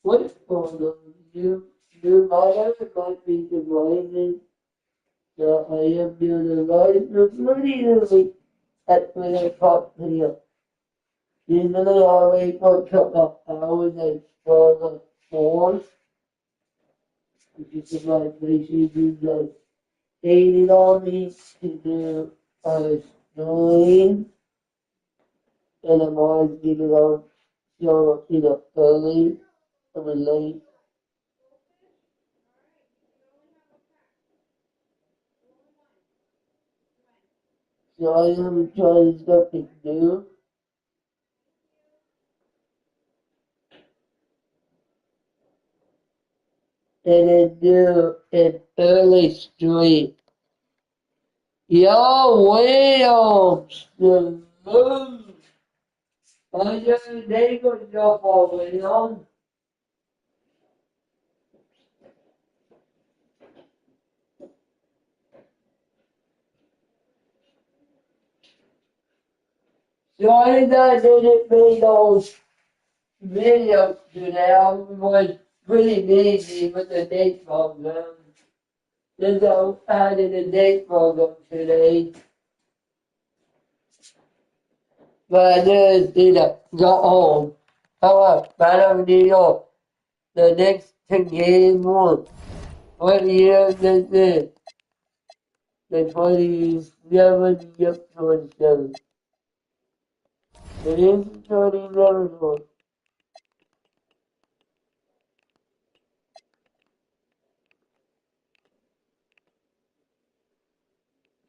What for you might be divided that I am the light of money at the top here. Usually I wake up hours and for the fourth, which is my basically like 80 on me to do snoring and I'm always getting on so early and late. So I am trying something new. And a new and early street. Yo, Williams, the moon. I just they go jump over, you know. So I didn't make those videos today. I was pretty busy with the date program. There's no added a date program today. But I just go home. However, Battle of New York, the next game one. What year is this? The 27, yep, 27. It is 27 one.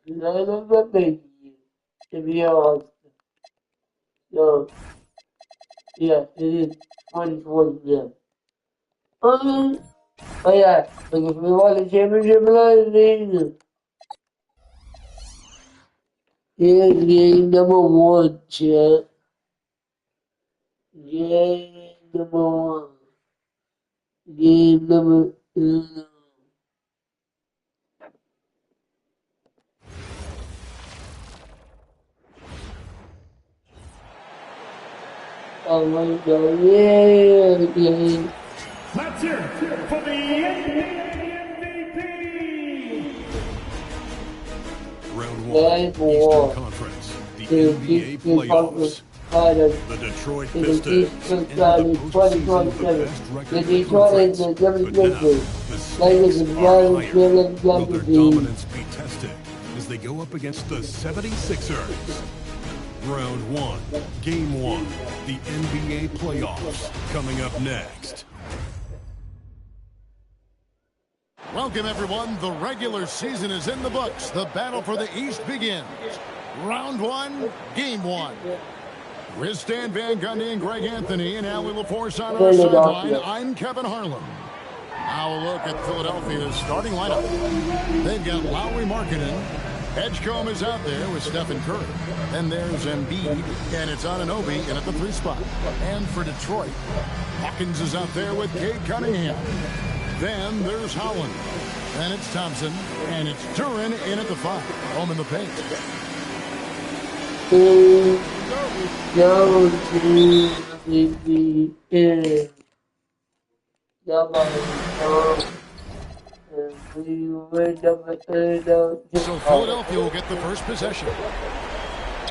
I don't know baby, to be honest. So, yeah, it is 2027. Oh yeah, because we won the championship last season. Here's game number one, chat. Game number one. Game number two. Oh my god, yeah, game. Let's hear it for the MVP. Round one, Eastern Conference, the NBA playoffs. The Detroit Pistons ended the postseason with the best record in the conference, but now the stakes are higher. Will their dominance be tested as they go up against the 76ers? Round one, game one, the NBA playoffs, coming up next. Welcome, everyone. The regular season is in the books. The battle for the East begins. Round one, game one. With Stan Van Gundy and Greg Anthony and Allie LaForce on our sideline, I'm Kevin Harlan. Now a look at Philadelphia's starting lineup. They've got Lowry Markkanen. Edgecombe is out there with Stephen Curry. Then there's Embiid, and it's Anunoby in at the 3 spot. And for Detroit, Hawkins is out there with Cade Cunningham. Then there's Holland. Then it's Thompson, and it's Duran in at the 5. Home in the paint. So Philadelphia will get the first possession.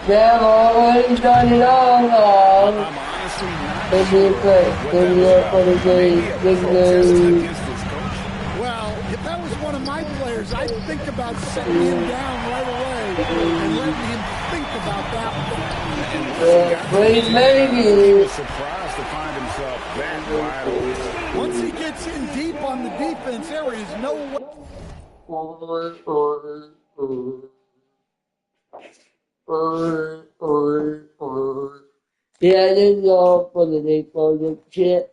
Yeah, already done it all. I'm honestly not Maybe for the game. Well, if that was one of my players, I'd think about setting him down right away and letting him think about that one. Great maybe. surprised to find himself that wide open. Once he gets in deep on the defense, there is no way. Yeah, I didn't go for the day project shit.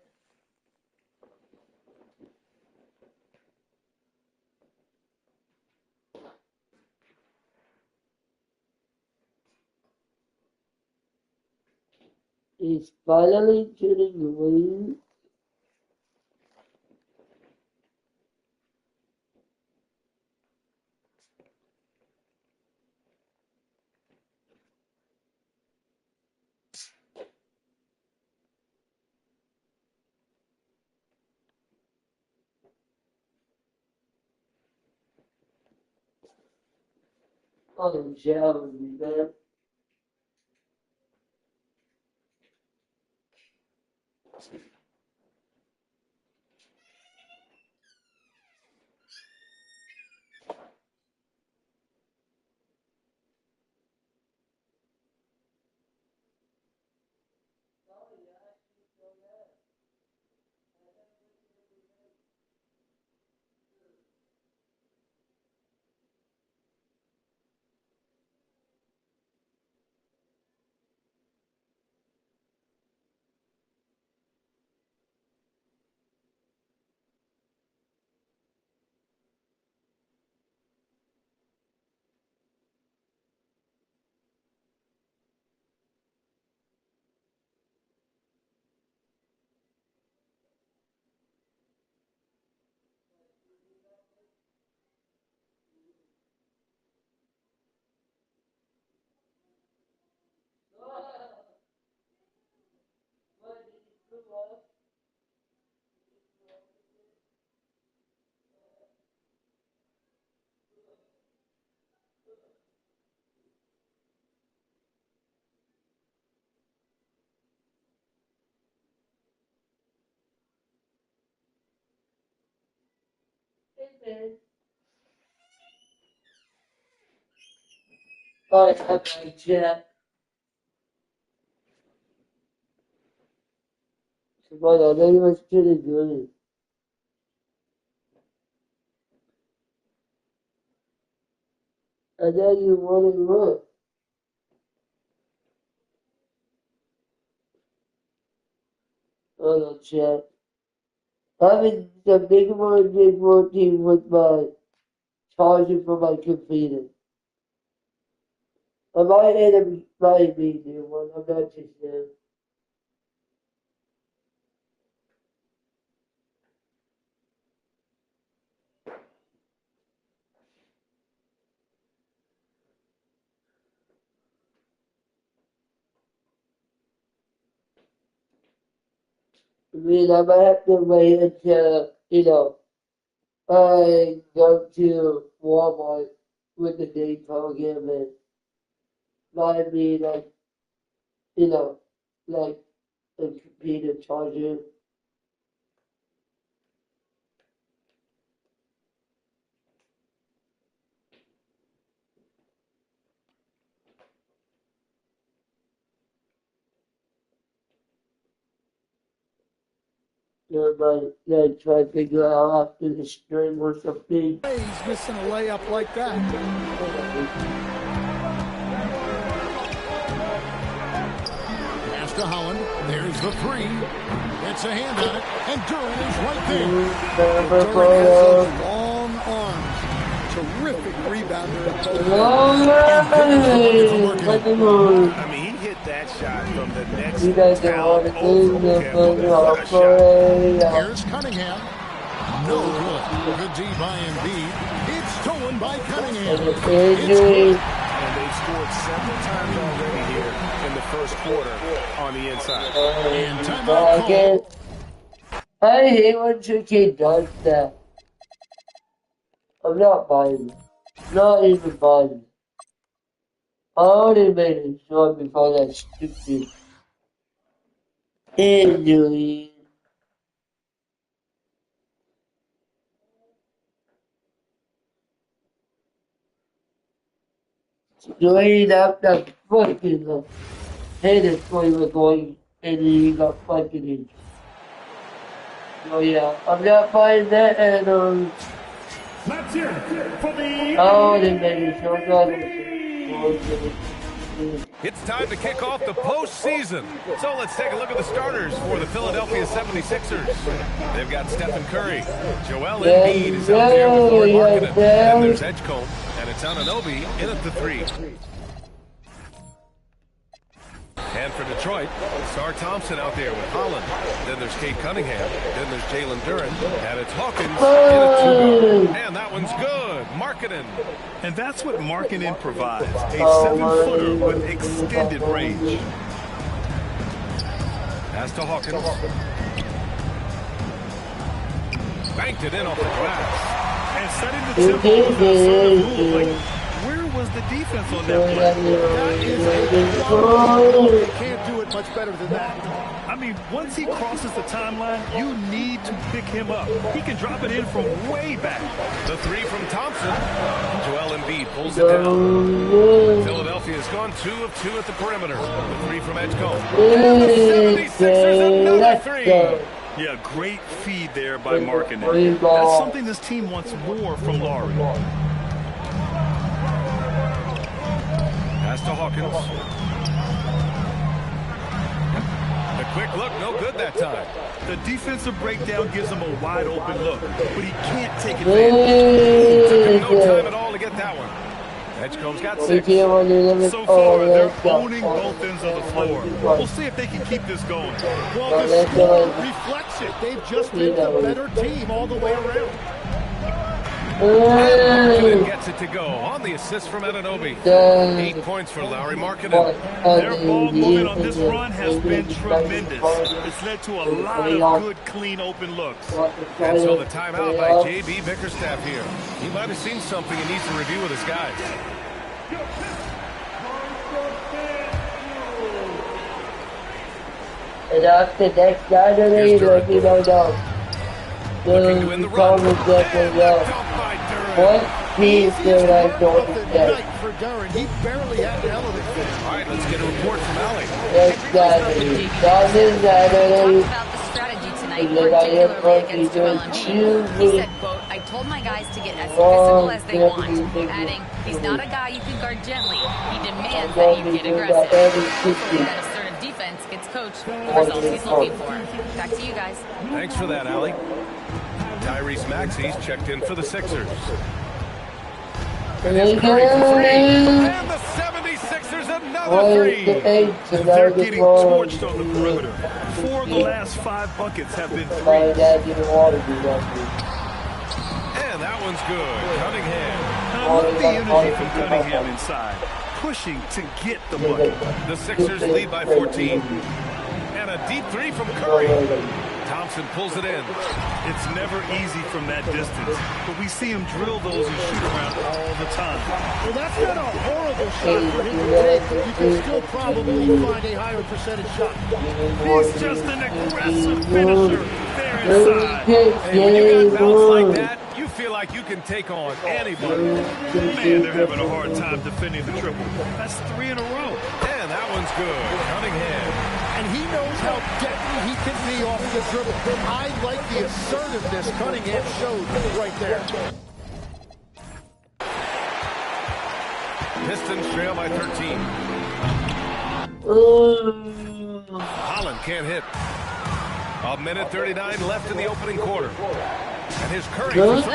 He's finally turning away. Oh, shower me, man. Alright, okay, chat. Come on, I know you was pretty good. I know you wanted to look. Hold on, chat. Having some big one big routine with my charger for my computer. I might end up buying me a new one, I'm not too sure. I mean, I might have to wait until, I go to Walmart with the day program and buy me, like, you know, like a computer charger. Might like try to figure out after the string or something. He's missing a layup like that. Pass to Holland. There's the three. It's a hand on it, and Duran is right there. Duran has those long arms. Terrific rebounder. I mean, he hit that shot from the next You guys don't want to do the Here's Cunningham. No good. Good D by Embiid. It's stolen by Cunningham. It's good. And they've scored several times already here in the first quarter on the inside. And timeout call. I hate when Tricky does that. I'm not buying it. Not even buying it. I already made it short before that stupid injury. Straight up the fucking headed for you were going and he got fucking injured. So yeah, I'm not buying that and Let's hear it for the oh, they made it so It's time to kick off the postseason. So let's take a look at the starters for the Philadelphia 76ers. They've got Stephen Curry. Joel Embiid is out there with Lord Markkanen. Then there's Edgecombe, and it's Anunoby in at the three. And for Detroit, Star Thompson out there with Holland. Then there's Kate Cunningham. Then there's Jalen Duran. And it's Hawkins in at two-guard. And that one's good. Markkanen. And that's what Markkanen provides, a 7-footer with extended range. Pass to Hawkins. Banked it in off the glass. And setting the tempo with an assertive move. Like, where was the defense on that play. That is a they can't do it much better than that. I mean, once he crosses the timeline, you need to pick him up. He can drop it in from way back. The three from Thompson. Joel Embiid pulls it down. Philadelphia has gone 2 of 2 at the perimeter. The three from Edgecombe. And the 76ers another three. Yeah, great feed there by Markkanen. That's something this team wants more from Lowry. Pass to Hawkins. The quick look, no good that time. The defensive breakdown gives him a wide open look, but he can't take advantage. Took him no time at all to get that one. Edgecombe's got 6. So far, they're owning both ends of the floor. We'll see if they can keep this going. Well, the score reflects it. They've just been the better team all the way around. Markkanen gets it to go on the assist from Anunoby. 8 points for Lauri Markkanen. Their ball movement on this run has been tremendous. It's led to a lot of good, clean, open looks. And so the timeout by J.B. Bickerstaff here. He might have seen something he needs to review with his guys. And after next Saturday, let me know now. Looking to win the run. What team should I join today? For Duran, he barely had to elevate. All right, let's get a report from Allie. Next Saturday. Saturday. About the strategy tonight, particularly against Joel Embiid. He said, quote, I told my guys to get as physical as they want, adding, he's not a guy you can guard gently. He demands that you get aggressive. Hopefully that assertive defense gets coached the results he's looking for. Back to you guys. Thanks for that, Allie. Tyrese Maxey's checked in for the Sixers. And his Curry for 3. And the 76ers another 3. They're getting torched on the perimeter. 4 of the last 5 buckets have been 3. And that one's good. Cunningham. And I love the energy from Cunningham inside, pushing to get the bucket. The Sixers lead by 14. And a deep 3 from Curry. Thompson pulls it in. It's never easy from that distance, but we see him drill those and shoot around all the time. Well, that's not a horrible shot for him to take, but you can still probably find a higher percentage shot. He's just an aggressive finisher there inside. Hey, when you got bounce like that, you feel like you can take on anybody. Man, they're having a hard time defending the triple. That's 3 in a row. And that one's good. Cunningham. And he knows how deadly he can be off the dribble. I like the assertiveness Cunningham showed right there. Pistons trail by 13. Holland can't hit. 1:39 left in the opening quarter. And his Curry for 3.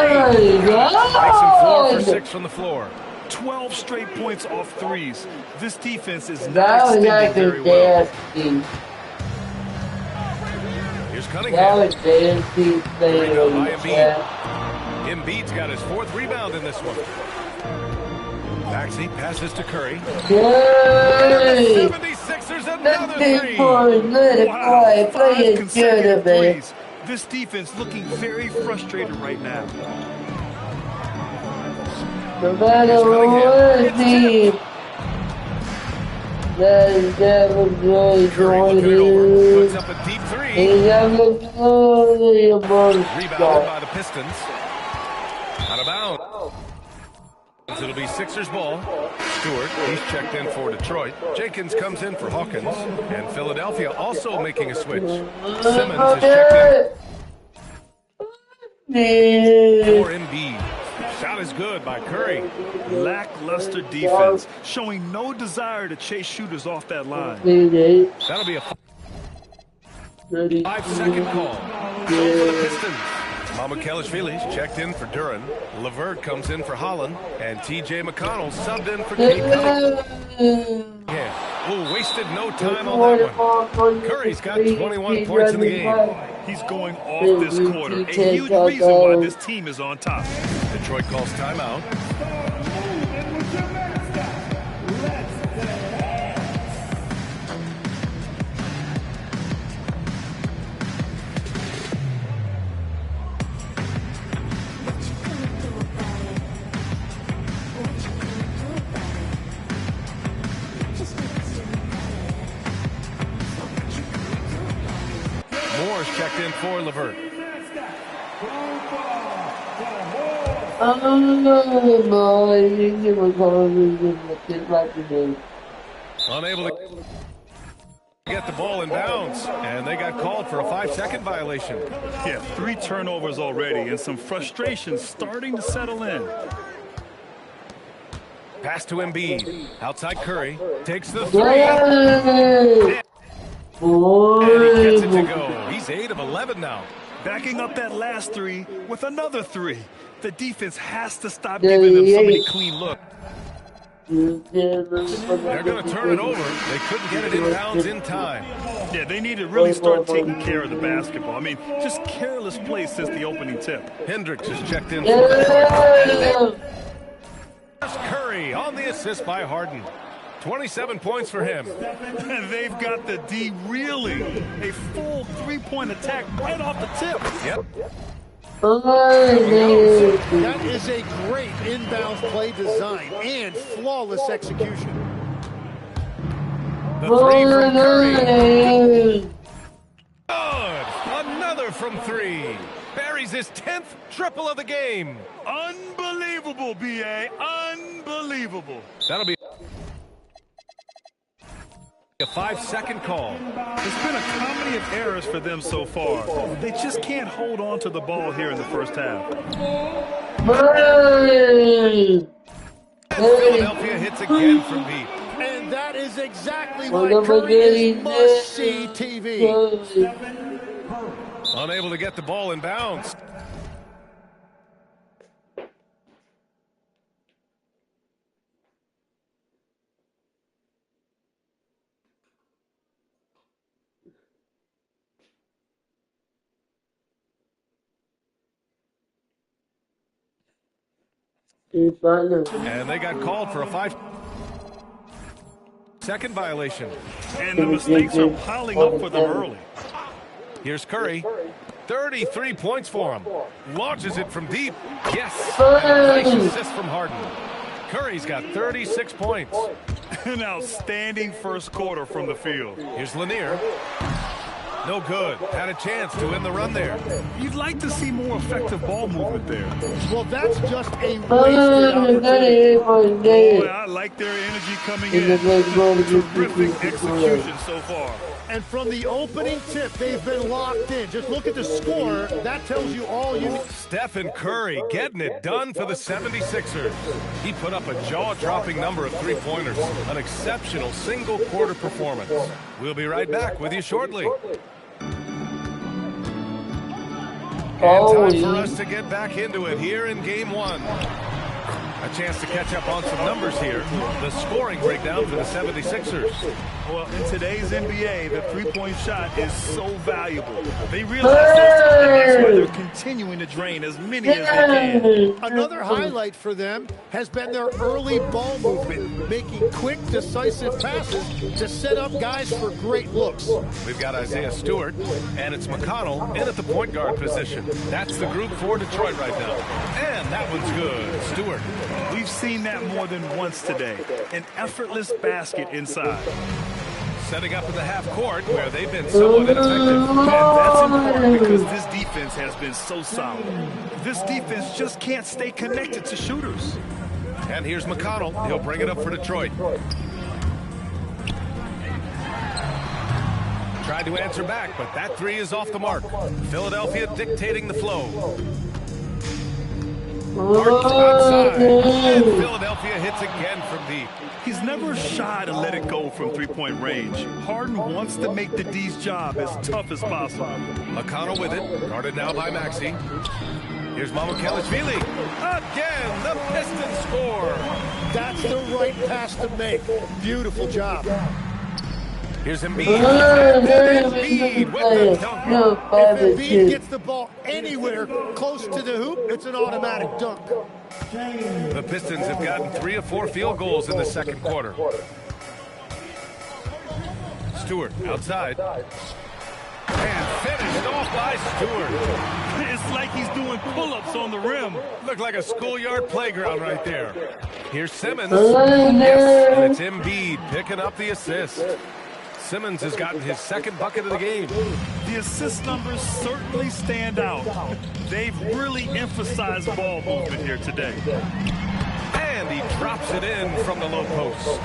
Nice and 4 for 6 from the floor. 12 straight points off threes. This defense is not extending very well. Here's Cunningham. Rebound by Embiid. Embiid's got his 4th rebound in this one. Maxey passes to Curry. And the 76ers another 3. Wow, 5 consecutive threes. This defense looking very frustrated right now. No matter what team that is never going to puts up a deep 3. He's never going Rebounded by the Pistons. Out of bounds. It'll be Sixers ball. Stewart, he's checked in for Detroit. Jenkins comes in for Hawkins. And Philadelphia also making a switch. Simmons is checked in for Embiid. Shot is good by Curry. Lackluster defense, showing no desire to chase shooters off that line. That'll be a 5-second call. Goal for the Pistons. Mamukelashvili's checked in for Duran. LeVert comes in for Holland. And T.J. McConnell subbed in for Kate Cunningham. Yeah. Wasted no time on that one. Curry's got 21 points in the game. He's going off this quarter. A huge reason why this team is on top. Detroit calls timeout. in for Levert. Unable to get the ball in bounds, and they got called for a 5-second violation. Yeah, 3 turnovers already, and some frustration starting to settle in. Pass to Embiid. Outside Curry. Takes the 3. And he gets it to go. He's 8 of 11 now. Backing up that last 3 with another 3. The defense has to stop giving them so many clean looks. They're going to turn it over. They couldn't get it in bounds in time. Yeah, they need to really start taking care of the basketball. I mean, just careless play since the opening tip. Hendricks has checked in for the Curry on the assist by Harden. 27 points for him. They've got the D reeling. A full 3-point attack right off the tip. Yep. That is a great inbounds play design and flawless execution. The 3 from Curry. Good. Another from 3. Buries his 10th triple of the game. Unbelievable, B.A. Unbelievable. That'll be a 5-second call. It's been a comedy of errors for them so far. They just can't hold on to the ball here in the first half. Philadelphia hits again from deep. And that is exactly why Curry is must-see TV. Unable to get the ball in bounds. And they got called for a 5-second violation. And the mistakes are piling up for them early. Here's Curry. 33 points for him. Launches it from deep. Yes. And a nice assist from Harden. Curry's got 36 points. An outstanding first quarter from the field. Here's Lanier. No good. Had a chance to win the run there. You'd like to see more effective ball movement there. Well, that's just a wasted opportunity. Boy, I like their energy coming in. Terrific execution so far. And from the opening tip, they've been locked in. Just look at the score. That tells you all you need. Stephen Curry getting it done for the 76ers. He put up a jaw-dropping number of three-pointers. An exceptional single-quarter performance. We'll be right back with you shortly. And time for us to get back into it here in Game 1. A chance to catch up on some numbers here. The scoring breakdown for the 76ers. Well, in today's NBA, the three-point shot is so valuable. They realize this, and that's why they're continuing to drain as many as they can. Another highlight for them has been their early ball movement, making quick, decisive passes to set up guys for great looks. We've got Isaiah Stewart, and it's McConnell in at the point guard position. That's the group for Detroit right now. And that one's good. Stewart. We've seen that more than once today. An effortless basket inside. Setting up in the half court where they've been somewhat ineffective. And that's important because this defense has been so solid. This defense just can't stay connected to shooters. And here's McConnell. He'll bring it up for Detroit. Tried to answer back, but that three is off the mark. Philadelphia dictating the flow. Harden outside. And Philadelphia hits again from deep. He's never shy to let it go from three-point range. Harden wants to make the D's job as tough as possible. McConnell with it. Guarded now by Maxey. Here's Mamukelashvili. Again, the Pistons score. That's the right pass to make. Beautiful job. Here's Embiid. And Embiid with the dunk. If Embiid gets the ball anywhere close to the hoop, it's an automatic dunk. The Pistons have gotten 3 of 4 field goals in the second quarter. Stewart outside. And finished off by Stewart. It's like he's doing pull-ups on the rim. Looked like a schoolyard playground right there. Here's Simmons. Yes, and it's Embiid picking up the assist. Simmons has gotten his second bucket of the game. The assist numbers certainly stand out. They've really emphasized ball movement here today. And he drops it in from the low post.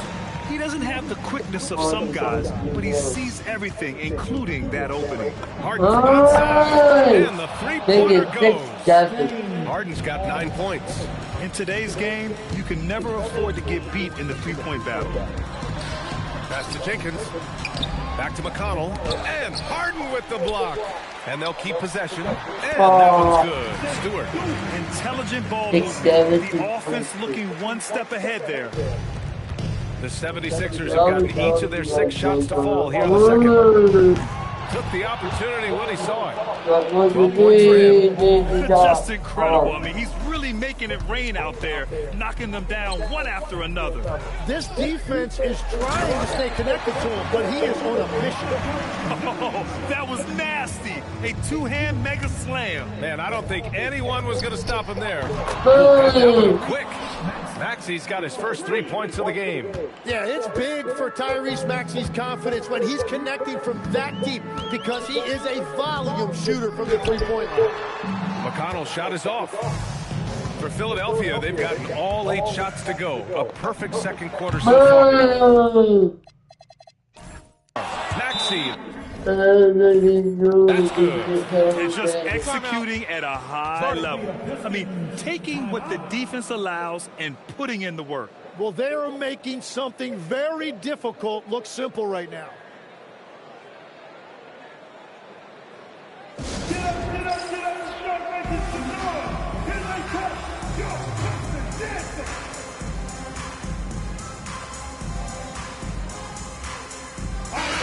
He doesn't have the quickness of some guys, but he sees everything, including that opening. Harden from outside, and the three-pointer goes. Harden's got 9 points. In today's game, you can never afford to get beat in the three-point battle. Pass to Jenkins. Back to McConnell. And Harden with the block. And they'll keep possession. And that one's good. Stewart. Intelligent ball movement. The offense looking one step ahead there. The 76ers have gotten each of their 6 shots to fall here in the second. Took the opportunity when he saw it. 12 points for him. Just incredible. I mean, he's really making it rain out there, knocking them down one after another. This defense is trying to stay connected to him, but he is on a mission. Oh, that was nasty. A two-hand mega slam. Man, I don't think anyone was going to stop him there. That was quick. Maxey's got his first 3 points of the game. Yeah, it's big for Tyrese Maxey's confidence when he's connecting from that deep because he is a volume shooter from the three-point line. McConnell's shot is off. For Philadelphia, they've gotten all 8 shots to go. A perfect second quarter so far. Maxey. That's good. And just executing at a high level. I mean, taking what the defense allows and putting in the work. Well, they are making something very difficult look simple right now.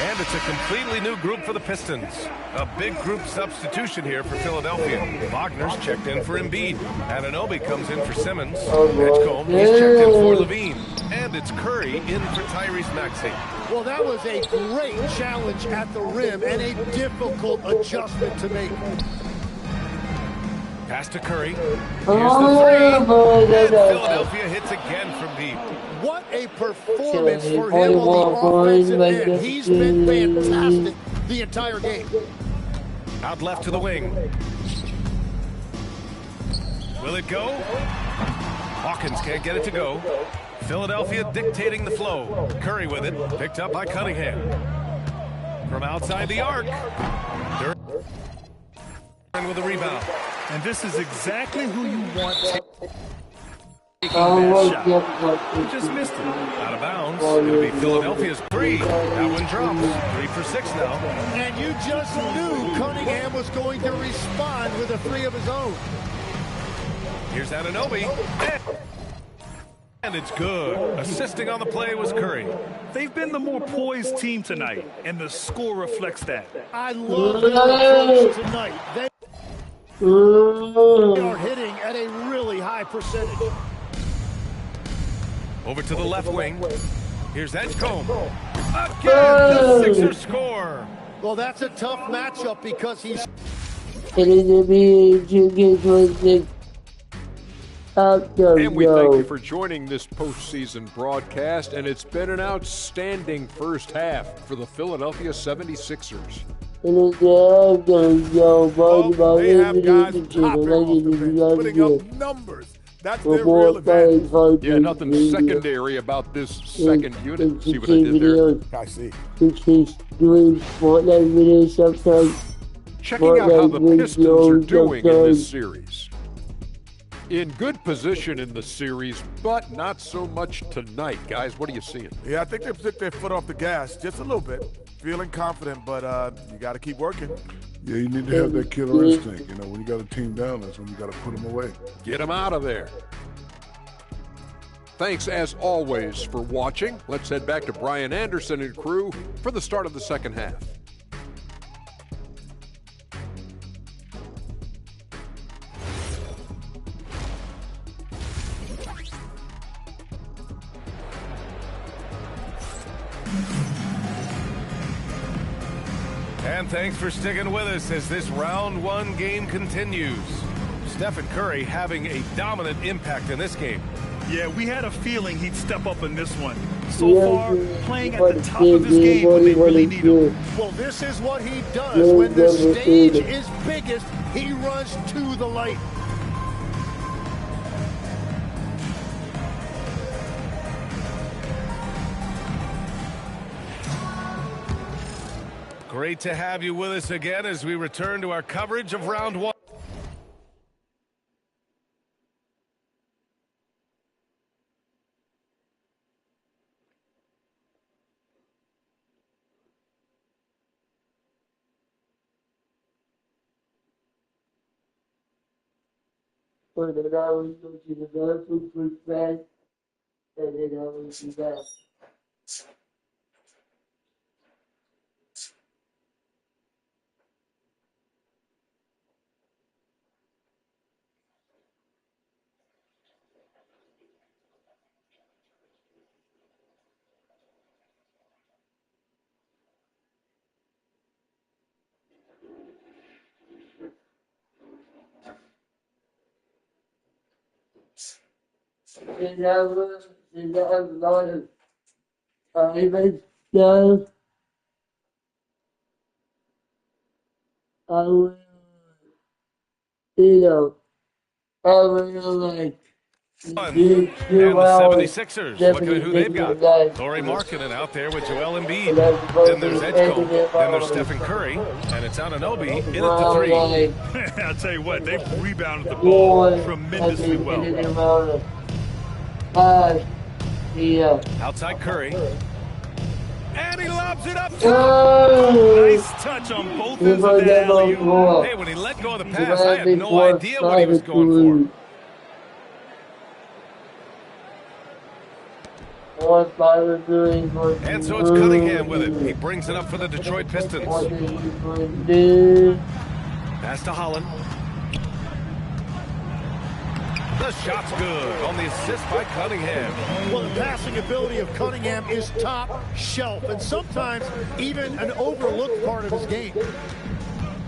And it's a completely new group for the Pistons. A big group substitution here for Philadelphia. Wagner's checked in for Embiid. Anunoby comes in for Simmons. Edgecombe, he's checked in for Levine. And it's Curry in for Tyrese Maxey. Well, that was a great challenge at the rim and a difficult adjustment to make. Pass to Curry. Here's the three. And Philadelphia hits again from deep. What a performance for him on the offensive end. He's been fantastic the entire game. Out left to the wing. Will it go? Hawkins can't get it to go. Philadelphia dictating the flow. Curry with it. Picked up by Cunningham. From outside the arc. Durant with a rebound. And this is exactly who you want to just missed it. Out of bounds. It'll be Philadelphia's 3. That one drops. 3 for 6 now. And you just knew Cunningham was going to respond with a 3 of his own. Here's Anunoby. And it's good. Assisting on the play was Curry. They've been the more poised team tonight, and the score reflects that. I love their approach tonight. They are hitting at a really high percentage. Over to the left wing. Here's Edgecombe. Again, the Sixers score. Well, that's a tough matchup because he's... And we thank you for joining this postseason broadcast, and it's been an outstanding first half for the Philadelphia 76ers. Well, they have guys popping off the bench, putting up numbers. That's their real advantage. Yeah, nothing secondary about this second unit. See what I did there? I see. Checking out how the Pistons are doing in this series. In good position in the series, but not so much tonight. Guys, what are you seeing? Yeah, I think they took their foot off the gas just a little bit. Feeling confident, but you got to keep working. Yeah, you need to have that killer instinct. You know, when you got a team down, that's when you got to put them away. Get them out of there. Thanks, as always, for watching. Let's head back to Brian Anderson and crew for the start of the second half. And thanks for sticking with us as this round 1 game continues. Stephen Curry having a dominant impact in this game. Yeah, we had a feeling he'd step up in this one. So far, playing at the top of his game when they really need him. Well, this is what he does. When the stage is biggest, he runs to the light. Great to have you with us again as we return to our coverage of round one. So then I will go to the bathroom quick fast, and then I will be back. Since I have a lot of events done, I will, I will like do And 2 the hours. 76ers, looking at who they've got. Torrey Markkinen out there with Joel Embiid. Then there's Edgecombe. Then there's Stephen Curry. And it's Anunoby in at the 3. I'll tell you what, they've rebounded the ball tremendously well. Outside Curry. And he lobs it up top. Nice touch on both ends of that alley-oop. Hey, when he let go of the pass, I had no idea what he was going for. And so it's Cunningham with it. He brings it up for the Detroit Pistons. Pass to Holland. The shot's good on the assist by Cunningham. Well, the passing ability of Cunningham is top shelf, and sometimes even an overlooked part of his game.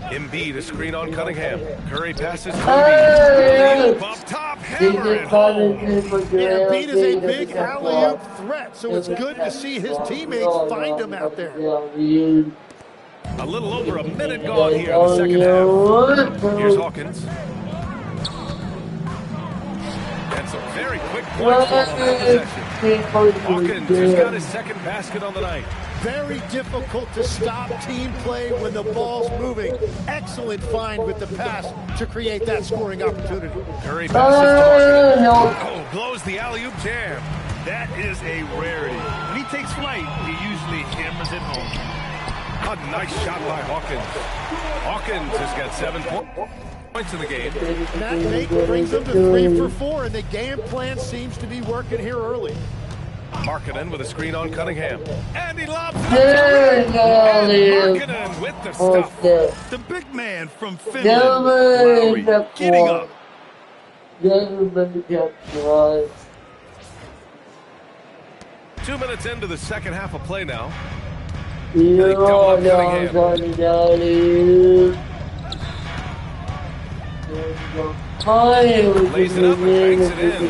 Embiid, a screen on Cunningham. Curry passes to Embiid. Up top, hammer it home. Yeah, Embiid is a big alley-oop threat, so it's good to see his teammates find him out there. A little over a minute gone here in the second half. Here's Hawkins. And some very quick points for him on that possession. Hawkins has got his second basket on the night. Very difficult to stop team play when the ball's moving. Excellent find with the pass to create that scoring opportunity. Curry passes to Markkinen. Blows the alley-oop jam. That is a rarity. When he takes flight, he usually hammers it home. A nice shot by Hawkins. Hawkins has got 7 points in the game. That make brings them to 3 for 4, and the game plan seems to be working here early. Markkinen with a screen on Cunningham. And he lobs it up. And Markkinen with the stuff. The big man from Finland, Lowry, getting up. 2 minutes into the second half of play now. Lays it up and banks it in.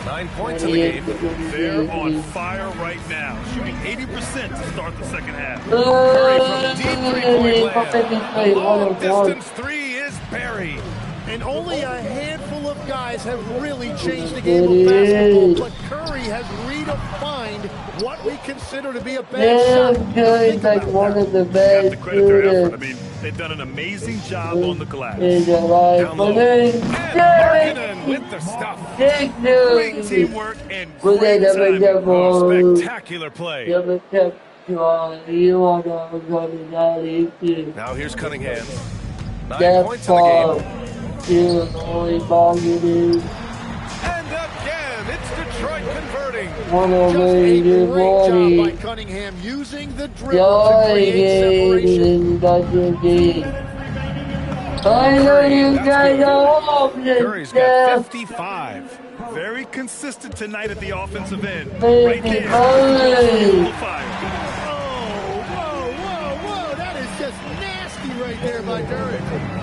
9 points in the game. They're on fire right now, shooting 80% to start the second half. Curry from deep three-point land. The long distance three is buried. And only a handful of guys have really changed the game of basketball, but Curry has redefined what we consider to be a bad shot. Curry's like one of the best to credit their effort. I mean, they've done an amazing job on the glass. Down low. And Markkinen with the stuff. Great teamwork and great timing. Oh, spectacular play. Now here's Cunningham. 9 points in the game. And again, it's Detroit converting. Just a great job by Cunningham using the dribble to create separation. Curry's got 55. Very consistent tonight at the offensive end. Right there. Whoa, whoa, whoa, whoa. That is just nasty right there by Curry.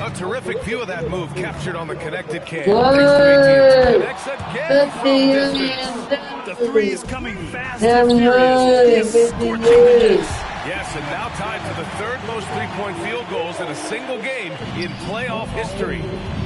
A terrific view of that move captured on the connected cam. Good. Connects again from distance. The three is coming fast and furious. He is scorching the nets. Yes, and now tied to the third most three-point field goals in a single game in playoff history.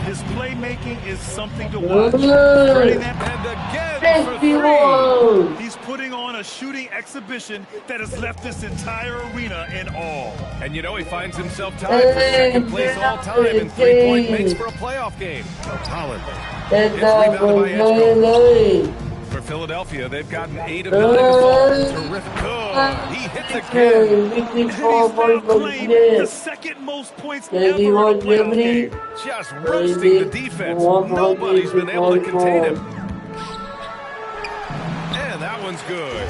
His playmaking is something to watch. And again for three. He's putting on a shooting exhibition that has left this entire arena in awe. And you know he finds himself tied for second place all time in three-point makes for a playoff game. Holland. It's rebounded by Edgecombe. For Philadelphia, they've gotten 8 of 9 to fall. Terrific. Good. He hits again. And he's now claimed the second most points ever in a playoff game. Just roasting the defense. Nobody's been able to contain him. And that one's good.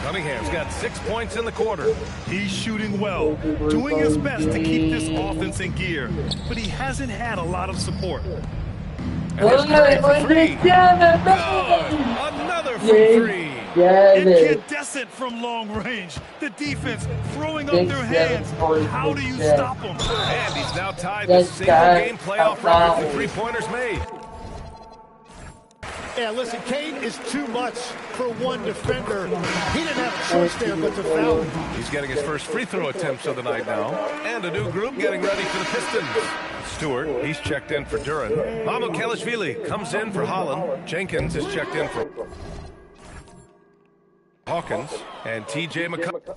Cunningham's got 6 points in the quarter. He's shooting well, doing his best to keep this offense in gear, but he hasn't had a lot of support. Another from three. Incandescent from long range. The defense throwing up their hands. How do you stop him? And he's now tied the single-game playoff record for three-pointers made. Yeah, listen, Kane is too much for one defender. He didn't have a choice there but to foul him. He's getting his first free throw attempts of the night now. And a new group getting ready for the Pistons. Stewart, he's checked in for Duran. Mamukelashvili comes in for Holland. Jenkins is checked in for Hawkins. And T.J. McConnell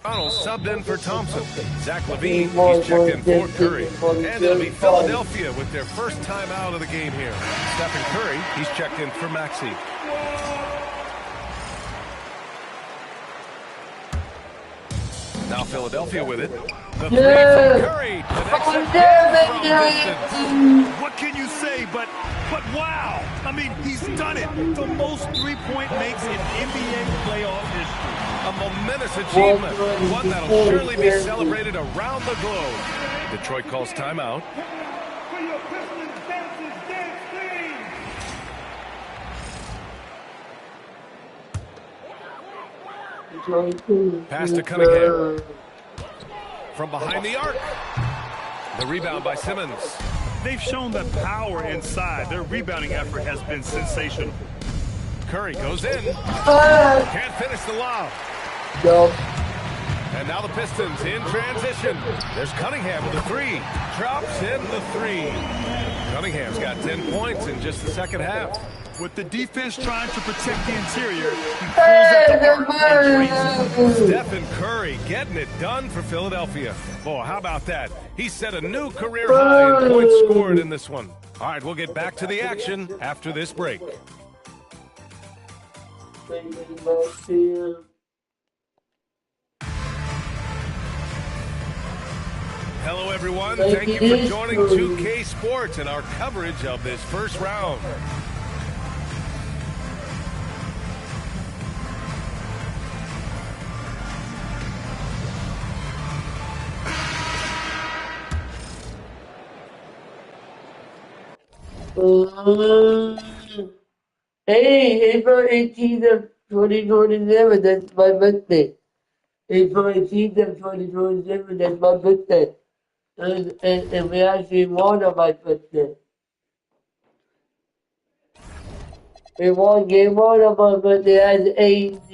subbed in for Thompson. Zach Levine, he's checked in for Curry. And it'll be Philadelphia with their first time out of the game here. Stephen Curry, he's checked in for Maxey. Now Philadelphia with it. The three from Curry. What can you say but wow. I mean, he's done it. The most three-point makes in NBA playoff history. A momentous achievement. One that'll surely be celebrated around the globe. Detroit calls timeout. Pass to Cunningham. From behind the arc. The rebound by Simmons. They've shown the power inside. Their rebounding effort has been sensational. Curry goes in. Can't finish the lob. And now the Pistons in transition. There's Cunningham with the three. Drops in the three. Cunningham's got 10 points in just the second half. With the defense trying to protect the interior, he pulls at the heart and drains it. Stephen Curry getting it done for Philadelphia. Boy, how about that? He set a new career high in points scored in this one. All right, we'll get back to the action after this break. Hello, everyone. Thank you for joining 2K Sports and our coverage of this first round. Hey, April 18th of 2027, that's my birthday. April 18th of 2027, that's my birthday. And we actually won on my birthday. We won game 1 of my birthday as AZ.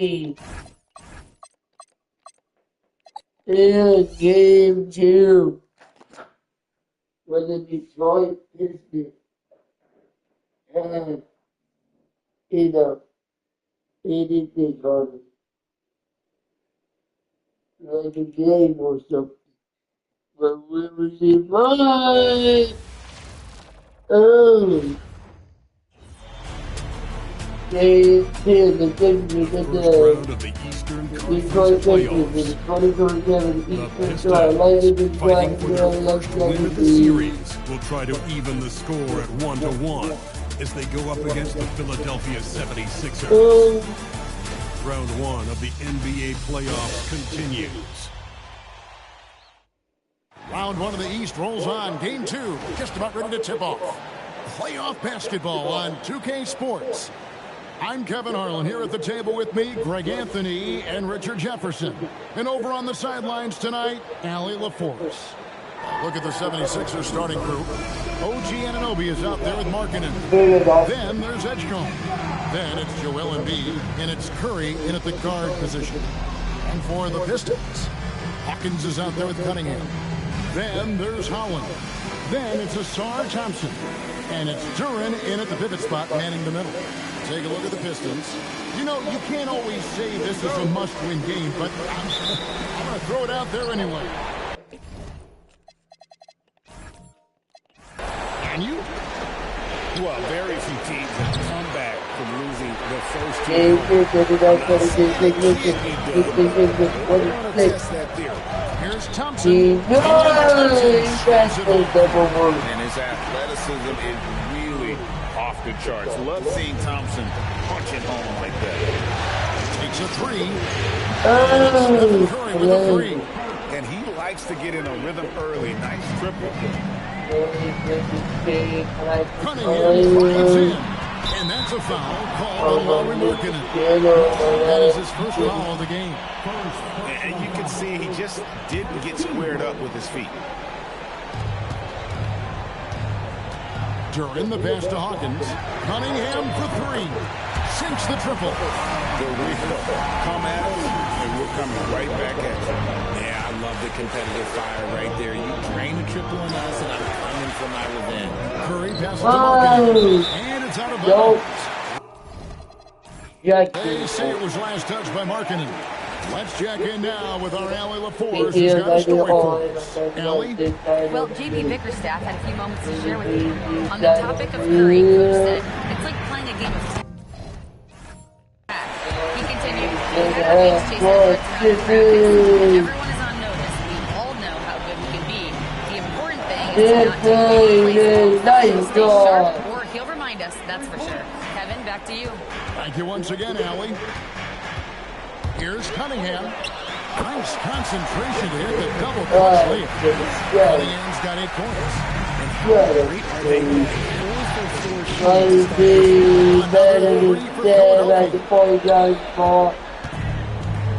And game 2 was the Detroit Pistons. And, anything on it. Like a game or something. But we was in mine. Game 10, the Pistons at the Detroit Pistons in 2027 Eastern Star. Fighting for their first win of the series will try to even the score at 1-1 as they go up against the Philadelphia 76ers. Round 1 of the NBA playoffs continues. Round 1 of the East rolls on. Game 2 just about ready to tip off. Playoff basketball on 2K Sports. I'm Kevin Harlan here at the table with me, Greg Anthony and Richard Jefferson. And over on the sidelines tonight, Allie LaForce. Look at the 76ers starting group. OG Anunoby is out there with Markkanen. Then there's Edgecombe. Then it's Joel Embiid, and it's Curry in at the guard position. And for the Pistons, Hawkins is out there with Cunningham. Then there's Holland. Then it's Asar Thompson. And it's Duran in at the pivot spot, manning the middle. Take a look at the Pistons. You know, you can't always say this is a must-win game, but I'm going to throw it out there anyway. And you? Well, very few teams have come back from losing the first two. Here's Thompson. And his athleticism is really off the charts. Love seeing Thompson punching home like that. Takes a three. Stephen Curry with a three. And he likes to get in a rhythm early. Nice triple. Cunningham drives in. And that's a foul called on Lauri Markkanen. That is his first foul of the game. And you can see he just didn't get squared up with his feet. Duran the pass to Hawkins. Cunningham for three. Sinks the triple. The real come at us, and we're coming right back at you. Yeah, I love the competitive fire right there. You drain the triple on us, and I'm coming for my revenge. Curry passes to Markkanen. And it's out of bounds. They say it was last touched by Markkanen. Let's check in now with our Allie LaForce, who's got a story for us. Allie? Well, JP Bickerstaff had a few moments to share with you. On the topic of Curry, Coach said, it's like playing a game of He continued, everyone is on notice. We all know how good he can be. The important thing is to not take stay sharp, or he'll remind us, that's for sure. Kevin, back to you. Thank you once again, Allie. Here's Cunningham. Nice concentration to hit the double clutch layup. Cunningham's got 8 points.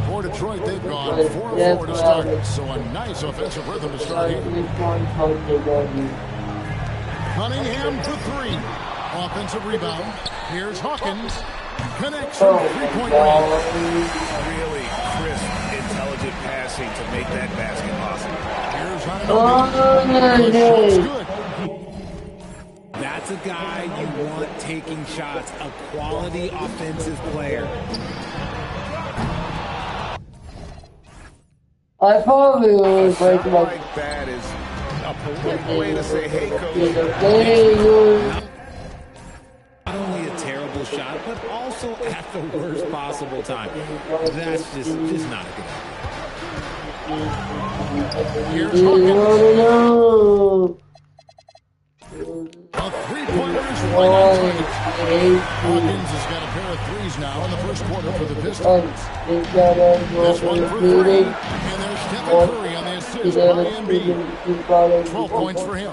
For Detroit, they've gone 4-4 to start. So a nice offensive rhythm to start here. Cunningham for three. Offensive rebound. Here's Hawkins. Connects from 3-point range. Really crisp, intelligent passing to make that basket possible. Here's Anunoby. Good. That's a guy you want taking shots, a quality offensive player. I probably would break my... Like that is a polite way to say, hey, coach. Not only a terrible shot, but also at the worst possible time. That's just not a good idea. Here's Hawkins. A three-pointer is right on target. Hawkins has got a pair of threes now in the first quarter for the Pistons. This one for three. And there's Stephen Curry on the assist by Embiid. 12 points for him.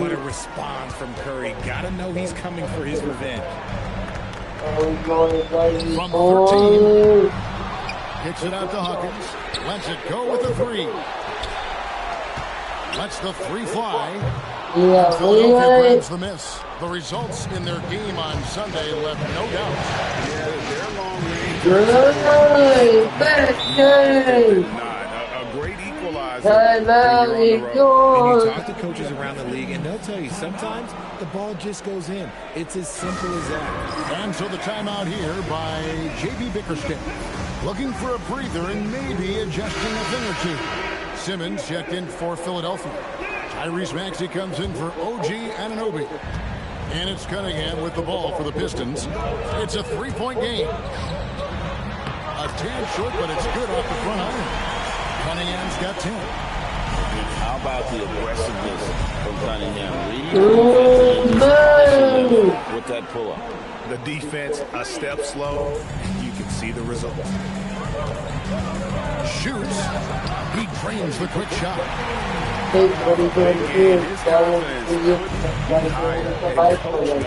What a response from Curry. Gotta know he's coming for his revenge. From 13. Kicks it out to Hawkins. Lets it go with the three. Lets the three fly. Philadelphia grabs the miss. The results in their game on Sunday left no doubt. Yeah, their long range. A great equalizer. And you talk to coaches around the league, and they'll tell you sometimes the ball just goes in. It's as simple as that. And so the timeout here by JP Bickerstaff. Looking for a breather and maybe adjusting a thing or two. Simmons checked in for Philadelphia. Tyrese Maxey comes in for OG Anunoby. And it's Cunningham with the ball for the Pistons. It's a three-point game. A tad short, but it's good off the front iron. Cunningham's got 10. How about the aggressiveness from Cunningham? With that pull-up. The defense a step slow, and you can see the result. Shoots. He drains the quick shot. His confidence couldn't be higher. And coach knows it.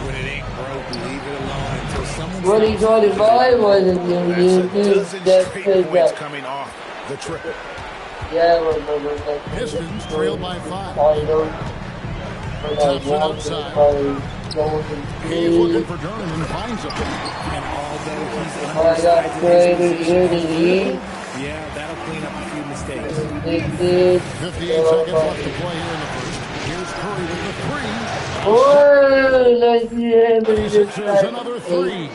When it ain't broke, leave it alone until someone 2025 wasn't you That's a dozen straight points coming off the triple. Yeah, I remember that. Pistons trail by 5. Thompson outside. He's looking for Durham and finds him. And although he's I got traded here to yeah, that'll clean up a few mistakes. 58 seconds left to play here in the first. Here's Curry with the 3. Oh, nice Sixers another 3.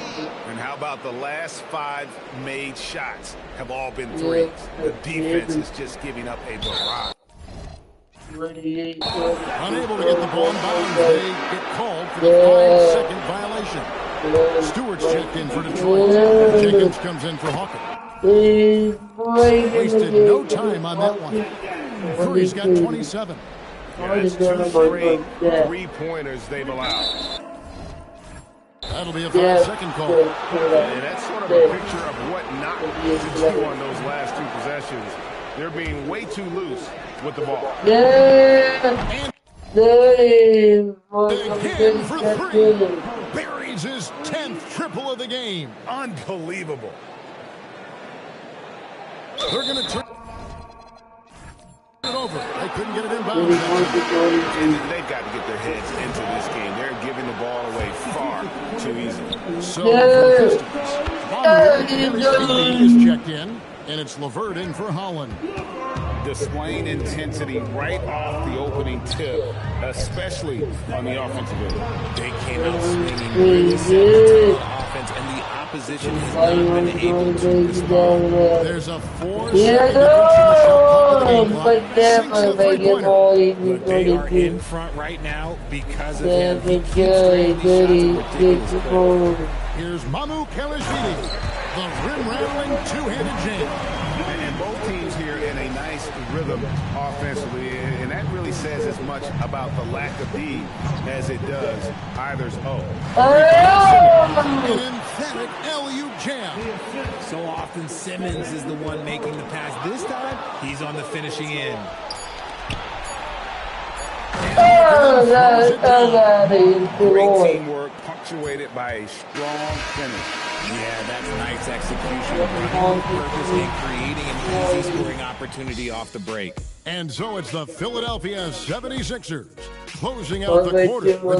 And how about the last 5 made shots have all been threes? The defense is just giving up a barrage. Unable to get the ball in bounds, they get called for the 5-second violation. Stewart's checked in for Detroit. Jenkins comes in for Hawkins. Wasted no time on that one. Curry's got 27. Yeah, that's 2 straight three-pointers they've allowed. That'll be a 5-second call. And that's sort of a picture of what not to do on those last 2 possessions. They're being way too loose with the ball. Again for 3. Buries his 10th triple of the game. Unbelievable. They're going to turn it over. They couldn't get it in bounds. And they've got to get their heads into this game. They're giving the ball away far too easily. So for the Pistons, is checked in, and it's LeVert in for Holland. Displaying intensity right off the opening tip, especially on the offensive end. They came out swinging really solid offense, and the opposition has not been able to respond. There's a 4-second But they are in front right now because of him. Here's Mamu Kalashvili, the rim-rattling two-handed jam. And both teams here in a nice rhythm offensively, and that really says as much about the lack of D as it does either's O. An emphatic LU jam. So often Simmons is the one making the pass. This time, he's on the finishing end. Great teamwork punctuated by a strong finish. Yeah, that's nice execution, running with purpose and creating an easy scoring opportunity off the break. And so it's the Philadelphia 76ers closing out the quarter with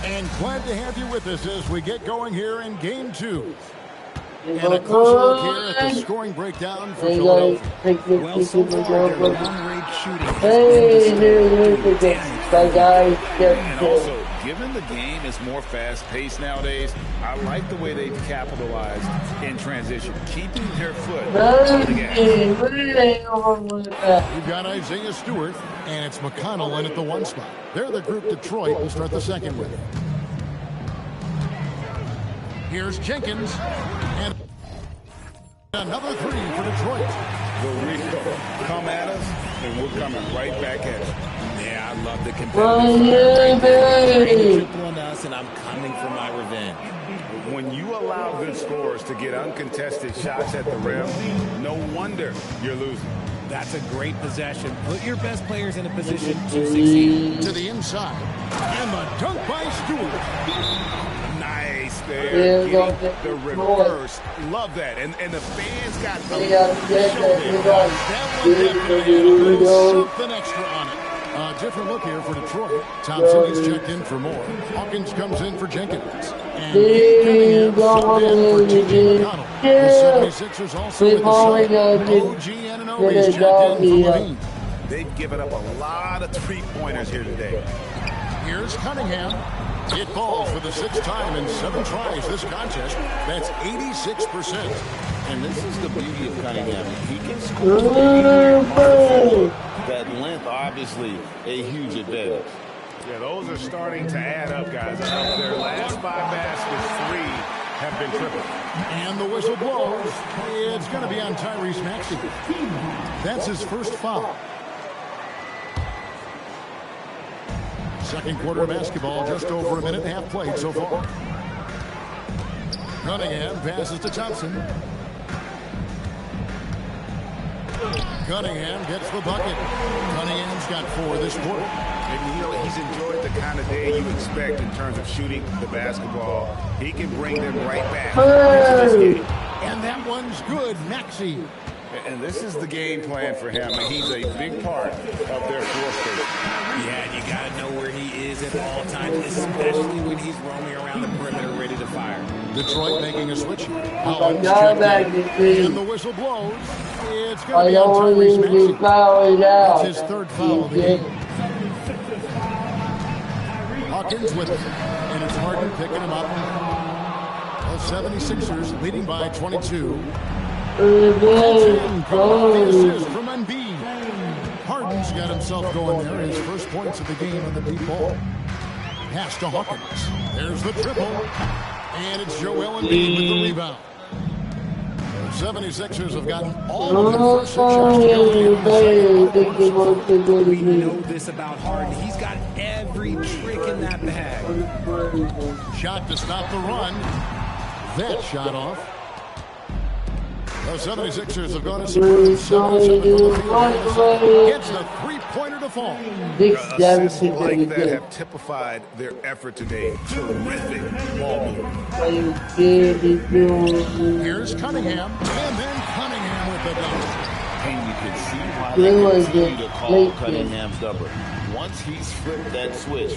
and glad to have you with us as we get going here in Game 2. And a close look here at the scoring breakdown for Philadelphia. Well, so far, their long-range shooting has been And also, given the game is more fast-paced nowadays, I like the way they've capitalized in transition, keeping their foot on the gas. You've got Isaiah Stewart, and it's McConnell in at the 1 spot. They're the group Detroit will start the second with. Here's Jenkins, and another 3 for Detroit. The Rico, come at us, and we're coming right back at you. Yeah, I love the competitive triple on us, and I'm coming for my revenge. When you allow good scorers to get uncontested shots at the rim, no wonder you're losing. That's a great possession. Put your best players in a position to succeed. To the inside, and the dunk by Stewart. Nice there. The reverse. Love that. And the fans got the something extra on it. A different look here for Detroit. Thompson is checked in for more. Hawkins comes in for Jenkins. And Cunningham subbed in for T.J. McConnell. The 76ers also with the sub. OG Anunoby is checked in for Levine. They've given up a lot of three-pointers here today. Here's Cunningham. It falls for the 6th time in 7 tries this contest. That's 86%. And this is the beauty of Cunningham. He can score. That length, obviously, a huge advantage. Yeah, those are starting to add up, guys. Their last 5 baskets, 3 have been triple. And the whistle blows. It's going to be on Tyrese Maxey. That's his first foul. Second quarter of basketball, just over a minute and a half played so far. Cunningham passes to Thompson. Cunningham gets the bucket. Cunningham's got 4 this quarter. And you know, he's enjoyed the kind of day you expect in terms of shooting the basketball. He can bring them right back into this game. And that one's good, Maxey. And this is the game plan for him, and he's a big part of their floor space. Yeah, you got to know where he is at all times, especially when he's roaming around the perimeter ready to fire. Detroit making a switch. And the whistle blows. It's going to be on Tyrese Maxey. That's his 3rd foul of the game. Hawkins with it, and it's Harden picking him up. The 76ers leading by 22. The assist from Embiid. Harden's got himself going there. His first points of the game on the deep ball. Pass to Hawkins. There's the triple. And it's Joel Embiid with the rebound. The 76ers have gotten all of their first 6 shots to go. We know this about Harden. He's got every trick in that bag. Shot to stop the run. That shot off. The 76ers have gone to 7-7 from the field. Gets the 3-pointer to fall. Assists like that have typified their effort today. Terrific ball movement. Here's Cunningham, and then Cunningham with the dunk. And you can see why they continue to call Cunningham stubborn. Once he's flipped that switch,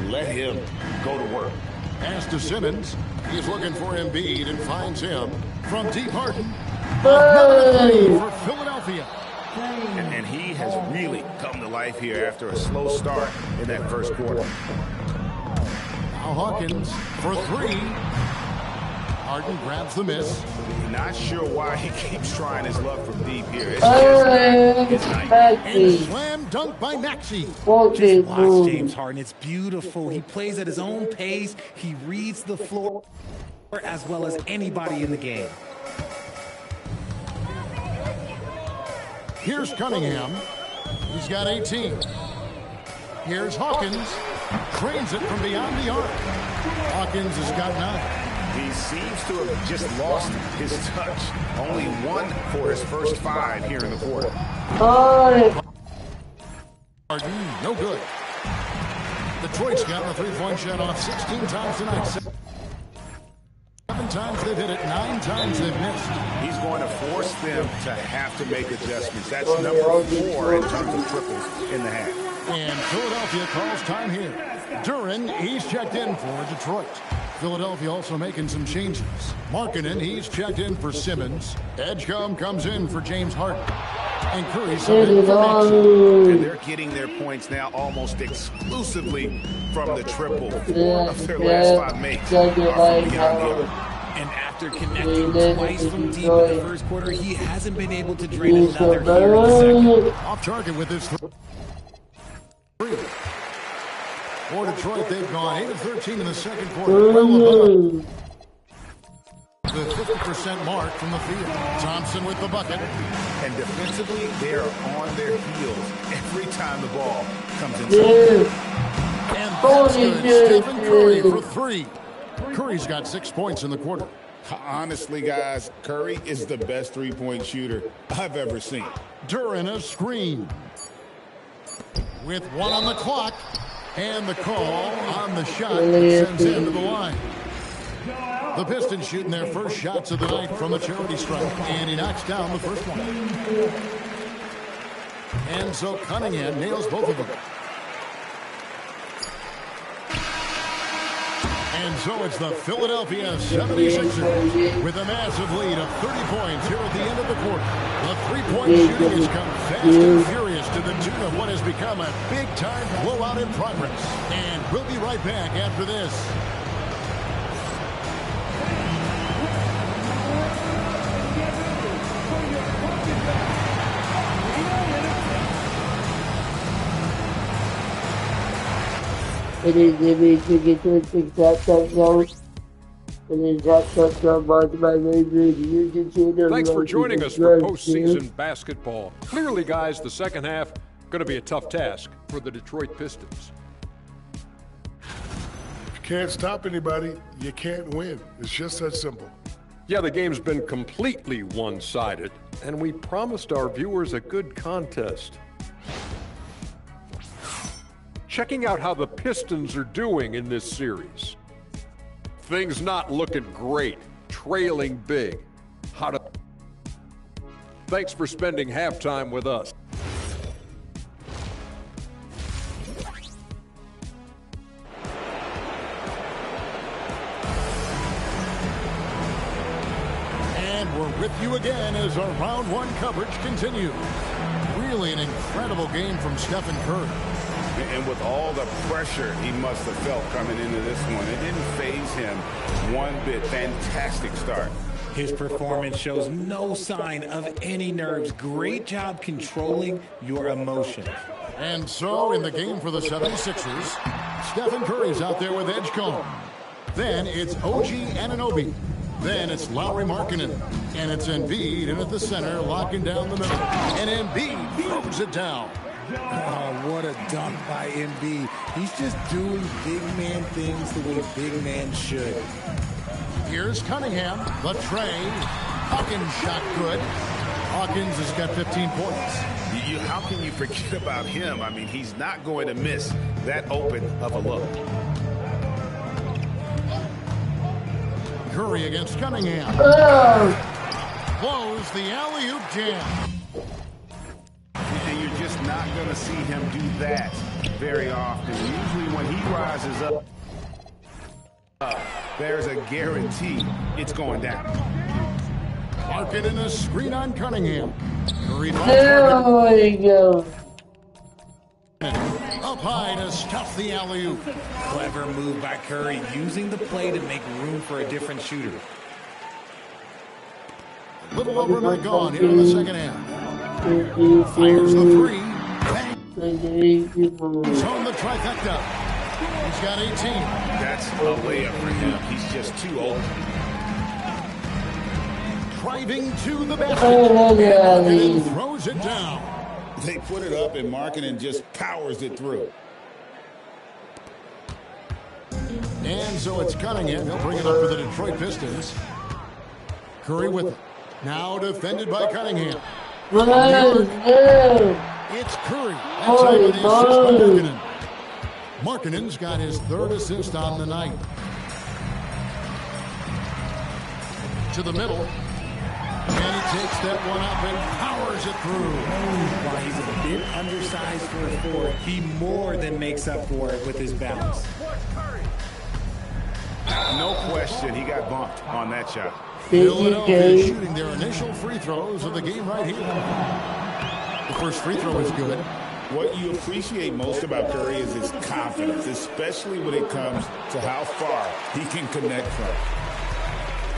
let him go to work. Pass to Simmons. He's looking for Embiid and finds him from deep. Harden. Another 3 for Philadelphia. And he has really come to life here after a slow start in that first quarter. Now Hawkins for 3. Harden grabs the miss. Not sure why he keeps trying his luck from deep here. And slam dunk by Maxey. Just watch James Harden. It's beautiful. He plays at his own pace. He reads the floor as well as anybody in the game. Here's Cunningham. He's got 18. Here's Hawkins. Trains it from beyond the arc. Hawkins has got 9. He seems to have just lost his touch. Only 1 for his first 5 here in the quarter. Harden, no good. Detroit's gotten a 3-point shot off 16 times tonight. 7 times they've hit it, 9 times they've missed. He's going to force them to have to make adjustments. That's number 4 in terms of triples in the half. And Philadelphia calls time here. Duren, he's checked in for Detroit. Philadelphia also making some changes. Markkanen, he's checked in for Simmons. Edgecombe comes in for James Harden. And Curry subbed in for Maxey. And they're getting their points now almost exclusively from the triple. 4 of their last 5 makes are from beyond the arc. And after connecting twice from deep in the first quarter, he hasn't been able to drain another here in the second. Off target with his 3. For Detroit, they've gone 8 of 13 in the second quarter. Well above the 50% mark from the field. Thompson with the bucket. And defensively, they are on their heels every time the ball comes inside. And that's good. Stephen Curry for 3. Curry's got 6 points in the quarter. Honestly, guys, Curry is the best 3-point shooter I've ever seen. Duren a screen. With 1 on the clock. And the call on the shot that sends him to the line. The Pistons shooting their first shots of the night from the charity stripe. And he knocks down the first one. And so Cunningham nails both of them. And so it's the Philadelphia 76ers with a massive lead of 30 points here at the end of the quarter. The 3-point shooting has come fast and furious to the tune of what has become a big-time blowout in progress. And we'll be right back after this. It is Jimmy to get to 6 touchdowns. It is touchdown by YouTube channel. Thanks for joining us for postseason basketball. Clearly, guys, the second half going to be a tough task for the Detroit Pistons. If you can't stop anybody, you can't win. It's just that simple. Yeah, the game's been completely one-sided. And we promised our viewers a good contest. Checking out how the Pistons are doing in this series. Things not looking great, trailing big. Thanks for spending halftime with us. And we're with you again as our round one coverage continues. Really an incredible game from Stephen Curry. And with all the pressure he must have felt coming into this one, it didn't faze him one bit. Fantastic start. His performance shows no sign of any nerves. Great job controlling your emotions. And so in the game for the 76ers, Stephen Curry's out there with Edgecombe. Then it's OG Anunoby. Then it's Lauri Markkanen. And it's Embiid in at the center, locking down the middle. And Embiid throws it down. Oh, what a dunk by Embiid. He's just doing big man things the way big man should. Here's Cunningham, the tray. Hawkins shot good. Hawkins has got 15 points. How can you forget about him? I mean, he's not going to miss that open of a look. Curry against Cunningham. Close the alley-oop jam. And you're just not going to see him do that very often. Usually when he rises up, there's a guarantee it's going down. Markkanen a screen on Cunningham. Curry There you go. Up high to stuff the alley-oop. Clever move by Curry, using the play to make room for a different shooter. Little over a minute gone here in the second half. Fires the three. He's on the trifecta. He's got 18. That's a layup for him. He's just too old. Driving to the basket. And throws it down. They put it up and Markkanen just powers it through. And so it's Cunningham. He'll bring it up for the Detroit Pistons. Curry with it. Now defended by Cunningham. It's Curry. That's over the assist by Markkanen. Markkanen's got his third assist on the night. To the middle. And he takes that one up and powers it through. While he's a bit undersized for a forward, he more than makes up for it with his bounce. No question, he got bumped on that shot. Philadelphia shooting their initial free throws of the game right here. The first free throw is good. What you appreciate most about Curry is his confidence, especially when it comes to how far he can connect from.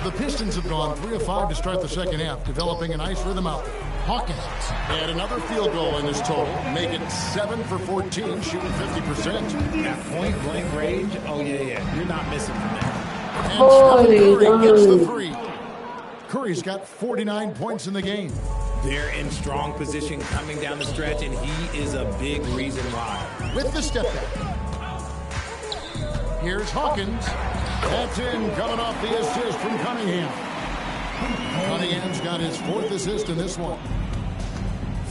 The Pistons have gone 3 of 5 to start the second half, developing a nice rhythm out there. Hawkins had another field goal in his total, make it 7 for 14, shooting 50%. At point-blank range, oh yeah, you're not missing from that. And Stephen Curry gets the three. Curry's got 49 points in the game. They're in strong position coming down the stretch, and he is a big reason why. With the step back. Here's Hawkins. That's in, coming off the assist from Cunningham. Cunningham's got his 4th assist in this one.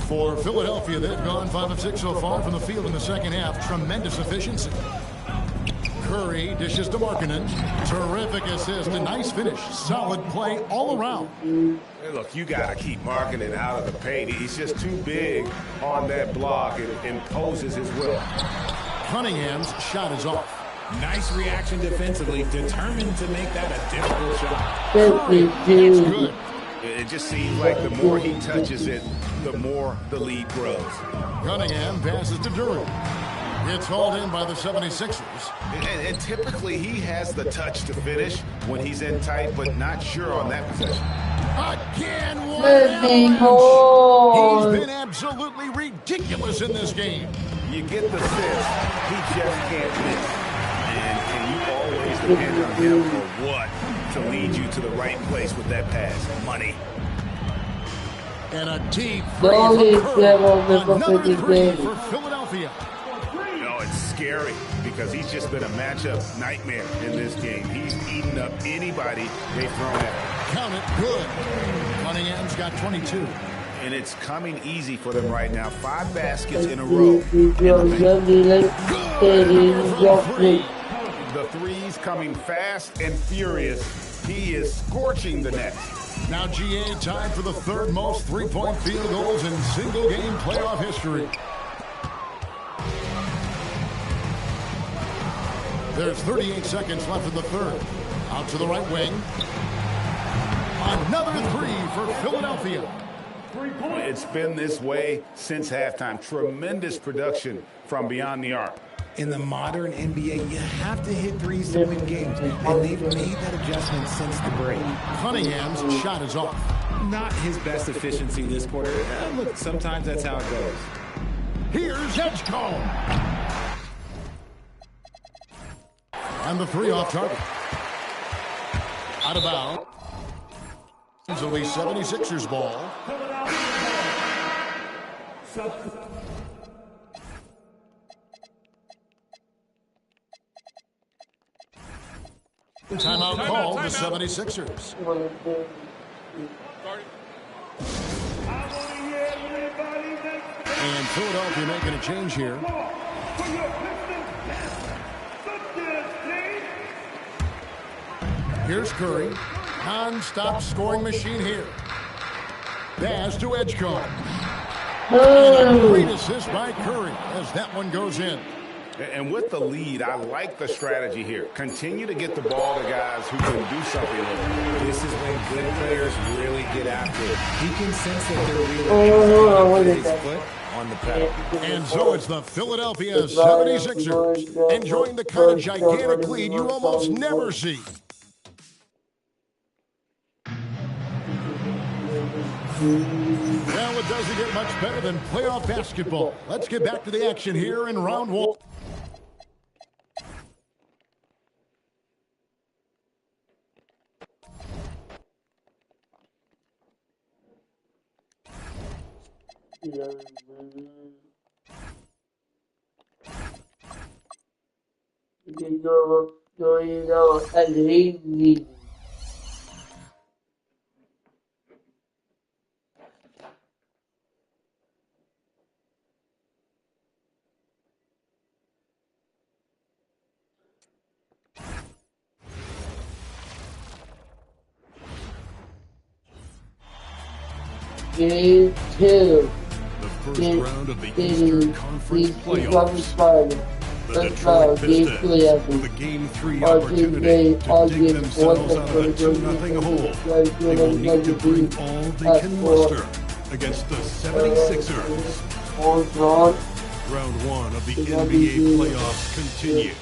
For Philadelphia, they've gone 5 of 6 so far from the field in the second half. Tremendous efficiency. Curry dishes to Markkanen. Terrific assist, a nice finish. Solid play all around. Hey, look, you got to keep Markkanen out of the paint. He's just too big on that block. It imposes his will. Cunningham's shot is off. Nice reaction defensively, determined to make that a difficult shot. That's good. It just seems like the more he touches it, the more the lead grows. Cunningham passes to Durant. It's hauled in by the 76ers. And typically he has the touch to finish when he's in tight, but not sure on that possession. Again, what an avalanche. He's been absolutely ridiculous in this game. You get the sense he just can't miss. And you always depend on him for what? To lead you to the right place with that pass. Money. And a deep three for Curry. Another three for Philadelphia. No, it's scary because he's just been a matchup nightmare in this game. He's eaten up anybody they've thrown at him. Count it, good. Cunningham's got 22. And it's coming easy for them right now. 5 baskets in a row. The threes coming fast and furious. He is scorching the net. Now GA tied for the 3rd most three-point field goals in single-game playoff history. There's 38 seconds left in the 3rd. Out to the right wing. Another 3 for Philadelphia. It's been this way since halftime. Tremendous production from beyond the arc. In the modern NBA, you have to hit threes to win games, and they've made that adjustment since the break. Cunningham's shot is off. Not his best efficiency this quarter. Look, sometimes that's how it goes. Here's Edgecombe. And the 3 off target. Out of bounds. It'll be 76ers ball. Timeout called the 76ers. And Philadelphia making a change here. Here's Curry. Non-stop scoring machine here. Pass to Edgecombe. And a great assist by Curry as that one goes in. And with the lead, I like the strategy here. Continue to get the ball to guys who can do something with it. This is when good players really get after it. He can sense that they're really his foot on the pedal. And so it's the Philadelphia 76ers enjoying the kind of gigantic lead you almost never see. Well, it doesn't get much better than playoff basketball. Let's get back to the action here in round 1. Game 2. The first round of the Eastern Conference playoffs. The Detroit Pistons with a Game 3 opportunity to dig themselves out of a 2-0 hole. They will need to bring all they can muster against the 76ers. Round 1 of the NBA playoffs continues.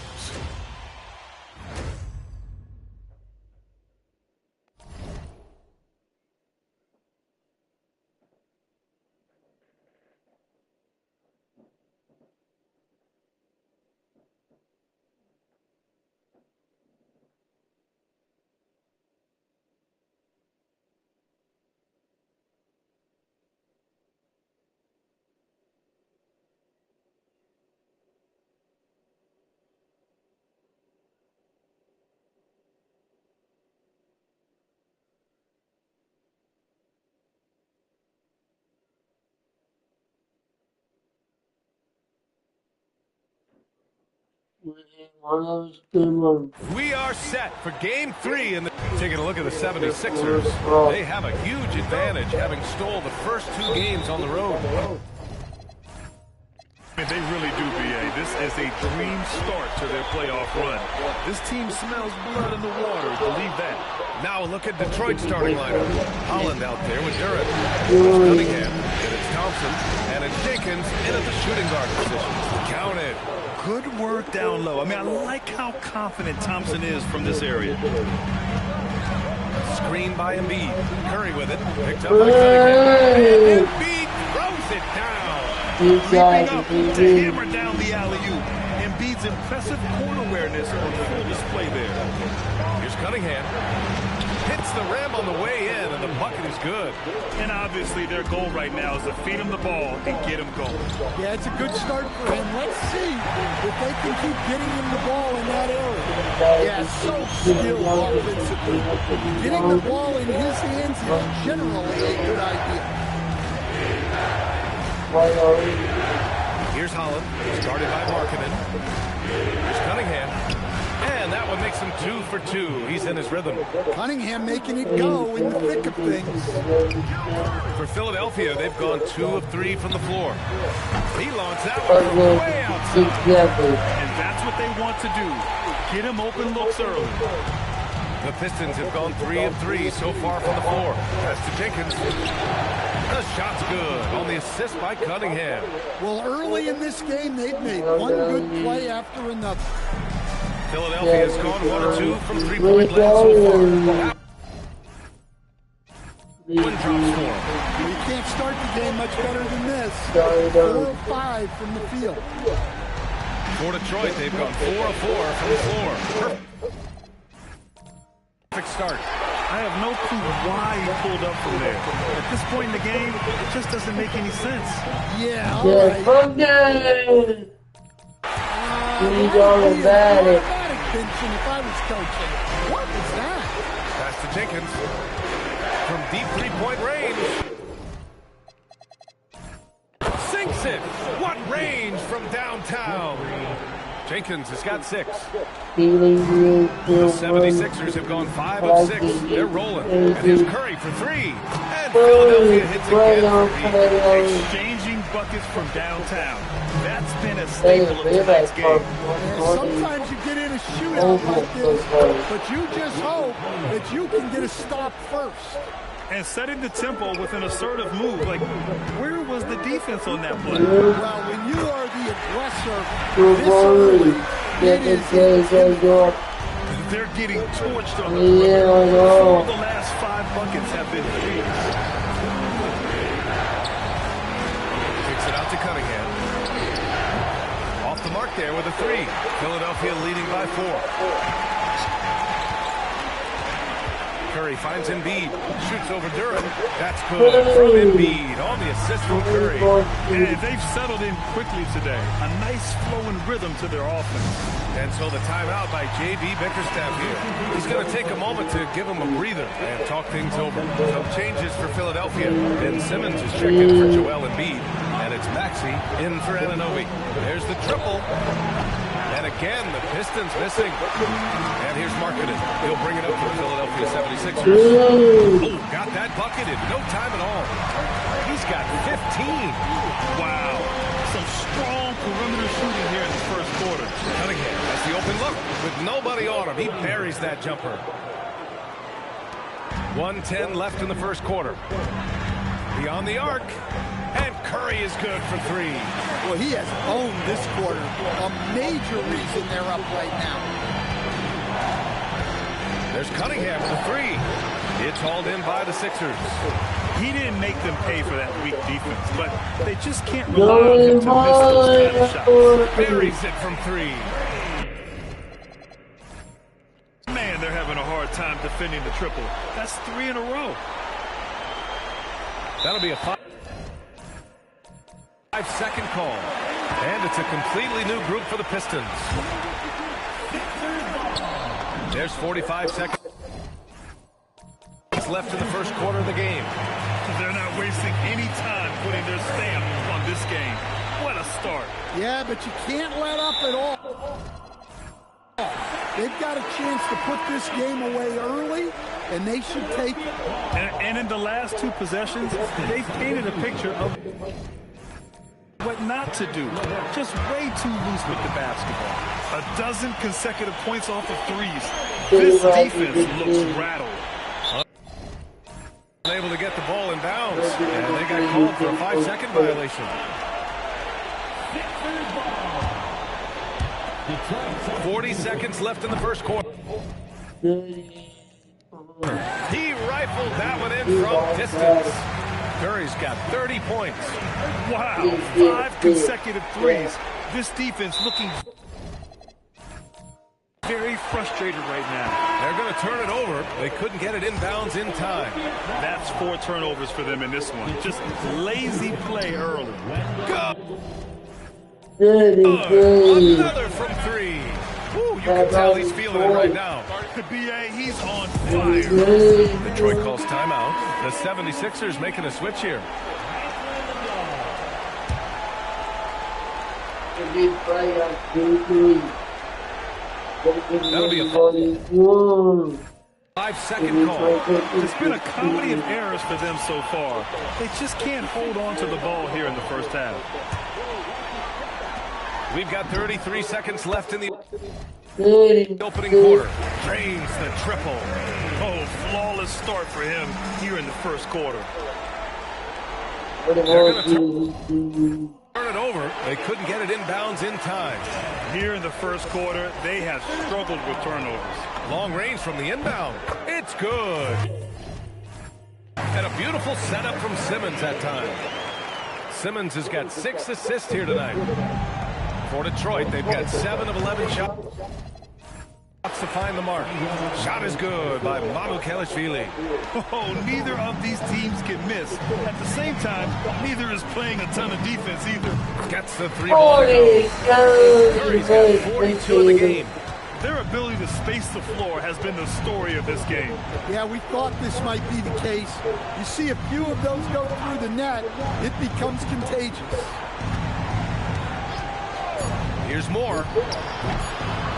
We are set for Game 3. And taking a look at the 76ers, they have a huge advantage, having stole the first 2 games on the road. And they really do, B.A. This is a dream start to their playoff run. This team smells blood in the water, believe that. Now a look at Detroit's starting lineup. Holland out there with Durant. It's Cunningham, and it's Thompson, and it's Jenkins in at the shooting guard position. Counted. Good work down low. I mean, I like how confident Thompson is from this area. Screen by Embiid. Curry with it. Picked up by Cunningham. And Embiid throws it down. Leaping up to hammer down the alley-oop. Embiid's impressive court awareness on full display there. Here's Cunningham. Hits the rim on the way in, and the bucket is good. And obviously their goal right now is to feed him the ball and get him going. Yeah, it's a good start for him. Let's see if they can keep getting him the ball in that area. Yeah, so skilled offensively. Getting the ball in his hands is generally a good idea. Here's Holland, started by Markkanen. Here's Cunningham. And that one makes him 2 for 2. He's in his rhythm. Cunningham making it go in the thick of things. For Philadelphia, they've gone 2 of 3 from the floor. He launched that one from way outside. And that's what they want to do. Get him open looks early. The Pistons have gone 3 of 3 so far from the floor. Pass to Jenkins. The shot's good on the assist by Cunningham. Well, early in this game, they've made one good play after another. Philadelphia has gone 1 or 2 from three-point land so far. One drops for him. You can't start the game much better than this. 4 of 5 from the field. For Detroit, they've gone 4 of 4 from the floor. Perfect start. I have no clue why he pulled up from there. At this point in the game, it just doesn't make any sense. Yeah, all right. He's all about it. If I was coaching. What was that? Pass to Jenkins. From deep three-point range. Sinks it. What range from downtown. Jenkins has got 6. The 76ers have gone 5 of 6. They're rolling. And here's Curry for 3. And Philadelphia hits again. Exchanging buckets from downtown. That's been a staple of tonight's game. Sometimes you get in a shootout like this, but you just hope that you can get a stop first. And setting the tempo with an assertive move. Like, where was the defense on that play? Well, when you are the aggressor this early, they're getting torched on the perimeter. 4 of the last 5 buckets have been threes. Kicks it out to Cunningham. Off the mark there with a 3. Philadelphia leading by 4. Curry finds Embiid, shoots over Durant. That's good from Embiid on the assist from Curry. And they've settled in quickly today. A nice flowing rhythm to their offense. And so the timeout by J.B. Bickerstaff here. He's going to take a moment to give him a breather and talk things over. Some changes for Philadelphia. Ben Simmons is checked in for Joel Embiid. And it's Maxey in for Anunoby. There's the triple. And again, the Pistons missing. And here's Markkanen. He'll bring it up for the Philadelphia 76ers. Oh, got that bucket in no time at all. He's got 15. Wow. Some strong perimeter shooting here in the first quarter. Cunningham has the open look with nobody on him. He buries that jumper. 1:10 left in the first quarter. Beyond the arc. And Curry is good for 3. Well, he has owned this quarter. A major reason they're up right now. There's Cunningham for 3. It's hauled in by the Sixers. He didn't make them pay for that weak defense, but they just can't rely on him to miss those kind of shots. Buries it from 3. Man, they're having a hard time defending the triple. That's 3 in a row. That'll be a 5-second call. And it's a completely new group for the Pistons. There's 45 seconds left in the first quarter of the game. They're not wasting any time putting their stamp on this game. What a start. Yeah, but you can't let up at all. They've got a chance to put this game away early, and they should take it. And in the last 2 possessions, they've painted a picture of what not to do. Just way too loose with the basketball. A dozen consecutive points off of threes. This defense looks rattled. Unable to get the ball in bounds. And they got called for a 5-second violation. 40 seconds left in the first quarter. He rifled that one in from distance. Curry's got 30 points. Wow, 5 consecutive threes. This defense looking very frustrated right now. They're going to turn it over. They couldn't get it inbounds in time. That's 4 turnovers for them in this one. Just lazy play early. Go! Another from 3. Ooh, you can tell he's feeling it right now. The BA, he's on fire. Detroit calls timeout. The 76ers making a switch here. That'll be a 5-second call. It's been a comedy of errors for them so far. They just can't hold on to the ball here in the first half. We've got 33 seconds left in the opening quarter. Drains the triple. Oh, flawless start for him here in the first quarter. They're going to turn it over. They couldn't get it inbounds in time. Here in the first quarter, they have struggled with turnovers. Long range from the inbound. It's good. And a beautiful setup from Simmons that time. Simmons has got 6 assists here tonight. For Detroit, they've got 7 of 11 shots to find the mark. Shot is good by Mamukelashvili. Oh, neither of these teams can miss. At the same time, neither is playing a ton of defense either. Gets the 3-ball to go. Curry's got 42 in the game. Their ability to space the floor has been the story of this game. Yeah, we thought this might be the case. You see a few of those go through the net, it becomes contagious. Here's Moore.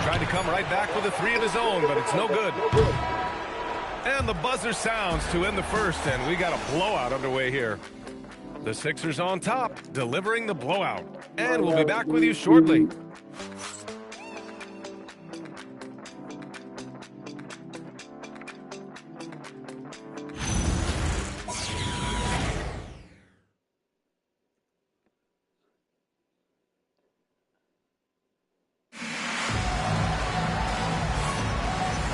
Trying to come right back with a 3 of his own, but it's no good. And the buzzer sounds to end the first, and we got a blowout underway here. The Sixers on top, delivering the blowout. And we'll be back with you shortly.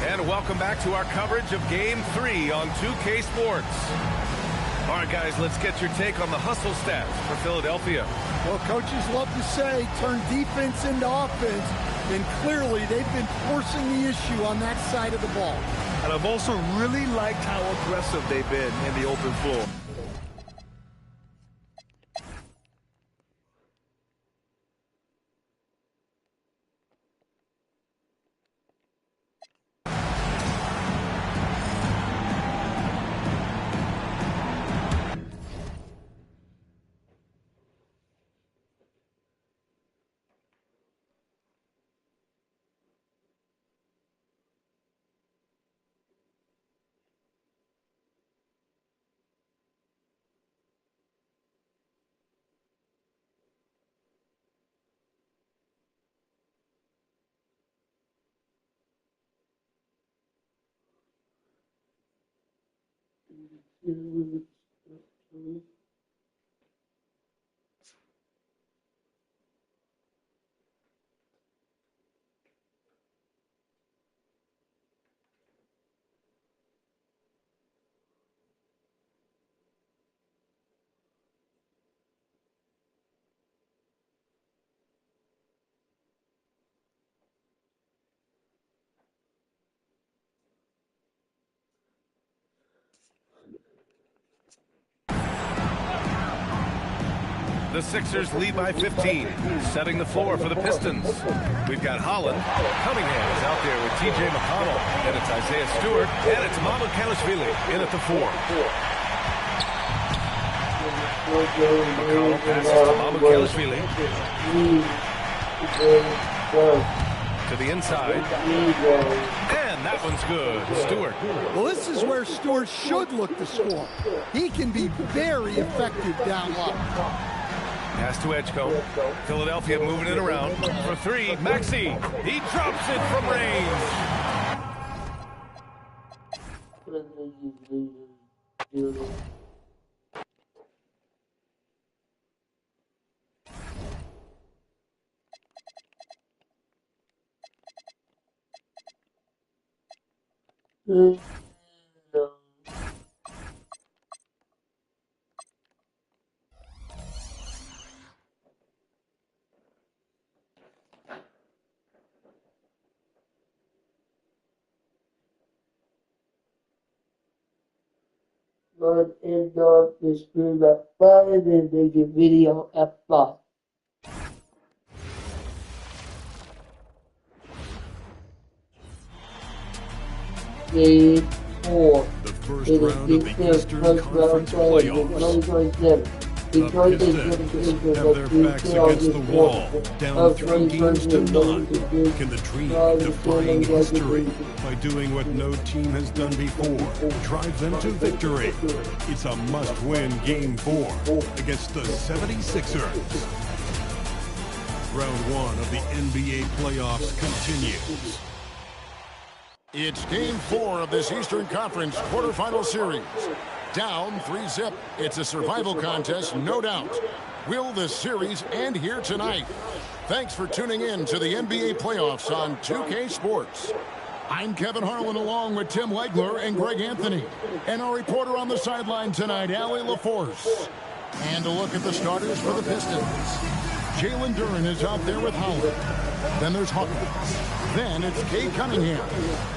And welcome back to our coverage of Game 3 on 2K Sports. All right, guys, let's get your take on the hustle stats for Philadelphia. Well, coaches love to say, turn defense into offense, and clearly they've been forcing the issue on that side of the ball. And I've also really liked how aggressive they've been in the open floor. The Sixers lead by 15, setting the floor for the Pistons. We've got Holland. Cunningham is out there with T.J. McConnell. And it's Isaiah Stewart. And it's Mamukelashvili in at the 4. McConnell passes to Mamukelashvili. To the inside. And that one's good. Stewart. Well, this is where Stewart should look to score. He can be very effective down low. Pass to Edgecombe. Philadelphia moving it around. For 3, Maxey. He drops it from range. gonna end off the stream at 5 and make a video at 5. Game 4. The first round of the Eastern Conference playoffs. The Pistons have their backs against the wall, down 3 games to none. Can the dream defying history by doing what no team has done before drive them to victory? It's a must-win Game 4 against the 76ers. Round 1 of the NBA playoffs continues. It's Game 4 of this Eastern Conference quarterfinal series. Down 3-zip. It's a survival contest, no doubt. Will the series end here tonight? Thanks for tuning in to the NBA playoffs on 2K Sports. I'm Kevin Harlan along with Tim Legler and Greg Anthony. And our reporter on the sideline tonight, Allie LaForce. And a look at the starters for the Pistons. Jalen Duren is out there with Howard. Then there's Hawkins. Then it's Cade Cunningham.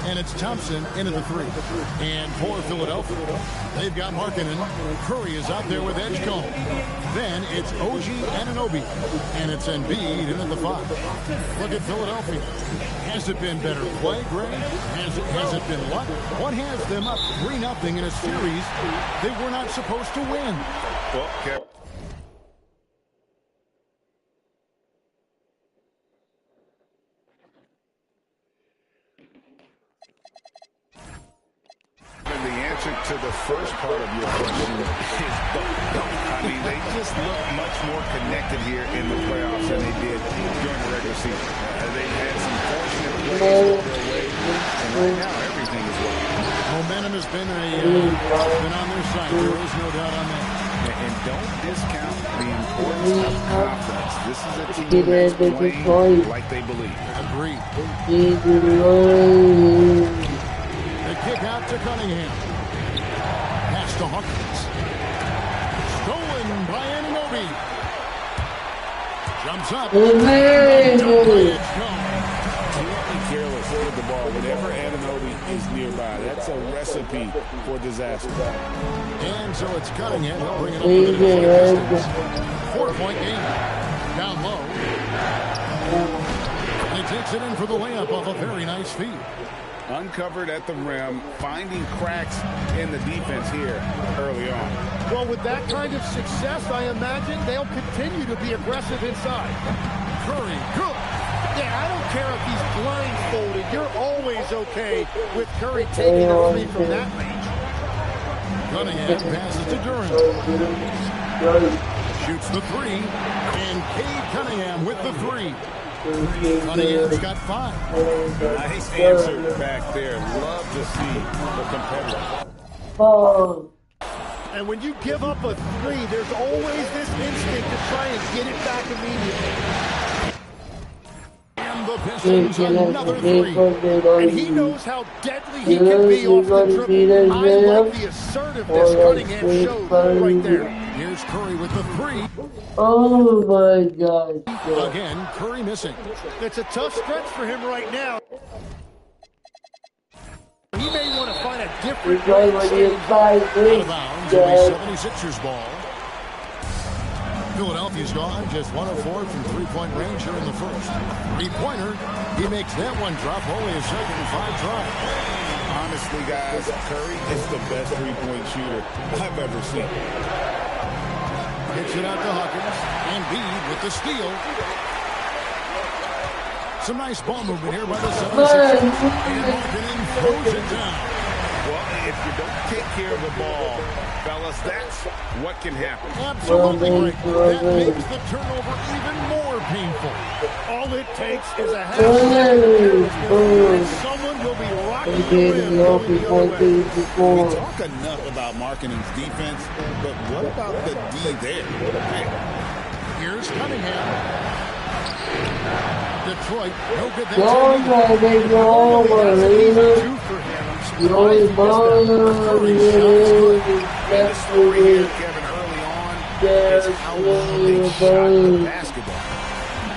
And it's Thompson into the 3. And for Philadelphia, they've got Markkanen. Curry is out there with Edgecombe. Then it's OG Anunoby. And it's Embiid in at the 5. Look at Philadelphia. Has it been better play, Greg? Has it been luck? What has them up 3-0 in a series they were not supposed to win? Well, Kev. The answer to the first part of your question is I mean, they just look much more connected here in the playoffs than they did during the regular season. They've had some fortunate plays go their way, and right now everything is working. Momentum has been on their side. There is no doubt on that. And don't discount the importance of confidence. This is a team that's playing like they believe. Agreed. The kick out to Cunningham. Pass to Hawkins. Stolen by Anunoby. Jumps up. Be careless with the ball. Whenever Anunoby is nearby, that's a recipe for disaster. And so it's Cunningham. He'll bring it up to the Pistons. 4-point game. Down low. And he takes it in for the layup off a very nice feed. Uncovered at the rim, finding cracks in the defense here early on. Well, with that kind of success, I imagine they'll continue to be aggressive inside. Curry, good. Yeah, I don't care if he's blindfolded. You're always okay with Curry taking a 3 from that range. Cunningham passes to Duren. Shoots the 3. And Cade Cunningham with the 3. Cunningham's got 5. Nice answer back there. Love to see the competitor. Oh. And when you give up a 3, there's always this instinct to try and get it back immediately. And the Pistons another 3. And he knows how deadly he can be off the dribble. I love the assertiveness Cunningham showed right there. Here's Curry with the 3. Oh my God. Again, Curry missing. It's a tough stretch for him right now. He may want to find a different way to stay out of bounds. It'll be 76ers ball. Philadelphia's gone just 1 of 4 from three-point range here in the first. Three-pointer. He makes that one drop. Only a second and 5 try. Honestly, guys, Curry is the best three-point shooter I've ever seen. Hits it out to Hawkins. Embiid with the steal. Some nice ball movement here by the 76ers. And Markkanen throws it down. Well, if you don't take care of the ball, fellas, that's what can happen. Absolutely right. That makes the turnover even more painful. All it takes is a half and someone will be rocking the rim going the other way. We talk enough about Markkanen's defense, but what about the D there? Here's Cunningham. Detroit, no good. The story here, Kevin, early on is how long they shot the basketball.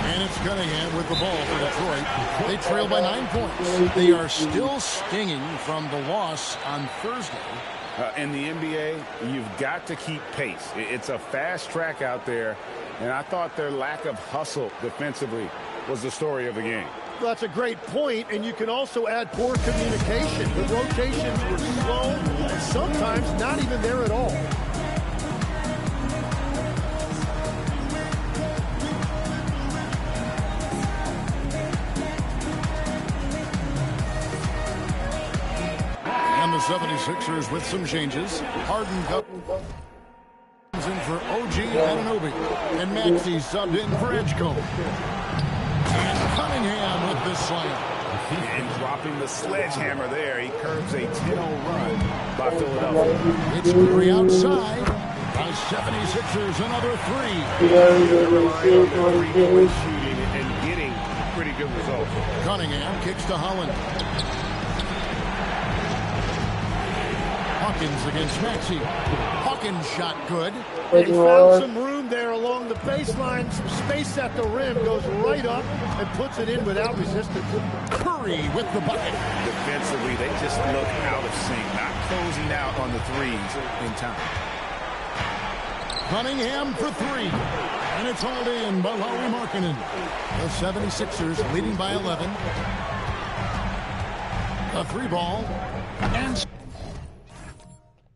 And it's Cunningham with the ball for Detroit. They trail by 9 points. They are still stinging from the loss on Thursday. In the NBA, you've got to keep pace. It's a fast track out there, and I thought their lack of hustle defensively was the story of the game. Well, that's a great point, and you can also add poor communication. The rotations were slow and sometimes not even there at all. And the 76ers with some changes. Harden comes in for OG Anunoby. And Maxey subbed in for Edgecombe. And Cunningham with the slam. And dropping the sledgehammer there, he curves a 10-0 run by Philadelphia. It's Curry outside. The 76ers another three. Shooting and getting pretty good results. Cunningham kicks to Holland. Hawkins against Maxey. Hawkins shot good. He found some room there along the baseline. Some space at the rim. Goes right up and puts it in without resistance. Curry with the bucket. Defensively, they just look out of sync. Not closing out on the threes in time. Cunningham for three. And it's hauled in by Lauri Markkanen. The 76ers leading by 11. A three ball. And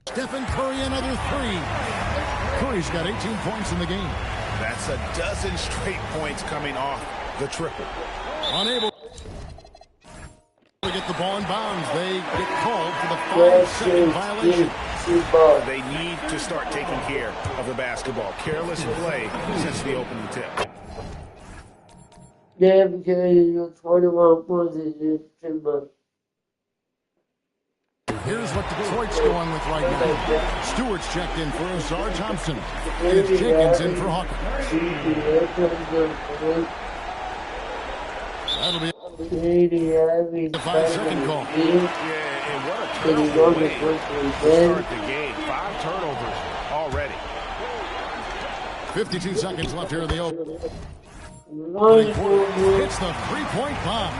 Stephen Curry another three. Curry's got 18 points in the game. That's a dozen straight points coming off the triple. Unable to get the ball in bounds. They get called for the 5-second violation. They need to start taking care of the basketball. Careless play since the opening tip. Yeah, because you're 21 points in September. Here's what Detroit's going with right now. Stewart's checked in for Azar Thompson. It's Jenkins in for Hawkins. That'll be the 5-second call. Yeah, and what a turnover way to start the game. 5 turnovers already. 52 seconds left here in the open. It's the three-point bomb.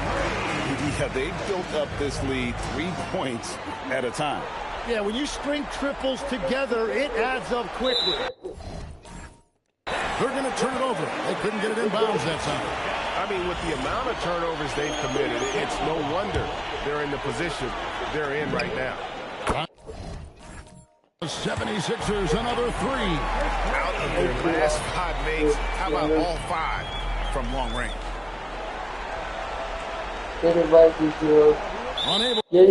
Yeah, they built up this lead 3 points at a time. Yeah, when you string triples together, it adds up quickly. They're going to turn it over. They couldn't get it in bounds that time. I mean, with the amount of turnovers they've committed, it's no wonder they're in the position they're in right now. The 76ers, another three. Out of their last 5 makes, how about all 5 from long range? Unable to get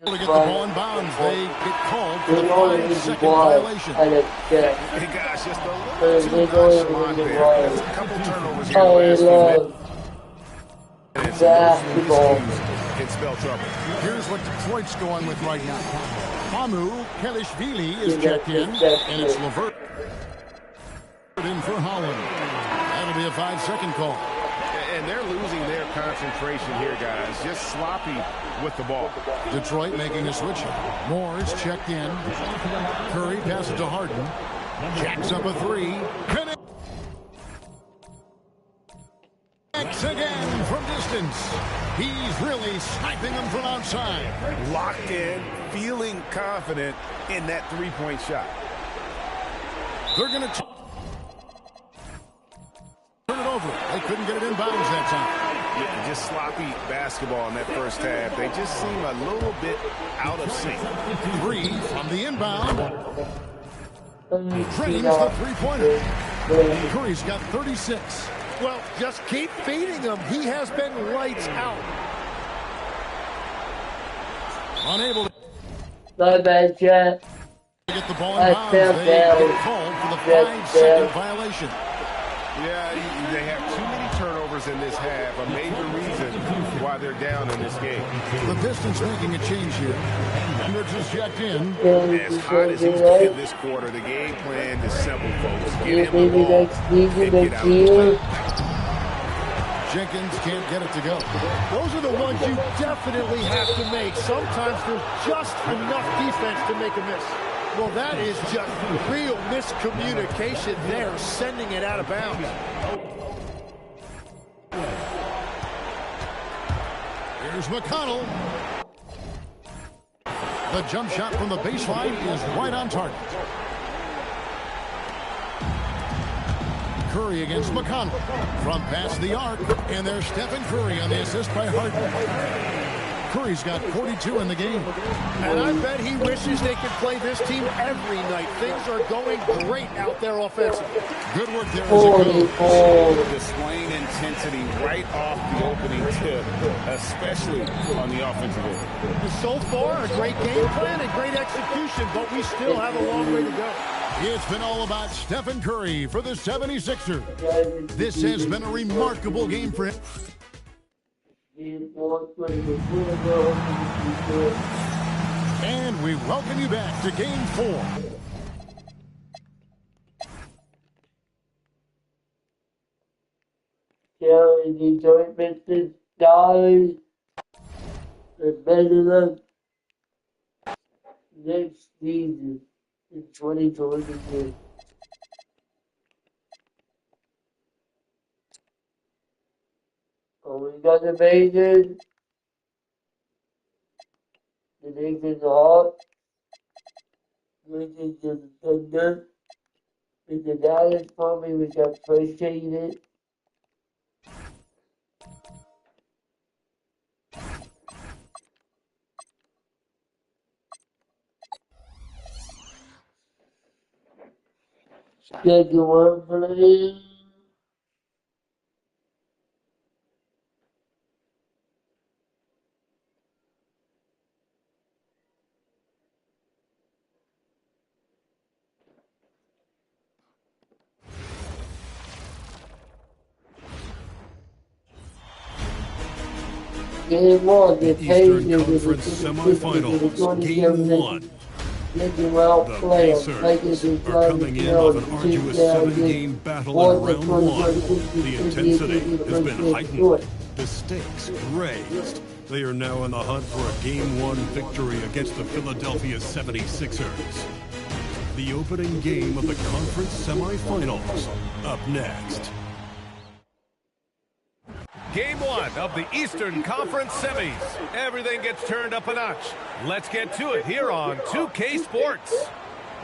the ball in bounds. They get called for the 5-second violation. Hey guys, just a little too nonchalant there. There's a couple turnovers here the last few minutes. Basketball can spell trouble. Here's what Detroit's going with right now. Famu Kelishvili is checked in, and it's LeVert in for Holland. That'll be a 5-second call. And they're losing their concentration here, guys. Just sloppy with the ball. Detroit making a switch. Moore's checked in. Curry passes to Harden. Jacks up a three. Connects again from distance. He's really sniping them from outside. Locked in, feeling confident in that three-point shot. They're going to turn it over. They couldn't get it in bounds that time. Yeah, just sloppy basketball in that first half. They just seem a little bit out of sync. Three from the inbound. Drains the three-pointer. Curry's got 36. Well, just keep feeding him. He has been lights out. Unable to not bad shot. Get the ball in bounds. They get called for the 5-second violation. Yeah, they have too many turnovers in this half. A major reason why they're down in this game. The Pistons making a change here. Hendricks is checked in. As hot as he's been this quarter, the game plan is simple, folks. Get him the ball and get out of the play. Jenkins can't get it to go. Those are the ones you definitely have to make. Sometimes there's just enough defense to make a miss. Well, that is just real miscommunication there, sending it out of bounds. Here's McConnell. The The jump shot from the baseline is right on target. Curry against McConnell. From past the arc, and there's Stephen Curry on the assist by Harden. Curry's got 42 in the game. And I bet he wishes they could play this team every night. Things are going great out there offensively. Good work there as it goes. Displaying intensity right off the opening tip, especially on the offensive end. So far, a great game plan and great execution, but we still have a long way to go. It's been all about Stephen Curry for the 76ers. This has been a remarkable game for him. And we welcome you back to Game 4. So, Detroit Pistons guys, the better luck next season in 2022. Oh, we got the Blazers. The Lakers are hot. Lakers to the Thunder. With the Dallas probably we got frustrated. Schedule one play. Game one, the Eastern Conference Semifinals, Game 1. The Pacers are coming in off an arduous 7-game battle in round 1. The intensity has been heightened. The stakes raised. They are now in the hunt for a Game 1 victory against the Philadelphia 76ers. The opening game of the conference semifinals, up next. Game 1 of the Eastern Conference semis. Everything gets turned up a notch. Let's get to it here on 2K Sports.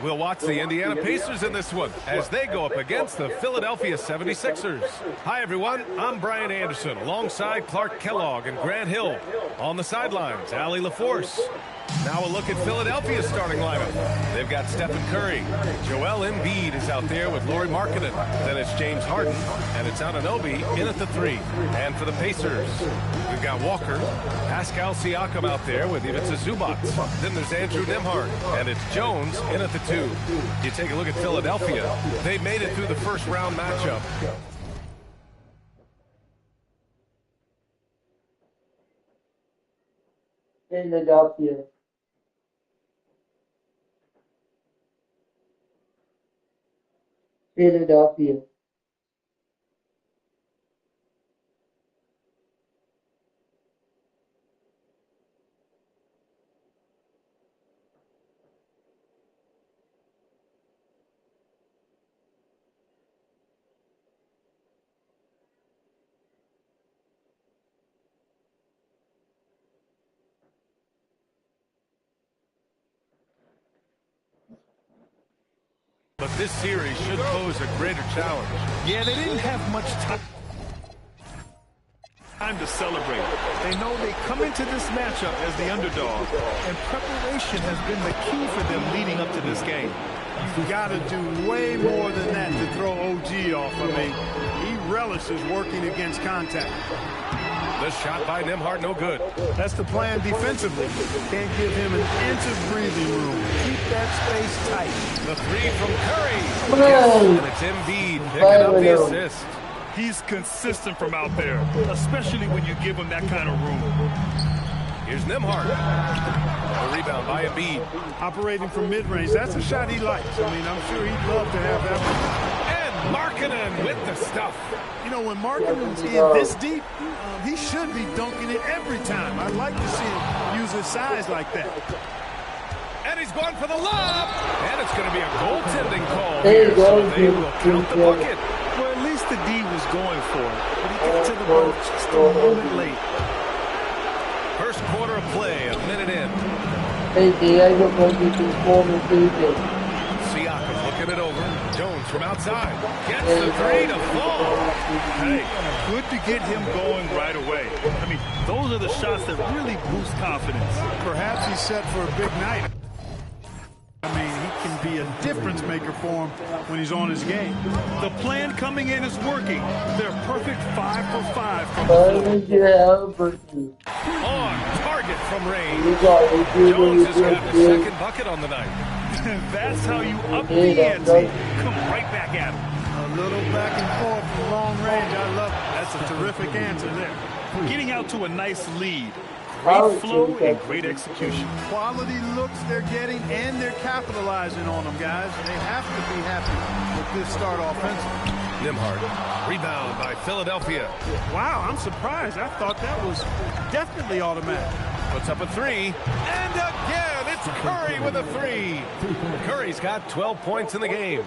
We'll watch the Indiana Pacers in this one as they go up against the Philadelphia 76ers. Hi, everyone. I'm Brian Anderson alongside Clark Kellogg and Grant Hill. On the sidelines, Allie LaForce. Now a look at Philadelphia's starting lineup. They've got Stephen Curry. Joel Embiid is out there with Lauri Markkanen. Then it's James Harden, and it's Anunoby in at the 3. And for the Pacers, we've got Walker, Pascal Siakam out there with Ivica Zubac. Then there's Andrew Nembhard, and it's Jones in at the 2. You take a look at Philadelphia. They made it through the first round matchup. Philadelphia. Philadelphia. But this series should pose a greater challenge. Yeah, they didn't have much time to celebrate. They know they come into this matchup as the underdog, and preparation has been the key for them leading up to this game. You've got to do way more than that to throw OG off. I mean, he relishes working against contact. The shot by Nembhard, no good. That's the plan defensively. Can't give him an inch of breathing room. Keep that space tight. The 3 from Curry. Yes, and it's Embiid picking up the assist. He's consistent from out there, especially when you give him that kind of room. Here's Nembhard. The rebound by Embiid. Operating from mid-range, that's a shot he likes. I mean, I'm sure he'd love to have that one. And Markkanen with the stuff. You know, when Markkanen's in this deep, he should be dunking it every time. I'd like to see him use his size like that. And he's going for the lob. And it's going to be a goaltending call here, so they will count the bucket. Well, at least the D was going for it, but he got to the ball just a moment late. First quarter of play, a minute in. I don't want to perform a defense. Siakam looking it over. Jones from outside. Gets the three to fall. Hey, good to get him going right away. I mean, those are the shots that really boost confidence. Perhaps he's set for a big night. I mean, he can be a difference maker for him when he's on his game. The plan coming in is working. They're perfect 5 for 5 from the floor. On target from range. Jones has got the second bucket on the night. That's how you up the ante. Come right back at him. A little back and forth from long range. I love it. That's a terrific answer there. Getting out to a nice lead. Great flow and great execution. Quality looks they're getting, and they're capitalizing on them, guys. They have to be happy with this start offensively. Nembhard, rebound by Philadelphia. Wow, I'm surprised. I thought that was definitely automatic. Puts up a three, and again, it's Curry with a three. Curry's got 12 points in the game.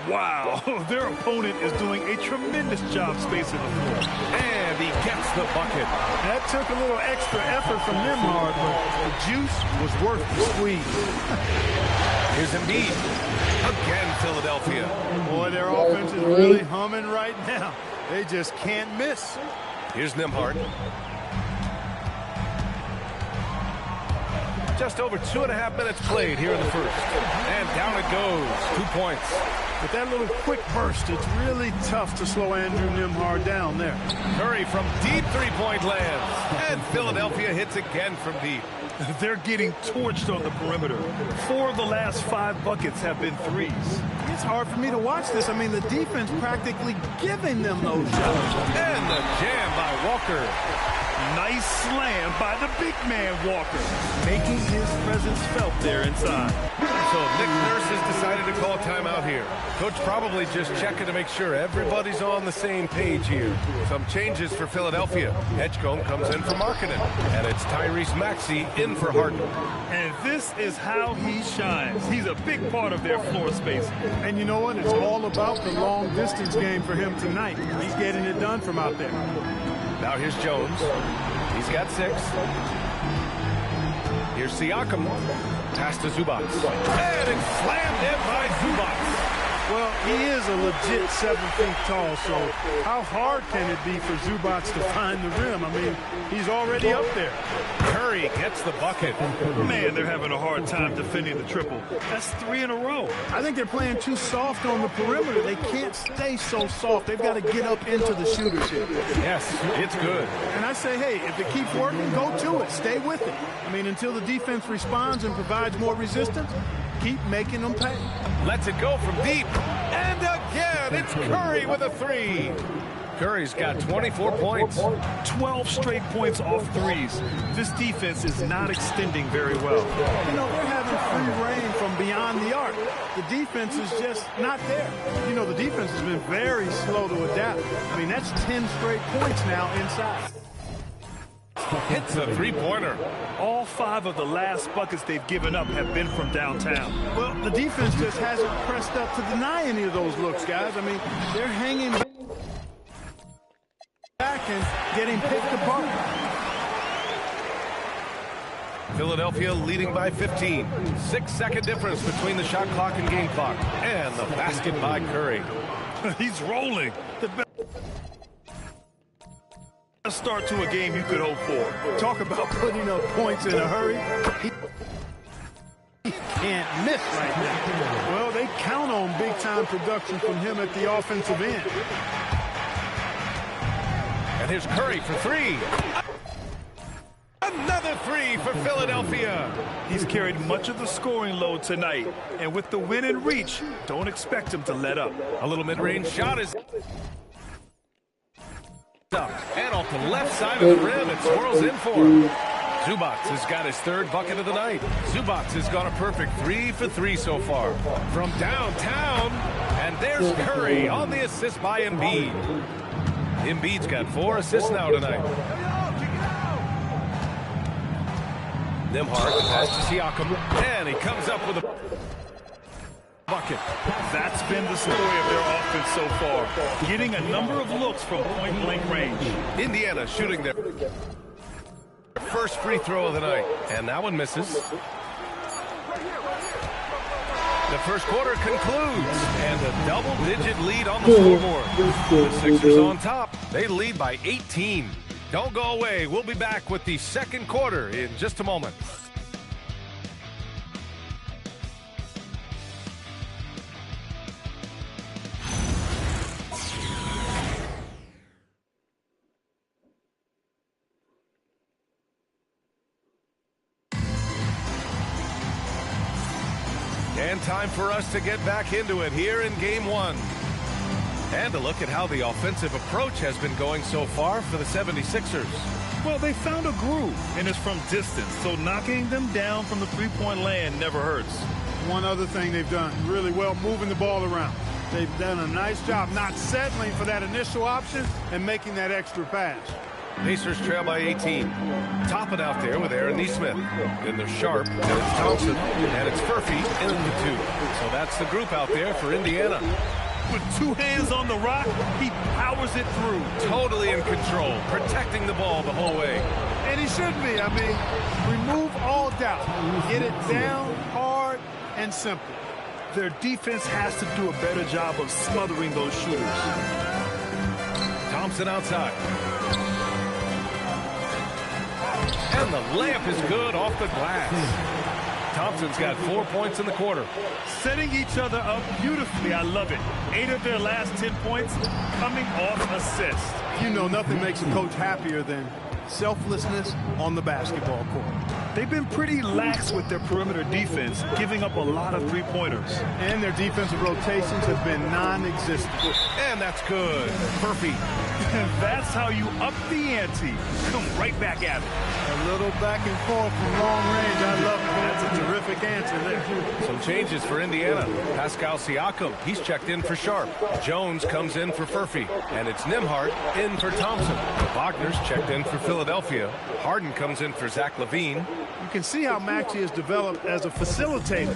Wow, their opponent is doing a tremendous job spacing the floor. And he gets the bucket. That took a little extra effort from Nembhard, but the juice was worth the squeeze. Here's Embiid. Again, Philadelphia. Boy, their offense is really humming right now. They just can't miss. Here's Nembhard. Just over 2.5 minutes played here in the first. And down it goes. 2 points. With that little quick burst, it's really tough to slow Andrew Nembhard down there. Curry from deep three-point lands. And Philadelphia hits again from deep. They're getting torched on the perimeter. 4 of the last 5 buckets have been threes. It's hard for me to watch this. I mean, the defense practically giving them those shots. And the jam by Walker. Nice slam by the big man Walker, making his presence felt there inside. So Nick Nurse has decided to call timeout here. Coach probably just checking to make sure everybody's on the same page here. Some changes for Philadelphia. Edgecombe comes in for Markkanen, and it's Tyrese Maxey in for Harden. And this is how he shines. He's a big part of their floor space. And you know what? It's all about the long distance game for him tonight. He's getting it done from out there. Now here's Jones. He's got 6. Here's Siakam. Pass to Zubac. And it's slammed in by Zubac. Well, he is a legit 7 feet tall, so how hard can it be for Zubac to find the rim? I mean, he's already up there. Curry gets the bucket. Man, they're having a hard time defending the triple. That's 3 in a row. I think they're playing too soft on the perimeter. They can't stay so soft. They've got to get up into the shooters here. Yes, it's good. And I say, hey, if it keeps working, go to it. Stay with it. I mean, until the defense responds and provides more resistance, keep making them pay. Lets it go from deep. And again, it's Curry with a 3. Curry's got 24 points. 12 straight points off threes. This defense is not extending very well. You know, they're having free reign from beyond the arc. The defense is just not there. You know, the defense has been very slow to adapt. I mean, that's 10 straight points now inside. Hits a three-pointer. All 5 of the last buckets they've given up have been from downtown. Well, the defense just hasn't pressed up to deny any of those looks, guys. I mean, they're hanging back and getting picked apart. Philadelphia leading by 15. 6-second difference between the shot clock and game clock. And the basket by Curry. He's rolling. The best start to a game you could hope for. Talk about putting up points in a hurry. He can't miss right now. Well, they count on big-time production from him at the offensive end. And here's Curry for 3. Another 3 for Philadelphia. He's carried much of the scoring load tonight. And with the win in reach, don't expect him to let up. A little mid-range shot is up. And off the left side of the rim, it swirls in for him. Zubac has got his 3rd bucket of the night. Zubac has got a perfect 3 for 3 so far. From downtown, and there's Curry on the assist by Embiid. Embiid's got 4 assists now tonight. Nembhard pass to Siakam, and he comes up with a bucket. That's been the story of their offense so far. Getting a number of looks from point-blank range. Indiana shooting their first free throw of the night. And that one misses. The first quarter concludes, and a double-digit lead on the scoreboard. The Sixers on top. They lead by 18. Don't go away. We'll be back with the second quarter in just a moment. And time for us to get back into it here in Game 1. And to look at how the offensive approach has been going so far for the 76ers. Well, they found a groove, and it's from distance, so knocking them down from the three-point land never hurts. One other thing they've done really well, moving the ball around. They've done a nice job not settling for that initial option and making that extra pass. Pacers trail by 18. Topping out there with Aaron Nesmith. Then they're Sharp, and it's Thompson, and it's Furphy in the 2. So that's the group out there for Indiana. With 2 hands on the rock, he powers it through. Totally in control, protecting the ball the whole way. And he should be. I mean, remove all doubt. Get it down, hard, and simple. Their defense has to do a better job of smothering those shooters. Thompson outside. And the layup is good off the glass. Thompson's got 4 points in the quarter. Setting each other up beautifully. I love it. 8 of their last 10 points coming off assists. You know, nothing makes a coach happier than selflessness on the basketball court. They've been pretty lax with their perimeter defense, giving up a lot of three-pointers. And their defensive rotations have been non-existent. And that's good. Perfect. And that's how you up the ante. Come right back at it. A little back and forth from long range. I love it. That's a terrific answer there. Some changes for Indiana. Pascal Siakam, he's checked in for Sharp. Jones comes in for Furphy. And it's Nembhard in for Thompson. Wagner's checked in for Philadelphia. Harden comes in for Zach LaVine. You can see how Maxey has developed as a facilitator.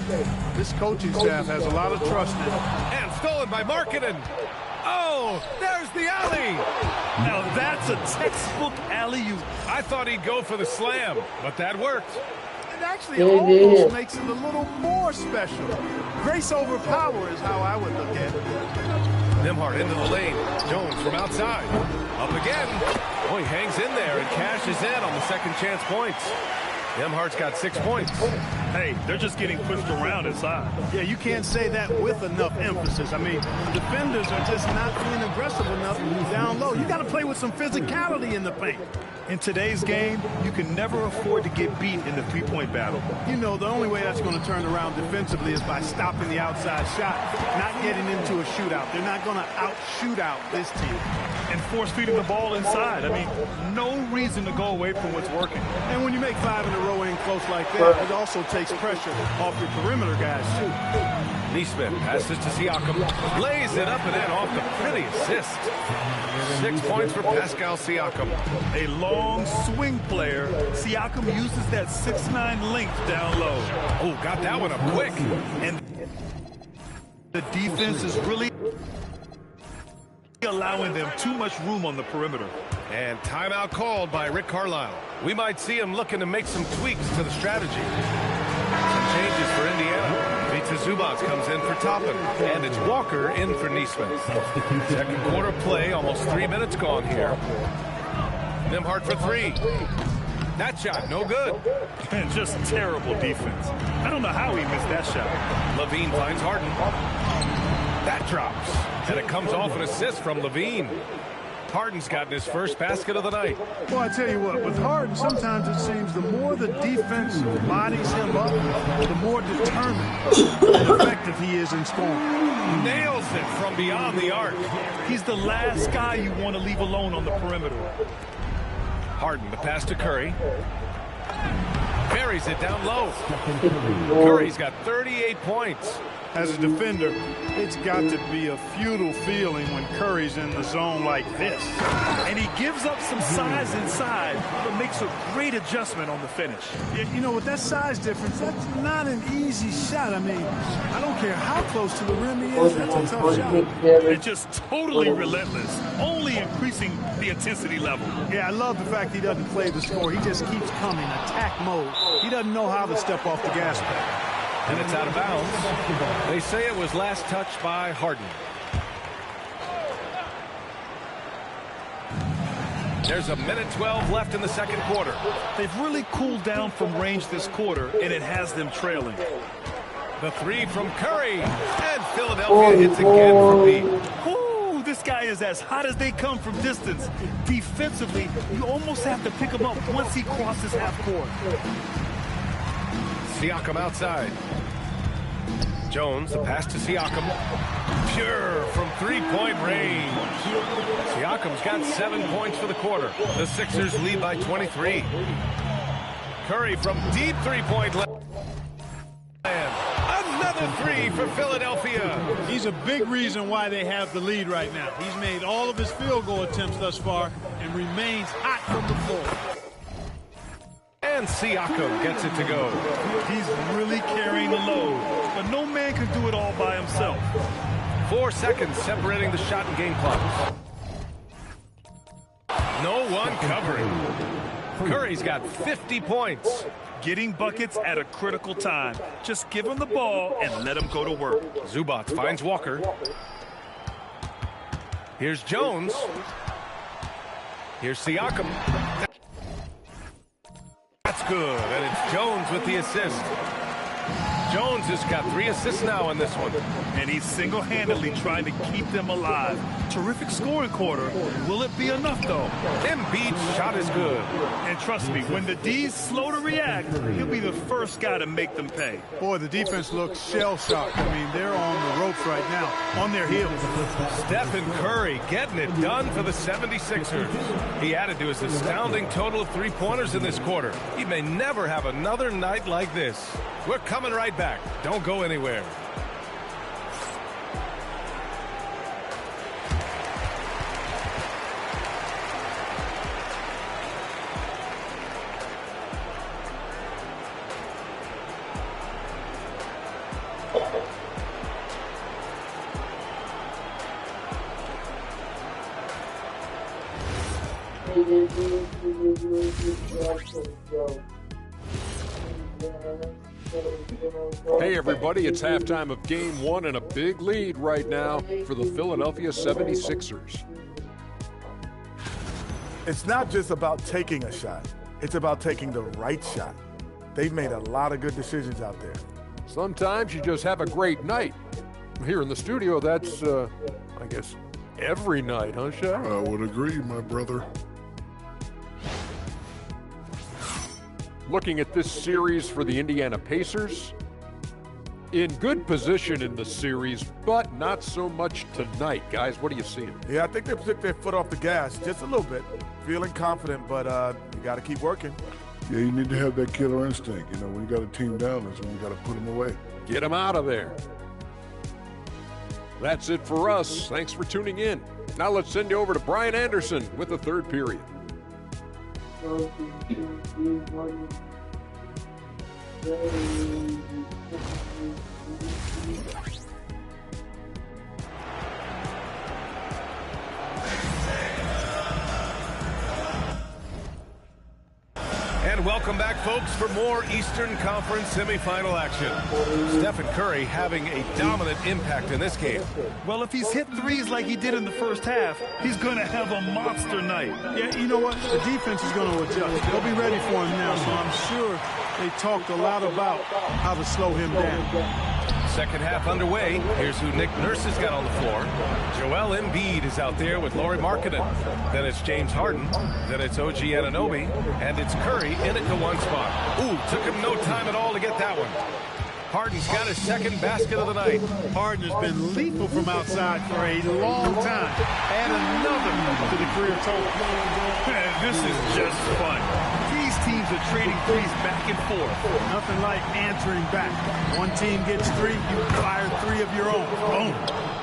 This coaching staff has a lot of trust in him. And stolen by Markkanen. Oh, there's the alley. Now that's a textbook alley-oop. I thought he'd go for the slam, but that worked. It actually almost makes it a little more special. Grace over power is how I would look at it. Nembhard into the lane. Jones from outside. Up again. Oh, he hangs in there and cashes in on the second chance points. Nembhard's got 6 points. Hey, they're just getting pushed around inside. Yeah, you can't say that with enough emphasis. I mean, defenders are just not being aggressive enough down low. You got to play with some physicality in the paint. In today's game, you can never afford to get beat in the three-point battle. You know, the only way that's going to turn around defensively is by stopping the outside shot, not getting into a shootout. They're not going to out-shoot out this team. And force-feeding the ball inside. I mean, no reason to go away from what's working. And when you make 5 in a row in close like that, it also takes pressure off your perimeter guys, too. Nesmith passes to Siakam. Lays it up and in off the pretty assist. 6 points for Pascal Siakam. A long swing player. Siakam uses that 6'9" length down low. Oh, got that one up quick. And the defense is really allowing them too much room on the perimeter. And timeout called by Rick Carlisle. We might see him looking to make some tweaks to the strategy. Some changes for Indiana. Vita Zubats comes in for Toppin. And it's Walker in for Nesmith. Second quarter play, almost 3 minutes gone here. Nembhard for 3. That shot, no good. And just terrible defense. I don't know how he missed that shot. LaVine finds Harden. That drops. And it comes off an assist from LaVine. Harden's gotten his first basket of the night. Well, I tell you what, with Harden, sometimes it seems the more the defense bodies him up, the more determined and effective he is in scoring. Nails it from beyond the arc. He's the last guy you want to leave alone on the perimeter. Harden, the pass to Curry. Buries it down low. Curry's got 38 points. As a defender, it's got to be a futile feeling when Curry's in the zone like this. And he gives up some size inside, but makes a great adjustment on the finish. You know, with that size difference, that's not an easy shot. I mean, I don't care how close to the rim he is, that's a tough shot. And just totally relentless, only increasing the intensity level. Yeah, I love the fact he doesn't play the score. He just keeps coming, attack mode. He doesn't know how to step off the gas pedal. And it's out of bounds. They say it was last touched by Harden. There's a minute 12 left in the second quarter. They've really cooled down from range this quarter, and it has them trailing. The three from Curry. And Philadelphia hits again from deep. Ooh, this guy is as hot as they come from distance. Defensively, you almost have to pick him up once he crosses half court. Siakam outside. Jones, the pass to Siakam. Pure from three-point range. Siakam's got 7 points for the quarter. The Sixers lead by 23. Curry from deep three-point land. Another three for Philadelphia. He's a big reason why they have the lead right now. He's made all of his field goal attempts thus far and remains hot from the floor. And Siakam gets it to go. He's really carrying the load, but no man can do it all by himself. 4 seconds separating the shot and game clock. No one covering. Curry's got 50 points. Getting buckets at a critical time. Just give him the ball and let him go to work. Zubac finds Walker. Here's Jones. Here's Siakam. That's good, and it's Jones with the assist. Jones has got 3 assists now in this one. And he's single-handedly trying to keep them alive. Terrific scoring quarter. Will it be enough, though? Embiid's shot is good. And trust me, when the D's slow to react, he'll be the first guy to make them pay. Boy, the defense looks shell-shocked. I mean, they're on the ropes right now, on their heels. Stephen Curry getting it done for the 76ers. He added to his astounding total of 3-pointers in this quarter. He may never have another night like this. We're coming right back. Don't go anywhere. Hey everybody, it's halftime of game 1 and a big lead right now for the Philadelphia 76ers. It's not just about taking a shot. It's about taking the right shot. They've made a lot of good decisions out there. Sometimes you just have a great night. Here in the studio, that's, I guess, every night, huh, Shaq? I would agree, my brother. Looking at this series for the Indiana Pacers, in good position in the series, but not so much tonight. Guys, what are you seeing? Yeah, I think they took their foot off the gas just a little bit. Feeling confident, but you got to keep working. Yeah, you need to have that killer instinct. You know, when you got a team down, that's when you got to put them away. Get them out of there. That's it for us. Thanks for tuning in. Now let's send you over to Brian Anderson with the third period. And welcome back, folks, for more Eastern Conference semifinal action. Stephen Curry having a dominant impact in this game. Well, if he's hit threes like he did in the first half, he's going to have a monster night. Yeah, you know what? The defense is going to adjust. They'll be ready for him now, so I'm sure they talked a lot about how to slow him down. Second half underway. Here's who Nick Nurse has got on the floor. Joel Embiid is out there with Lauri Markkanen. Then it's James Harden. Then it's OG Anunoby. And it's Curry in it to one spot. Ooh, took him no time at all to get that one. Harden's got his second basket of the night. Harden has been lethal from outside for a long time. Add another to the career total. This is just fun. These teams are trading threes back and forth. Nothing like answering back. One team gets 3, you fire 3 of your own. Boom.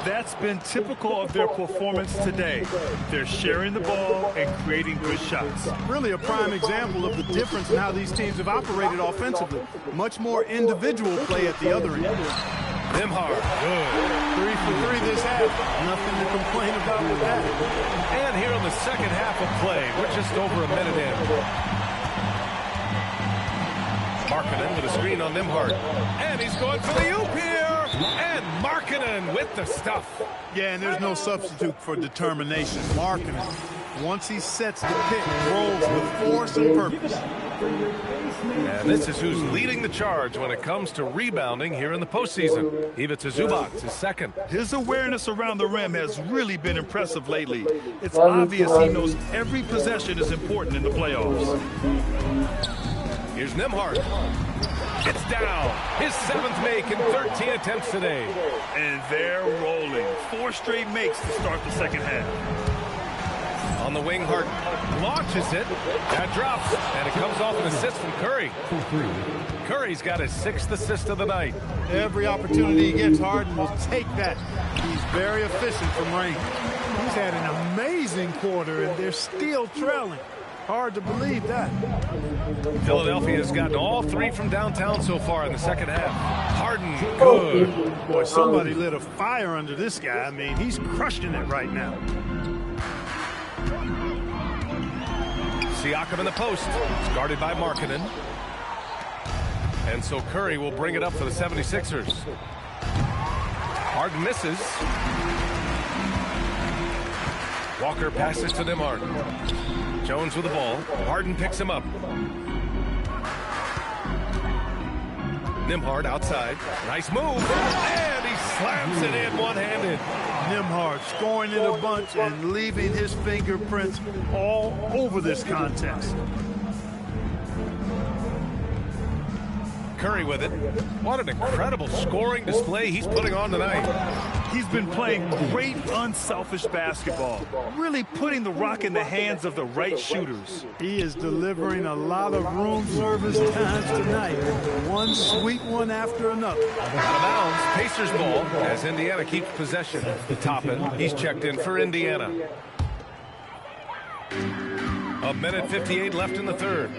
That's been typical of their performance today. They're sharing the ball and creating good shots. Really a prime example of the difference in how these teams have operated offensively. Much more individual play at the other end. Nembhard, good. 3 for 3 this half. Nothing to complain about with that. And here in the second half of play, we're just over a minute in. Markkanen with a screen on Nembhard. And he's going for the oop here. And Markkanen with the stuff. Yeah, and there's no substitute for determination. Markkanen, once he sets the pick, rolls with force and purpose. And this is who's leading the charge when it comes to rebounding here in the postseason. Ivica Zubac is second. His awareness around the rim has really been impressive lately. It's obvious he knows every possession is important in the playoffs. Here's Nembhard. It's down. His 7th make in 13 attempts today. And they're rolling. 4 straight makes to start the second half. On the wing, Harden launches it. That drops, and it comes off an assist from Curry. Curry's got his 6th assist of the night. Every opportunity he gets, Harden will take that. He's very efficient from range. He's had an amazing quarter, and they're still trailing. Hard to believe that. Philadelphia has gotten all 3 from downtown so far in the second half. Harden, good. Boy, somebody lit a fire under this guy. I mean, he's crushing it right now. Siakam in the post. It's guarded by Markkanen. And so Curry will bring it up for the 76ers. Harden misses. Walker passes to Nembhard. Jones with the ball. Harden picks him up. Nembhard outside. Nice move. And he slams it in one-handed. Nembhard scoring in a bunch and leaving his fingerprints all over this contest. Curry with it. What an incredible scoring display he's putting on tonight. He's been playing great, unselfish basketball, really putting the rock in the hands of the right shooters. He is delivering a lot of room service times tonight. One sweet one after another. Out of bounds, Pacers ball as Indiana keeps possession. Toppin, he's checked in for Indiana. 1:58 left in the third.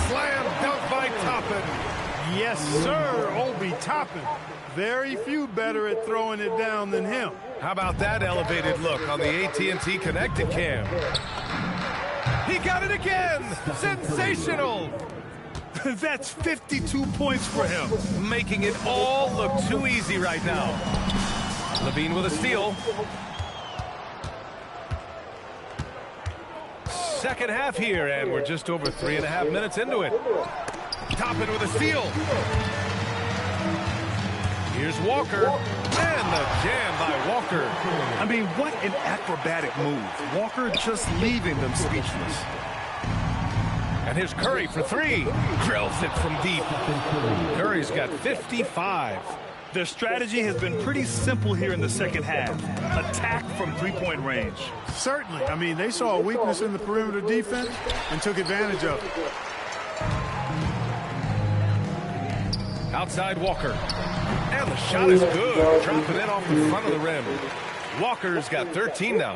Slam dunk by Toppin. Yes, sir, Obi Toppin. Very few better at throwing it down than him. How about that elevated look on the AT&T connected cam? He got it again. Sensational. That's 52 points for him. Making it all look too easy right now. Levine with a steal. Second half here, and we're just over 3.5 minutes into it. Toppin with a steal. Here's Walker, and the jam by Walker. I mean, what an acrobatic move. Walker just leaving them speechless. And here's Curry for 3. Drills it from deep. Curry's got 55. Their strategy has been pretty simple here in the second half. Attack from three-point range. Certainly. I mean, they saw a weakness in the perimeter defense and took advantage of it. Outside Walker. And the shot is good. Dropping it off the front of the rim. Walker's got 13 now.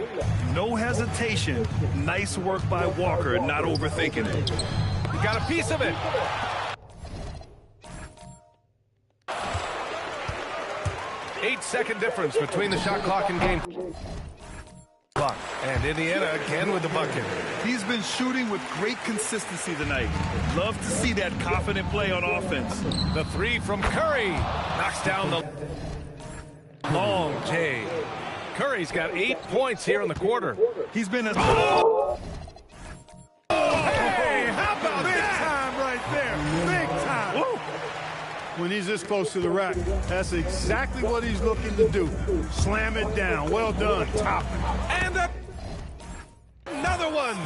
No hesitation. Nice work by Walker, not overthinking it. He got a piece of it. Eight-second difference between the shot clock and game clock. And Indiana again with the bucket. He's been shooting with great consistency tonight. Love to see that confident play on offense. The 3 from Curry. Knocks down the long J. Curry's got 8 points here in the quarter. He's been a... Oh! Hey, how about big that? time right there. Big time. Woo! When he's this close to the rack, that's exactly what he's looking to do. Slam it down. Well done, Toppin. And another one.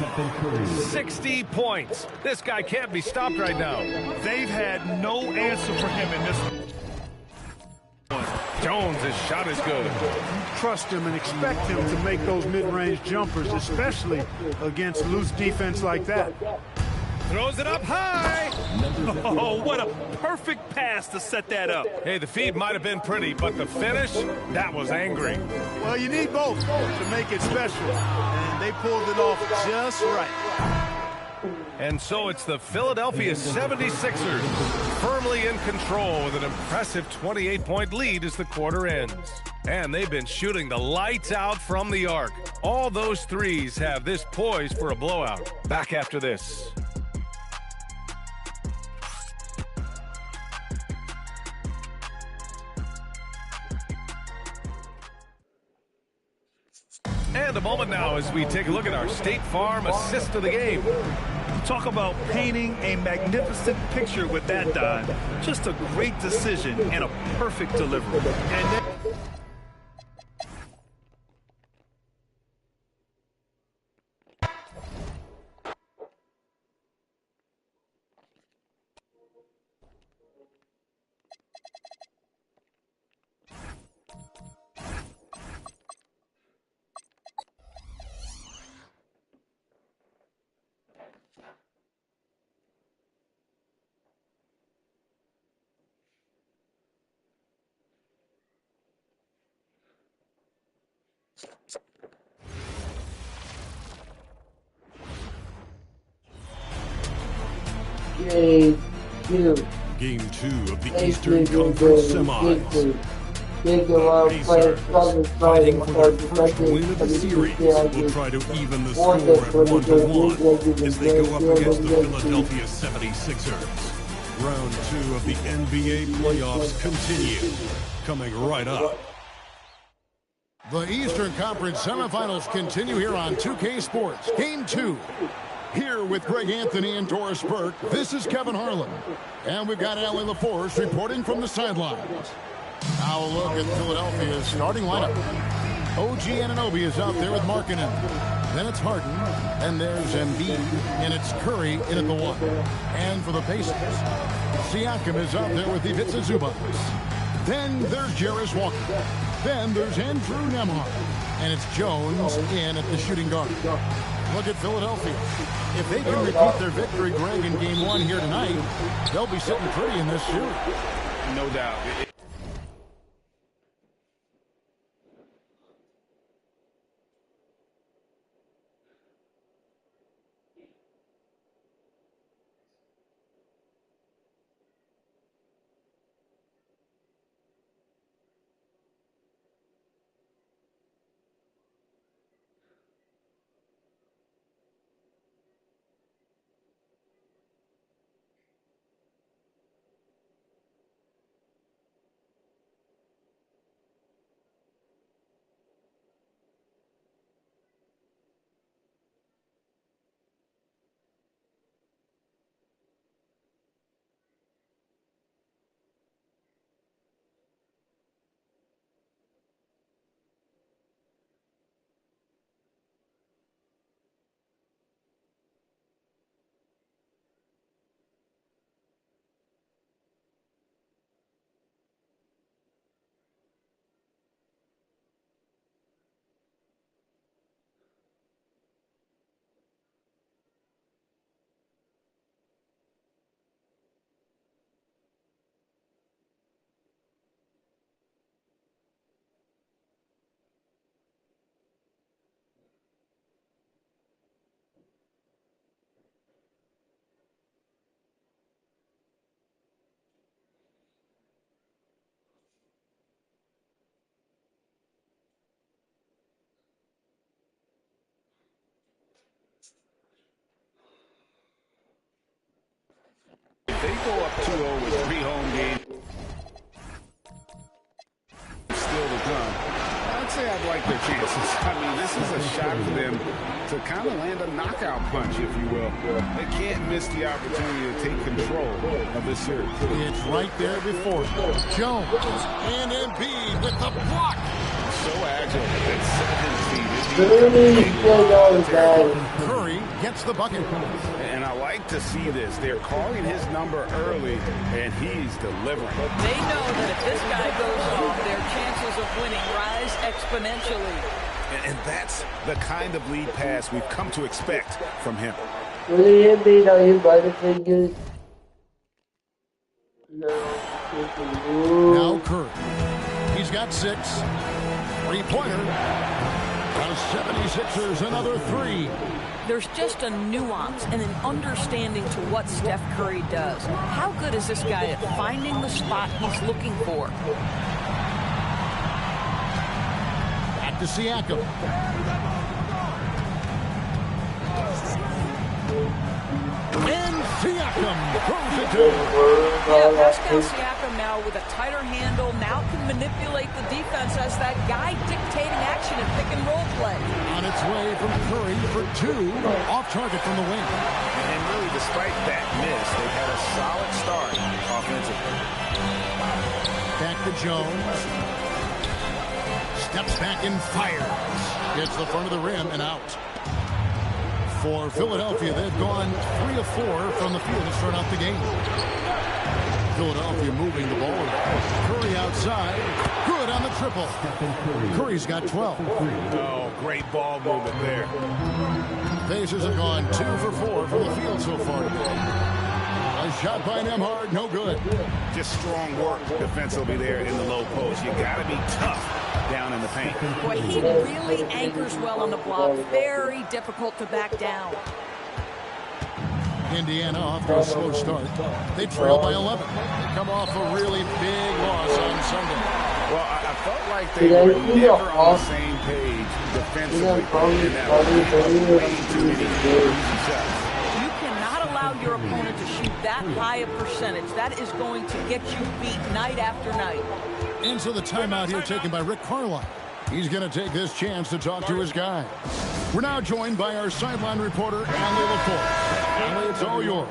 60 points. This guy can't be stopped right now. They've had no answer for him in this one. Jones' shot is good. Trust him and expect him to make those mid-range jumpers, especially against loose defense like that. Throws it up high. Oh, what a perfect pass to set that up. Hey, the feed might have been pretty, but the finish, that was angry. Well, you need both to make it special, and they pulled it off just right. And so it's the Philadelphia 76ers firmly in control with an impressive 28-point lead as the quarter ends. And they've been shooting the lights out from the arc. All those threes have this poised for a blowout. Back after this. And a moment now as we take a look at our State Farm assist of the game. Talk about painting a magnificent picture with that dive. Just a great decision and a perfect delivery. And Game 2 of the Eastern Conference Semis. Fighting for their first win of the series will try to even the score at 1-1 as they go up against the Philadelphia 76ers. Round 2 of the NBA playoffs continue. Coming right up. The Eastern Conference semifinals continue here on 2K Sports. Game 2. Here with Greg Anthony and Doris Burke, this is Kevin Harlan. And we've got Allie LaForce reporting from the sidelines. Now a look at Philadelphia's starting lineup. OG Anunoby is out there with Markkanen. Then it's Harden, and there's Embiid, and it's Curry in at the 1. And for the Pacers, Siakam is out there with Ivica Zubac. Then there's Jarris Walker. Then there's Andrew Nembhard, and it's Jones in at the shooting guard. Look at Philadelphia. If they can repeat their victory, Greg, in Game 1 here tonight, they'll be sitting pretty in this series. No doubt. If they go up 2-0 with 3 home games still to come, I'd say I'd like their chances. I mean, this is a shot for them to kind of land a knockout punch, if you will. They can't miss the opportunity to take control of this series. It's right there before them. Jones and Embiid with the block. So agile at 7 feet. Curry gets the bucket. And I like to see this. They're calling his number early, and he's delivering. They know that if this guy goes off, their chances of winning rise exponentially. And that's the kind of lead pass we've come to expect from him. Will he Embiid on him by the fingers? No. Now Curry. He's got 6. 3-pointer. The 76ers another 3. There's just a nuance and an understanding to what Steph Curry does. How good is this guy at finding the spot he's looking for? Back to Siakam. And Siakam throws it to Yeah, Pascal Siakam now with a tighter handle, now can manipulate the defense as that guy dictating action. fortunate pick and roll play. On its way from Curry for 2. Off target from the wing. And really, despite that miss, they've had a solid start offensively. Back to Jones. Steps back and fires. Gets the front of the rim and out. For Philadelphia, they've gone 3 of 4 from the field to start out the game. Philadelphia moving the ball. Curry outside. Good on the triple. Curry's got 12. Oh, great ball movement there. Pacers have gone 2 for 4 from the field so far today. A shot by Nembhard, no good. Just strong work defensively there in the low post. You got to be tough down in the paint. Boy, he really anchors well on the block. Very difficult to back down. Indiana off to a slow start. They trail by 11. They come off a really big loss on Sunday. Well, I felt like they were never on the same page defensively. In that way too many easy shots. You cannot allow your opponent to shoot that high a percentage. That is going to get you beat night after night. And so the timeout here taken by Rick Carlisle. He's going to take this chance to talk to his guy. We're now joined by our sideline reporter, Allie LaForce. Allie, it's all yours.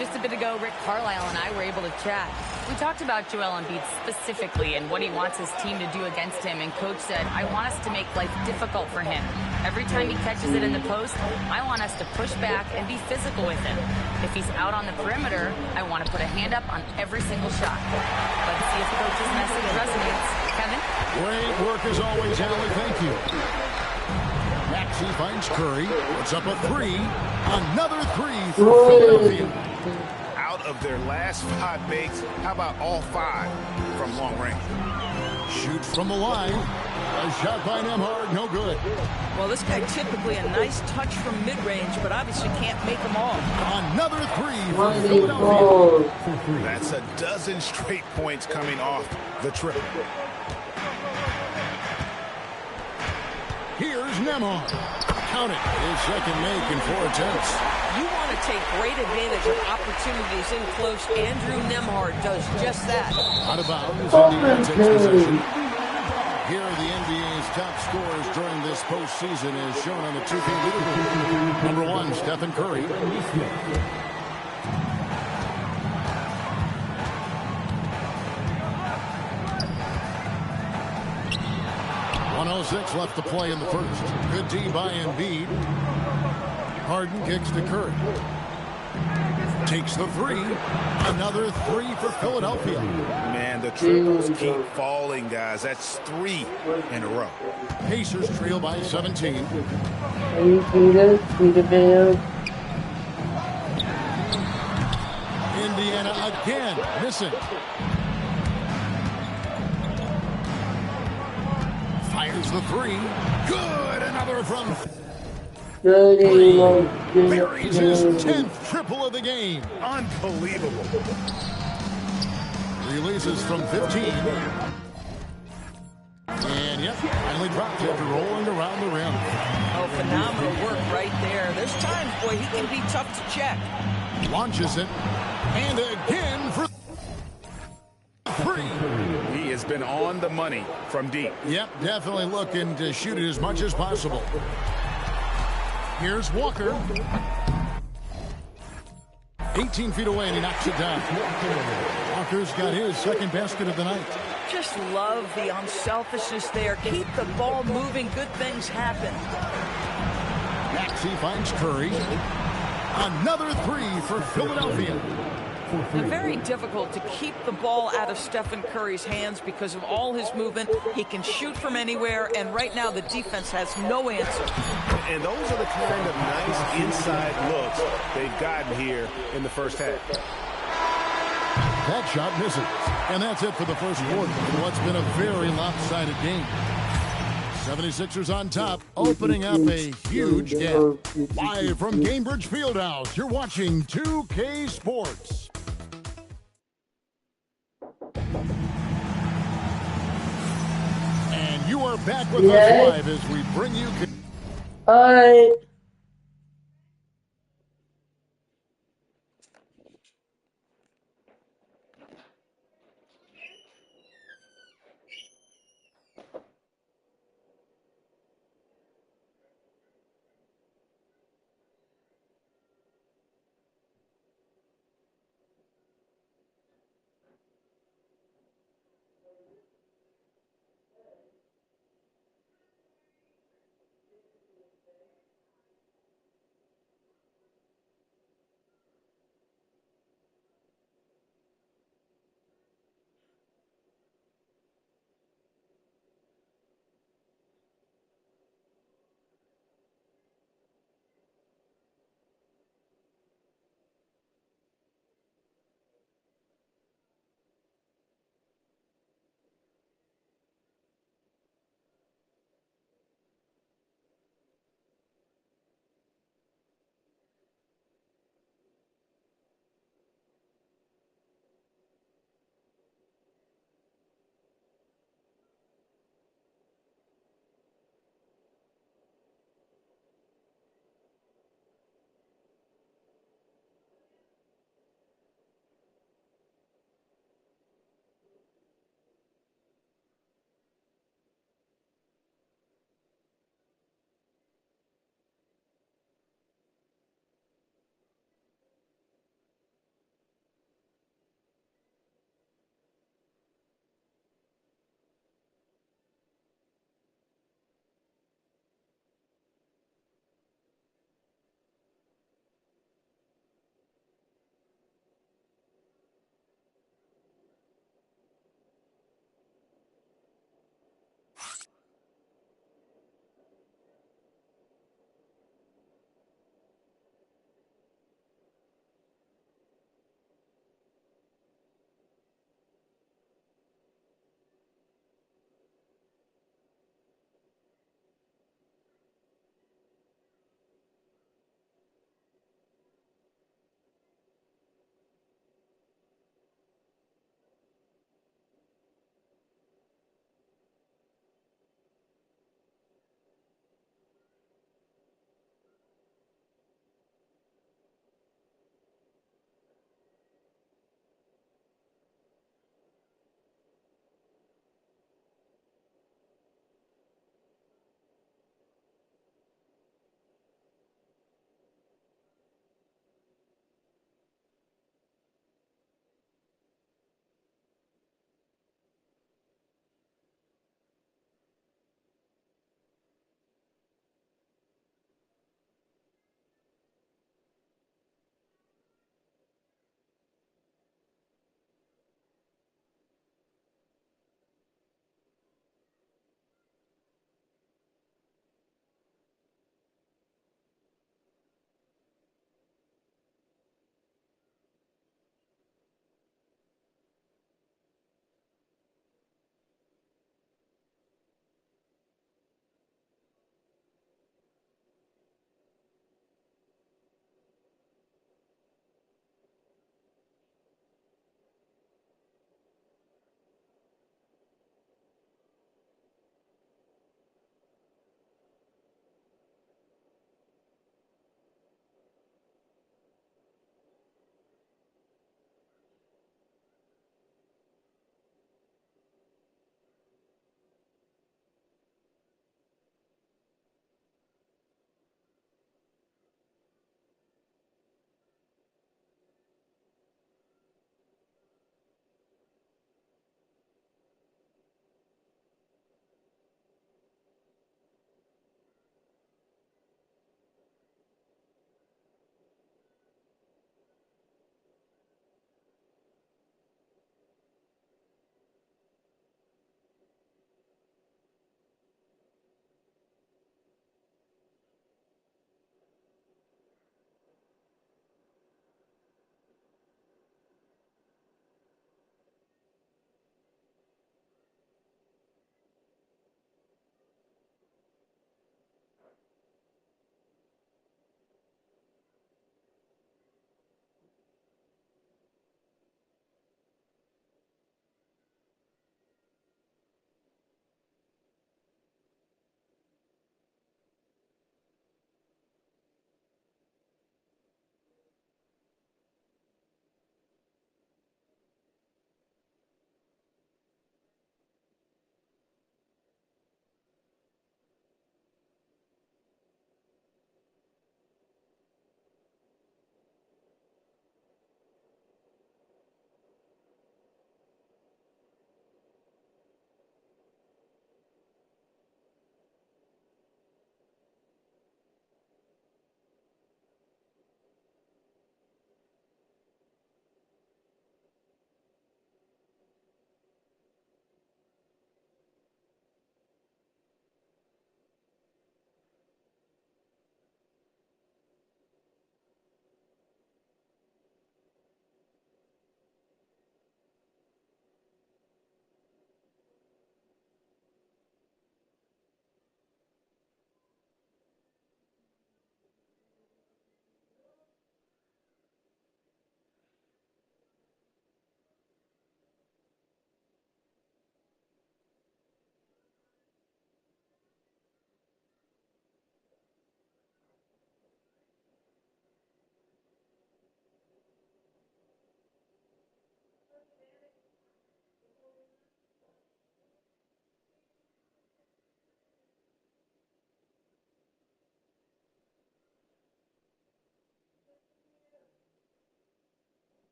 Just a bit ago, Rick Carlisle and I were able to chat. We talked about Joel Embiid specifically and what he wants his team to do against him, and Coach said, I want us to make life difficult for him. Every time he catches it in the post, I want us to push back and be physical with him. If he's out on the perimeter, I want to put a hand up on every single shot. Let's see if Coach's message resonates. Kevin? Great work as always, Allie. Thank you. Maxey finds Curry. It's up a 3. Another 3 for Philadelphia. Out of their last 5 makes, how about all 5 from long range? Shoots from the line. A shot by Nembhard, no good. Well, this guy typically a nice touch from mid-range, but obviously can't make them all. Another 3 for Philadelphia. That's a dozen straight points coming off the triple. Here's Nembhard. Count it. His second make in 4 attempts. You want to take great advantage of opportunities in close. Andrew Nembhard does just that. Out of bounds. Indiana takes possession. Here are the NBA's top scorers during this postseason as shown on the 2K leaderboard. Number 1, Stephen Curry. .106 left to play in the first. Good D by Embiid. Harden kicks to Curry. Takes the 3. Another 3 for Philadelphia. Man, the triples keep falling, guys. That's 3 in a row. Pacers trail by 17. Indiana again missing. Fires the 3. Good. Another from buries his 10th triple of the game. Unbelievable. Releases from 15. And yep, finally dropped after rolling around the rim. Oh, phenomenal work right there. There's times, boy, he can be tough to check. Launches it. And again for 3. He has been on the money from deep. Yep, definitely looking to shoot it as much as possible. Here's Walker. 18 feet away, and he knocks it down. Walker's got his second basket of the night. Just love the unselfishness there. Keep the ball moving. Good things happen. Maxey finds Curry. Another 3 for Philadelphia. Very difficult to keep the ball out of Stephen Curry's hands because of all his movement. He can shoot from anywhere, and right now the defense has no answer. And those are the kind of nice inside looks they've gotten here in the first half. That shot misses. And that's it for the first quarter. What's been a very lopsided game. 76ers on top, opening up a huge gap. Live from Cambridge Fieldhouse, you're watching 2K Sports. And you are back with us live as we bring you... Hi.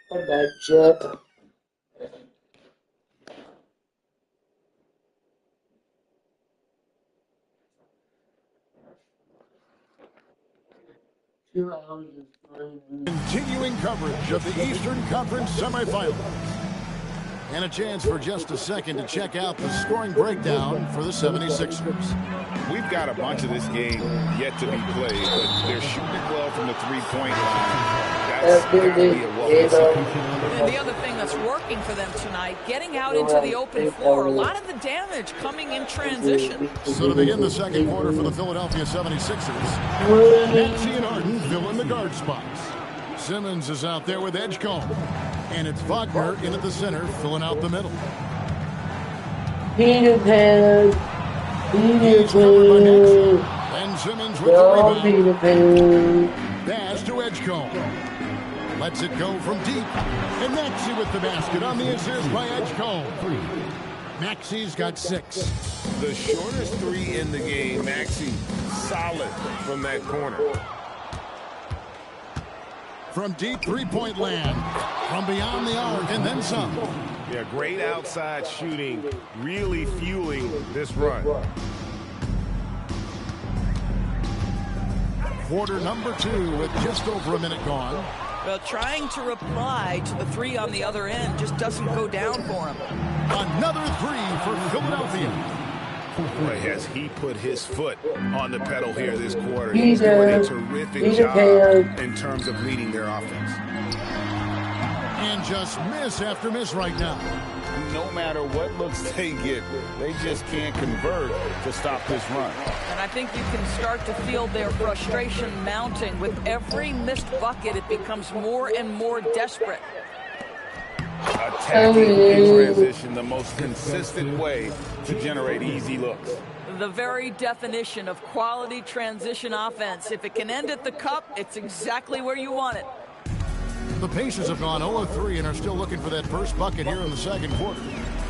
Come back, Chuck. Continuing coverage of the Eastern Conference semifinals. And a chance for just a second to check out the scoring breakdown for the 76ers. We've got a bunch of this game yet to be played, but they're shooting it well from the three-point line. That's got to be a welcome sign. And the other thing that's working for them tonight, getting out into the open floor. A lot of the damage coming in transition. So to begin the second quarter for the Philadelphia 76ers, Nancy and Harden fill in the guard spots. Simmons is out there with Edgecombe. And it's Wagner in at the center, filling out the middle. Peter Pan. Peter Pan. And Simmons with the rebound. Pass to Edgecombe. Lets it go from deep. And Maxey with the basket on the assist by Edgecombe. Maxey's got 6. The shortest 3 in the game. Maxey solid from that corner. From deep three-point land, from beyond the arc, and then some. Yeah, great outside shooting, really fueling this run. Quarter number 2 with just over a minute gone. Well, trying to reply to the 3 on the other end just doesn't go down for him. Another 3 for Philadelphia. Boy, has he put his foot on the pedal here this quarter. He's doing a terrific job in terms of leading their offense. And just miss after miss right now. No matter what looks they get, they just can't convert to stop this run. And I think you can start to feel their frustration mounting. With every missed bucket, it becomes more and more desperate. Attacking in transition, the most consistent way to generate easy looks. The very definition of quality transition offense. If it can end at the cup, it's exactly where you want it. The Pacers have gone 0-3 and are still looking for that first bucket here in the second quarter.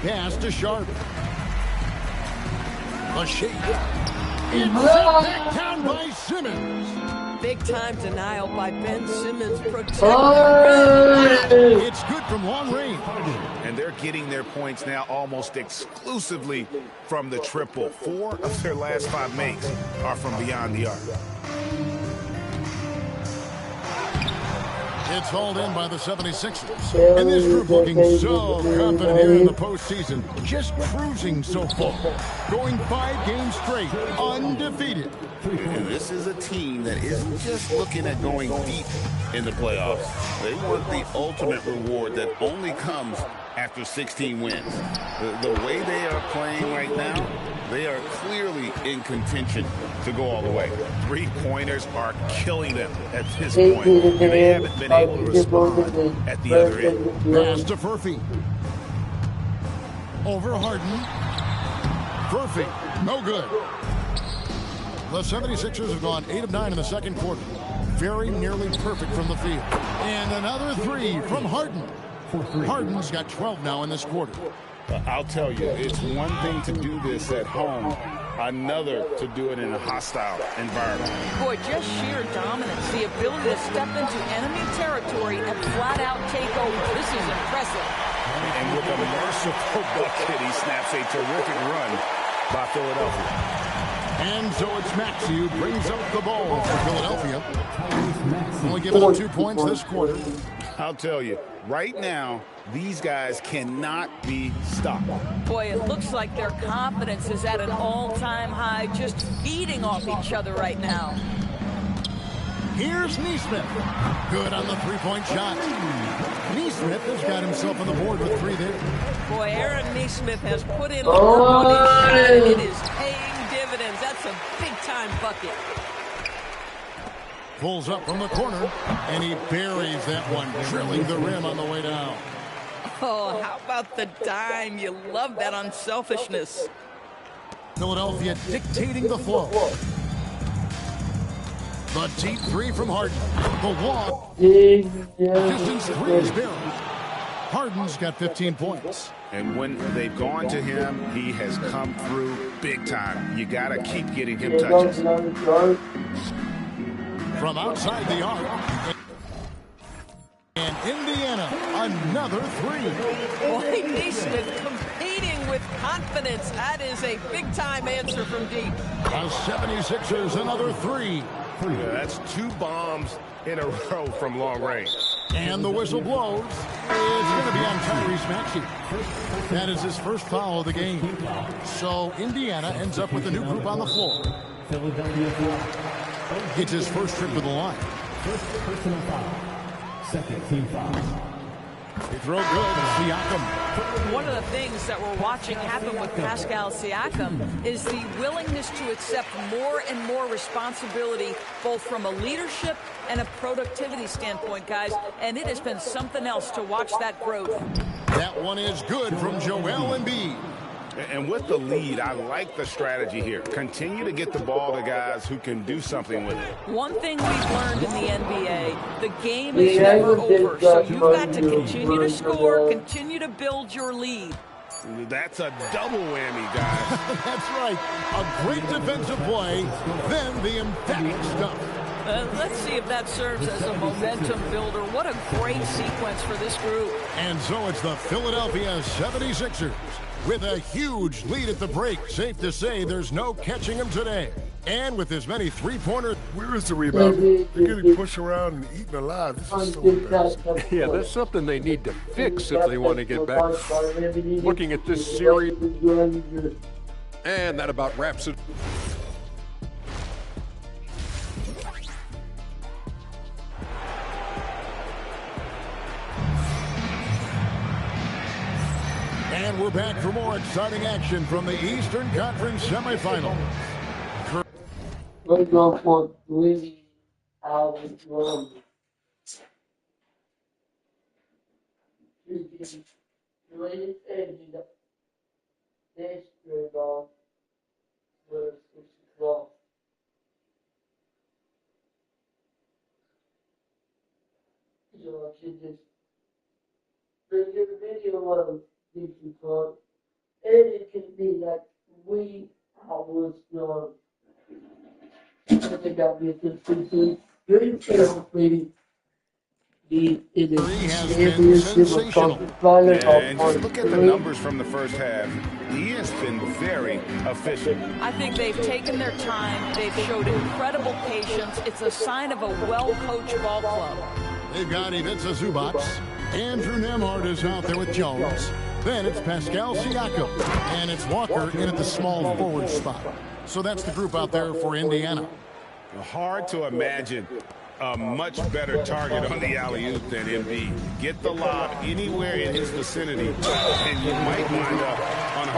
Pass to Sharp. The shake. It's back down by Simmons. Big-time denial by Ben Simmons. Protecting It's good from long range. And they're getting their points now almost exclusively from the triple. 4 of their last 5 makes are from beyond the arc. It's hauled in by the 76ers. And this group looking so confident here in the postseason. Just cruising so far. Going 5 games straight, undefeated. And this is a team that isn't just looking at going deep in the playoffs. They want the ultimate reward that only comes after 16 wins. The way they are playing right now, they are clearly in contention to go all the way. 3-pointers are killing them at this point, and they haven't been able to respond at the other end. Pass to Furphy. Over Harden. Furphy, no good. The 76ers have gone 8 of 9 in the second quarter. Very nearly perfect from the field. And another 3 from Harden. Harden's got 12 now in this quarter. I'll tell you, it's one thing to do this at home, another to do it in a hostile environment. Boy, just sheer dominance, the ability to step into enemy territory and flat-out take over. This is impressive. And with a merciful bucket, he snaps a terrific run by Philadelphia. And so it's Maxey who brings up the ball for Philadelphia. Only giving up 2 points this quarter. I'll tell you, right now, these guys cannot be stopped. Boy, it looks like their confidence is at an all-time high, just feeding off each other right now. Here's Nesmith. Good on the three-point shot. Nesmith has got himself on the board with 3 there. Boy, Aaron Nesmith has put in work on his shot, and it is paying dividends. That's a big-time bucket. Pulls up from the corner, and he buries that one, drilling the rim on the way down. Oh, how about the dime? You love that unselfishness. Philadelphia dictating the flow. The deep 3 from Harden. The walk. Distance 3 is barely. Harden's got 15 points. And when they've gone to him, he has come through big time. You got to keep getting him touches. From outside the arc. And Indiana another three. Boy, Neesmith competing with confidence. That is a big-time answer from deep. The 76ers, another three. Yeah, that's 2 bombs in a row from long range. And the whistle blows. It's going to be on Tyrese Maxey. That is his first foul of the game. So Indiana ends up with a new group on the floor. It's his first trip to the line. First personal foul. Second team foul. They throw good. Siakam. One of the things that we're watching happen with Pascal Siakam is the willingness to accept more and more responsibility, both from a leadership and a productivity standpoint, guys. And it has been something else to watch that growth. That one is good from Joel Embiid. And with the lead, I like the strategy here. Continue to get the ball to guys who can do something with it. One thing we've learned in the NBA, the game is never over. So you've got to continue to score, continue to build your lead. That's a double whammy, guys. That's right. A great defensive play, then the emphatic stuff. Let's see if that serves as a momentum builder. What a great sequence for this group. And so it's the Philadelphia 76ers with a huge lead at the break. Safe to say there's no catching them today. And with as many three-pointers. Where is the rebound? They're getting pushed around and eaten alive. This is so embarrassing. Yeah, that's something they need to fix if they want to get back. Looking at this series. And that about wraps it. And we're back for more exciting action from the Eastern Conference semifinals. We're going for 3 hours long. So I should just bring you the video of this report, and it can be like 3 hours long. I think I'll be a good thing. Very carefully. The championship And just look at the numbers from the first half. He has been very efficient. I think they've taken their time. They've showed incredible patience. It's a sign of a well-coached ball club. They've got Ivica Zubac. Andrew Nembhard is out there with Jones. Then it's Pascal Siakam. And it's Walker in at the small forward spot. So that's the group out there for Indiana. Hard to imagine a much better target on the alley-oop than Embiid. Get the lob anywhere in his vicinity, and you might wind up on a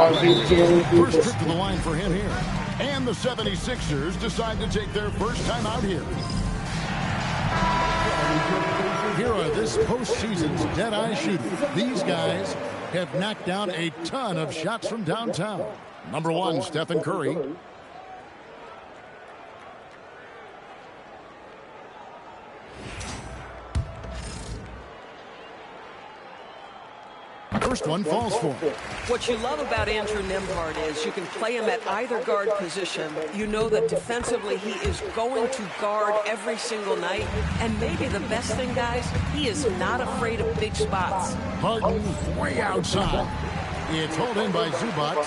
first trip to the line for him here. And the 76ers decide to take their first time out here. Here are this postseason's dead-eye shooters. These guys have knocked down a ton of shots from downtown. Number 1, Stephen Curry. First one falls for him. What you love about Andrew Nembhard is you can play him at either guard position. You know that defensively he is going to guard every single night. And maybe the best thing, guys, he is not afraid of big spots. Harden way outside. It's hauled in by Zubac.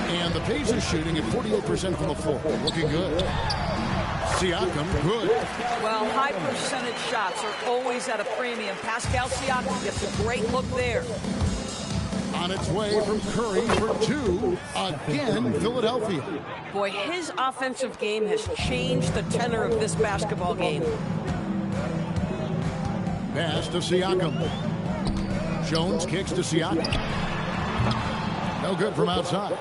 And the Pacers shooting at 48% from the floor. Looking good. Siakam, good. Well, high percentage shots are always at a premium. Pascal Siakam gets a great look there. On its way from Curry for 2. Again, Philadelphia. Boy, his offensive game has changed the tenor of this basketball game. Pass to Siakam. Jones kicks to Siakam. No good from outside.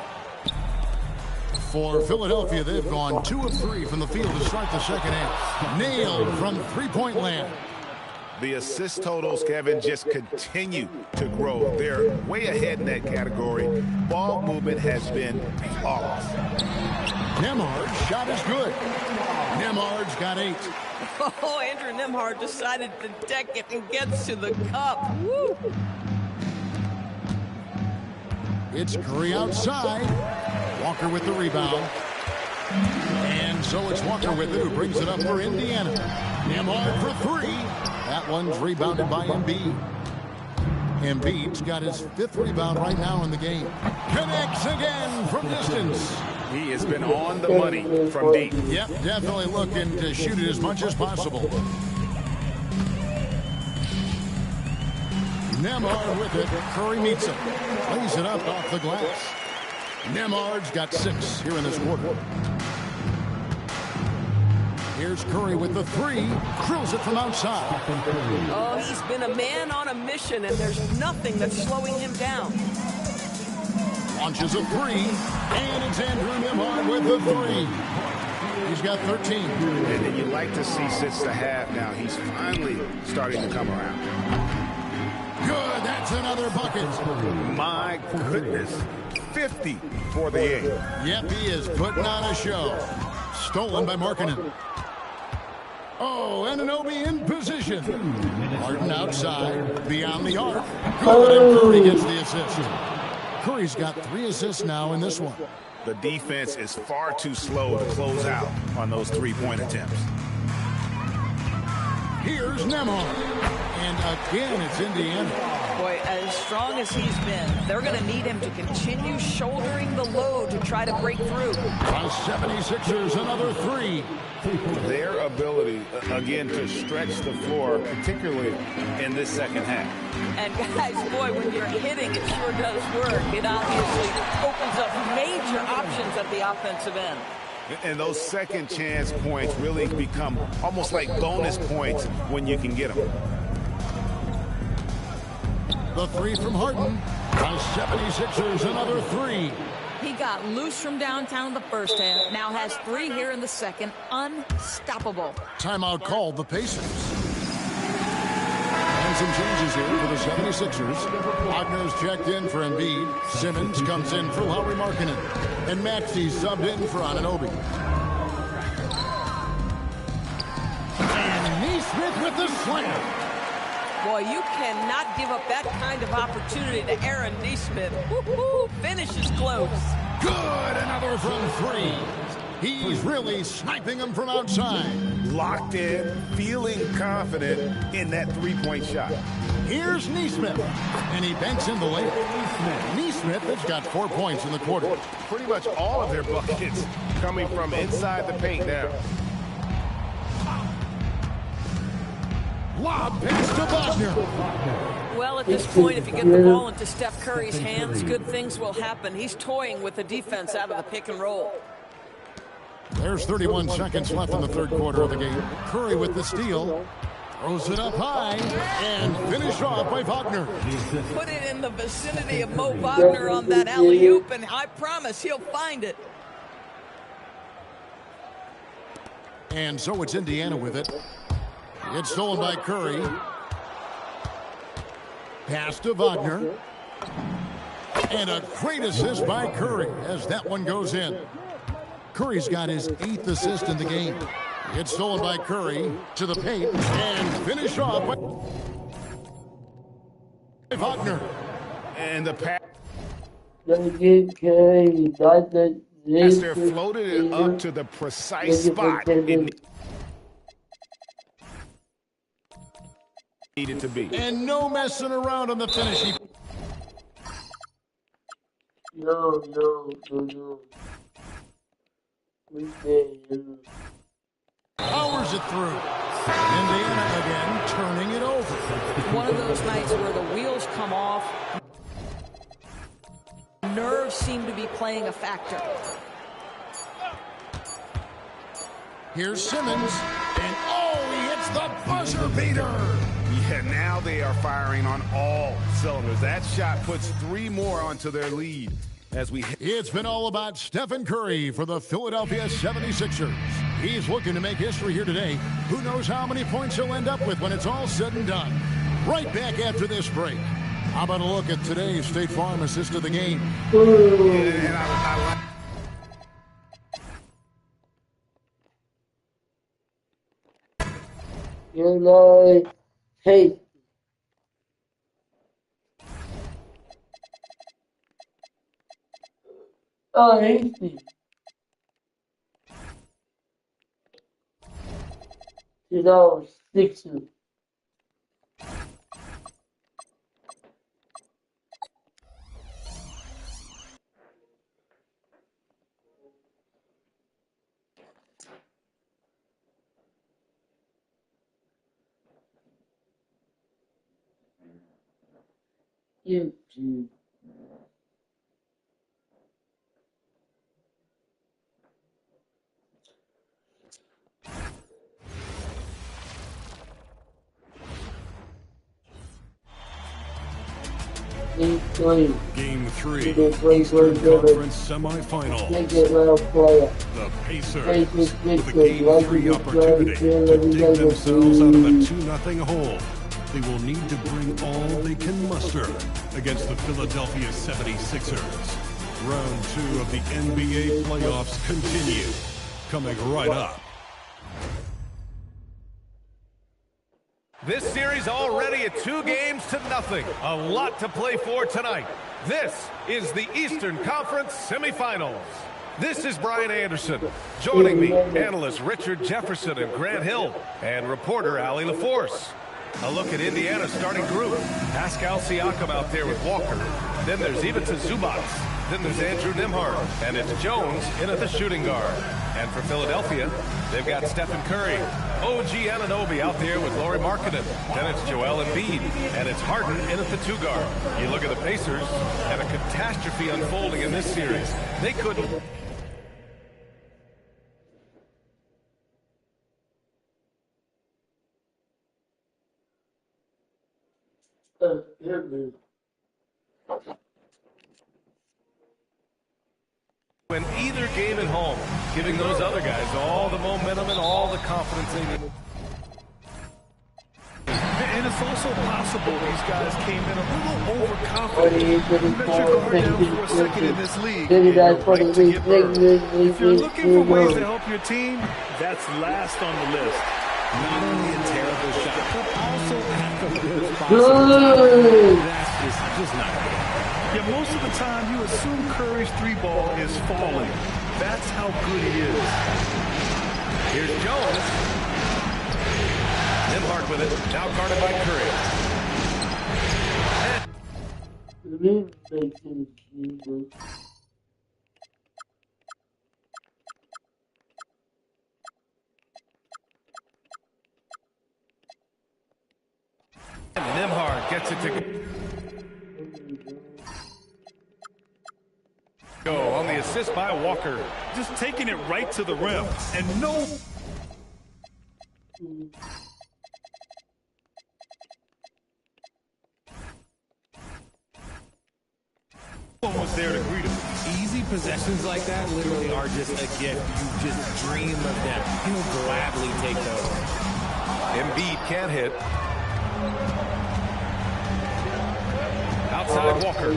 For Philadelphia, they've gone 2 of 3 from the field to start the second half. Nailed from three-point land. The assist totals, Kevin, just continue to grow. They're way ahead in that category. Ball movement has been flawless. Nembhard's shot is good. Nembhard's got 8. Oh, Andrew Nembhard decided to deck it and gets to the cup. Woo! It's Curry outside. Walker with the rebound. And so it's Walker with it who brings it up for Indiana. Nembhard for 3. That one's rebounded by Embiid. Embiid's got his 5th rebound right now in the game. Connects again from distance. He has been on the money from deep. Yep, definitely looking to shoot it as much as possible. Nembhard with it. Curry meets him. Lays it up off the glass. Nembhard's got 6 here in this quarter. Here's Curry with the 3. Drills it from outside. Oh, he's been a man on a mission, and there's nothing that's slowing him down. Launches a 3. And it's Andrew Nembhard with the 3. He's got 13. And you like to see since the half now. He's finally starting to come around. Good. That's another bucket. My goodness. 50 for the 8. Yep, he is putting on a show. Stolen by Markkanen. Oh, Anunoby in position. Harden outside, beyond the arc. Good, and Curry gets the assist. Curry's got 3 assists now in this one. The defense is far too slow to close out on those 3-point attempts. Here's Nembhard. And again, it's Indiana. Boy, as strong as he's been, they're going to need him to continue shouldering the load to try to break through. The 76ers, another 3. Their ability, again, to stretch the floor, particularly in this second half. And guys, boy, when you're hitting, it sure does work. It obviously opens up major options at the offensive end. And those second chance points really become almost like bonus points when you can get them. The 3 from Harden. The 76ers, another 3. He got loose from downtown in the first half. Now has 3 here in the second. Unstoppable. Timeout called the Pacers. And some changes here for the 76ers. Wagner's checked in for Embiid. Simmons comes in for Lauri Markkanen. And Maxey's subbed in for Anunoby. And Neesmith with the slam. Boy, you cannot give up that kind of opportunity to Aaron Neesmith. Woo-hoo, finish is close. Good, another from 3. He's really sniping them from outside. Locked in, feeling confident in that 3-point shot. Here's Neesmith, and he banks in the layup. Neesmith has got 4 points in the quarter. Pretty much all of their buckets coming from inside the paint now. Lob pass to Wagner. Well, at this point, if you get the ball into Steph Curry's hands, good things will happen. He's toying with the defense out of the pick and roll. There's 31 seconds left in the third quarter of the game. Curry with the steal. Throws it up high and finished off by Wagner. Put it in the vicinity of Mo Wagner on that alley-oop, and I promise he'll find it. And so it's Indiana with it. It's stolen by Curry. Pass to Wagner. And a great assist by Curry as that one goes in. Curry's got his 8th assist in the game. It's stolen by Curry to the paint and finish off by Wagner. And the pass. Master floated it up to the precise spot it needed to be. And no messing around on the finish. No. Powers it through. Indiana again turning it over. One of those nights where the wheels come off. Nerves seem to be playing a factor. Here's Simmons. And he hits the buzzer beater. Yeah, now they are firing on all cylinders. That shot puts 3 more onto their lead. It's been all about Stephen Curry for the Philadelphia 76ers. He's looking to make history here today. Who knows how many points he'll end up with when it's all said and done. Right back after this break. How about a look at today's State Farm assist of the game? Hey. Oh, easy. Sixers. YouTube. Game 3, Eastern Conference semifinals. The Pacers with a Game 3 opportunity to dig themselves out of a 2-0 hole. They will need to bring all they can muster against the Philadelphia 76ers. Round 2 of the NBA playoffs continue. Coming right up. This series already at 2-0. A lot to play for tonight. This is the Eastern Conference Semifinals. This is Brian Anderson. Joining me, analysts Richard Jefferson and Grant Hill, and reporter Allie LaForce. A look at Indiana's starting group. Pascal Siakam out there with Walker. Then there's Ivica Zubac. Then there's Andrew Nembhard. And it's Jones in at the shooting guard. And for Philadelphia, they've got Stephen Curry. OG Anunoby out there with Lauri Markkanen. Then it's Joel Embiid. And it's Harden in at the 2 guard. You look at the Pacers, and a catastrophe unfolding in this series. They couldn't... Win either game at home, giving those other guys all the momentum and all the confidence they need. And it's also possible these guys came in a little overconfident. Bet your guard down for a second in this league. And you're right to get burned. If you're looking for ways to help your team, that's last on the list. Not only a terrible shot, but also at the worst possible. That's just not good. Yeah, most of the time you assume Curry's 3-ball is falling. That's how good he is. Here's Jones. Nembhard with it. Now guarded by Curry. And Nembhard gets it to go on the assist by Walker. Just taking it right to the rim. And no... one was there to greet him. Easy possessions like that literally are just a gift. You just dream of them. He'll gladly take those. Embiid can't hit. Outside Walker.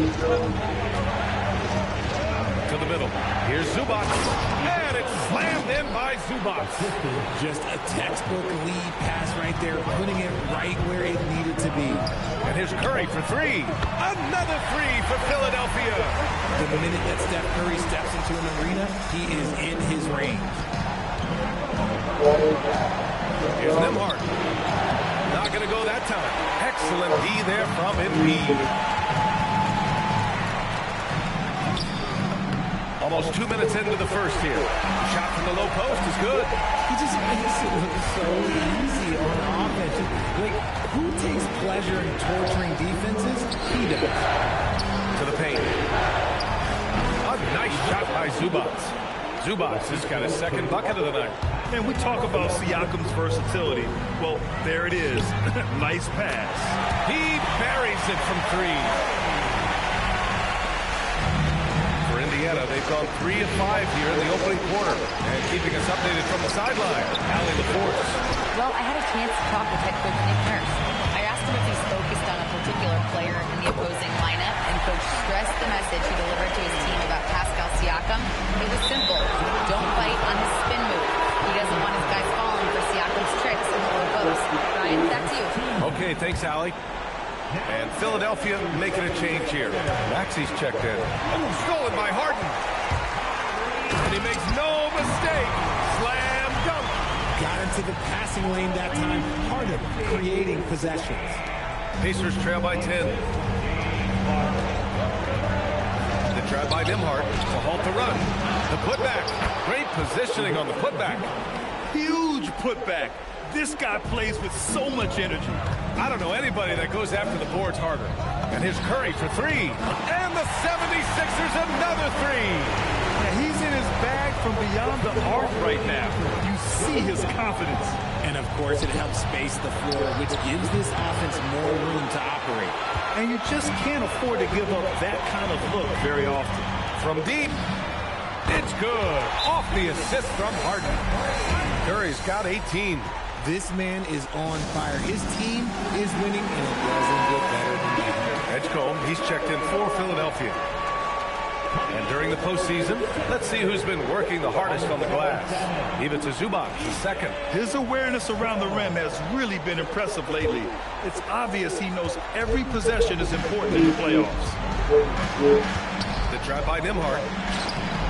To the middle. Here's Zubac. And it's slammed in by Zubac. Just a textbook lead pass right there, putting it right where it needed to be. And here's Curry for 3. Another 3 for Philadelphia. The minute that Steph Curry steps into an arena, he is in his range. Here's Nembhard. Not going to go that time. Excellent D there from Embiid. Almost 2 minutes into the first here. The shot from the low post is good. He just makes it look so easy on offense. Like, who takes pleasure in torturing defenses? He does. To the paint. A nice shot by Zubac. Zubac has got his second bucket of the night. And we talk about Siakam's versatility. Well, there it is. Nice pass. He buries it from 3. They've gone 3 of 5 here in the opening quarter. And keeping us updated from the sideline, Allie LaForce. Well, I had a chance to talk with head coach Nick Nurse. I asked him if he's focused on a particular player in the opposing lineup, and coach stressed the message he delivered to his team about Pascal Siakam. It was simple. Don't bite on his spin move. He doesn't want his guys falling for Siakam's tricks in the low post. Ryan, back to you. Okay, thanks, Allie. And Philadelphia making a change here. Maxey's checked in. Oh, stolen by Harden. And he makes no mistake. Slam dunk. Got into the passing lane that time. Harden creating possessions. Pacers trail by 10. The try by Nembhard to halt the run. The putback. Great positioning on the putback. Huge putback. This guy plays with so much energy. I don't know anybody that goes after the boards harder. And here's Curry for three. And the 76ers another three. Yeah, he's in his bag from beyond the arc right now. You see his confidence. And of course, it helps space the floor, which gives this offense more room to operate. And you just can't afford to give up that kind of look very often. From deep, it's good. Off the assist from Harden. Curry's got 18. This man is on fire. His team is winning, and it doesn't get better than that. Edgecombe, he's checked in for Philadelphia. And during the postseason, let's see who's been working the hardest on the glass. Ivica Zubac, the second. His awareness around the rim has really been impressive lately. It's obvious he knows every possession is important in the playoffs. The drive by Nembhard.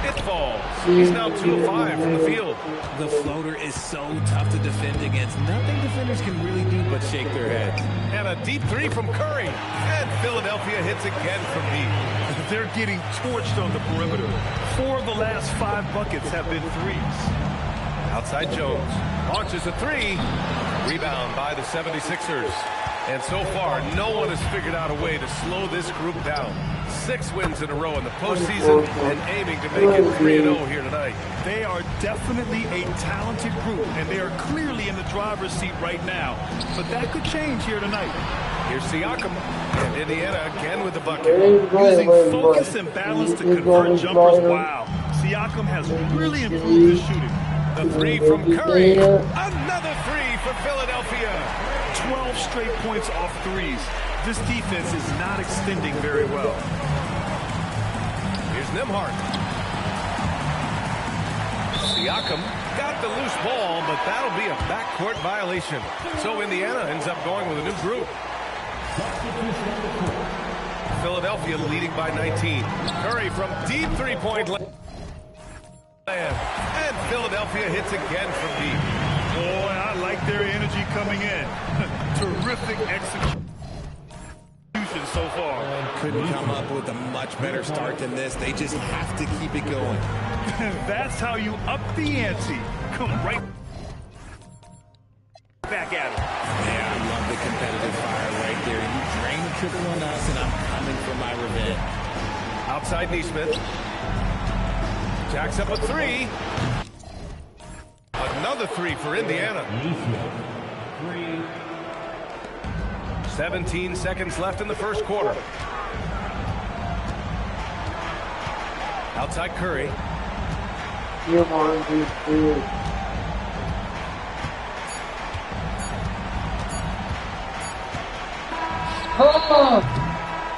It falls. He's now 2 of 5 from the field. The floater is so tough to defend against. Nothing defenders can really do but shake their heads. And a deep three from Curry. And Philadelphia hits again from deep. They're getting torched on the perimeter. 4 of the last 5 buckets have been threes. Outside Jones. Launches a three. Rebound by the 76ers. And so far, no one has figured out a way to slow this group down. 6 wins in a row in the postseason and aiming to make it 3-0 here tonight. They are definitely a talented group, and they are clearly in the driver's seat right now. But that could change here tonight. Here's Siakam, and Indiana again with the bucket. Using focus and balance to convert jumpers. Wow. Siakam has really improved his shooting. The three from Curry. Another three for Philadelphia. 12 straight points off threes. This defense is not extending very well. Here's Nembhard. Siakam got the loose ball, but that'll be a backcourt violation. So Indiana ends up going with a new group. Philadelphia leading by 19. Curry from deep three-point land. And Philadelphia hits again from deep. Boy, I like their energy coming in. Terrific execution so far. Couldn't come up with a much better start than this. They just have to keep it going. That's how you up the ante. Come right back at it. Yeah, I love the competitive fire right there. You drain the triple on us, and I'm coming for my revenge. Outside Neesmith. Jacks up a three. Another three for Indiana. 17 seconds left in the first quarter. Outside Curry.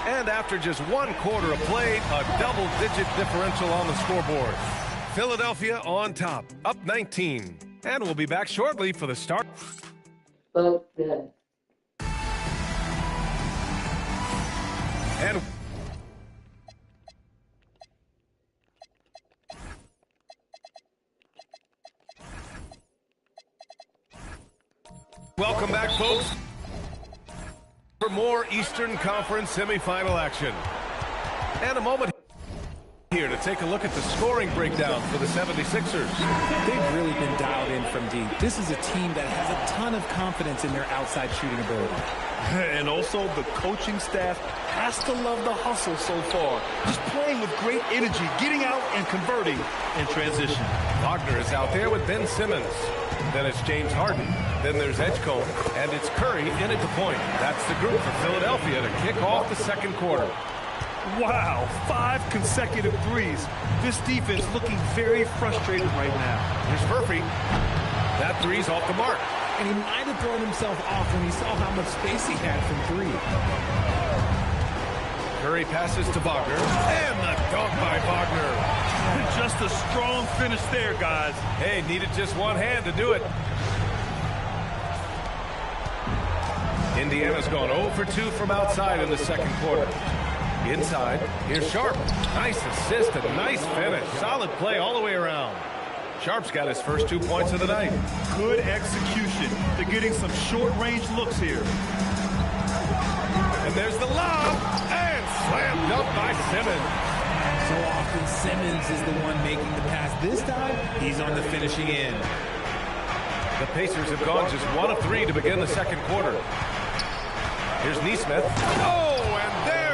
And after just 1 quarter of play, a double-digit differential on the scoreboard. Philadelphia on top, up 19. And we'll be back shortly for the start. Okay. And welcome back, folks, for more Eastern Conference semifinal action. And a moment here to take a look at the scoring breakdown for the 76ers. They've really been dialed in from deep. This is a team that has a ton of confidence in their outside shooting ability. And also, the coaching staff has to love the hustle so far. Just playing with great energy, getting out and converting in transition. Wagner is out there with Ben Simmons. Then it's James Harden. Then there's Edgecombe. And it's Curry in at the point. That's the group for Philadelphia to kick off the second quarter. Wow, 5 consecutive threes. This defense looking very frustrated right now. Here's Murphy. That three's off the mark. And he might have thrown himself off when he saw how much space he had from 3. Curry passes to Wagner. And the dunk by Wagner. Just a strong finish there, guys. Hey, needed just one hand to do it. Indiana's gone 0 for 2 from outside in the second quarter. Inside, here's Sharp. Nice assist and nice finish. Solid play all the way around. Sharp's got his first 2 points of the night. Good execution. They're getting some short-range looks here. And there's the lob. And slam dunk by Simmons. So often Simmons is the one making the pass. This time, he's on the finishing end. The Pacers have gone just 1 of 3 to begin the second quarter. Here's Neesmith. Oh, and there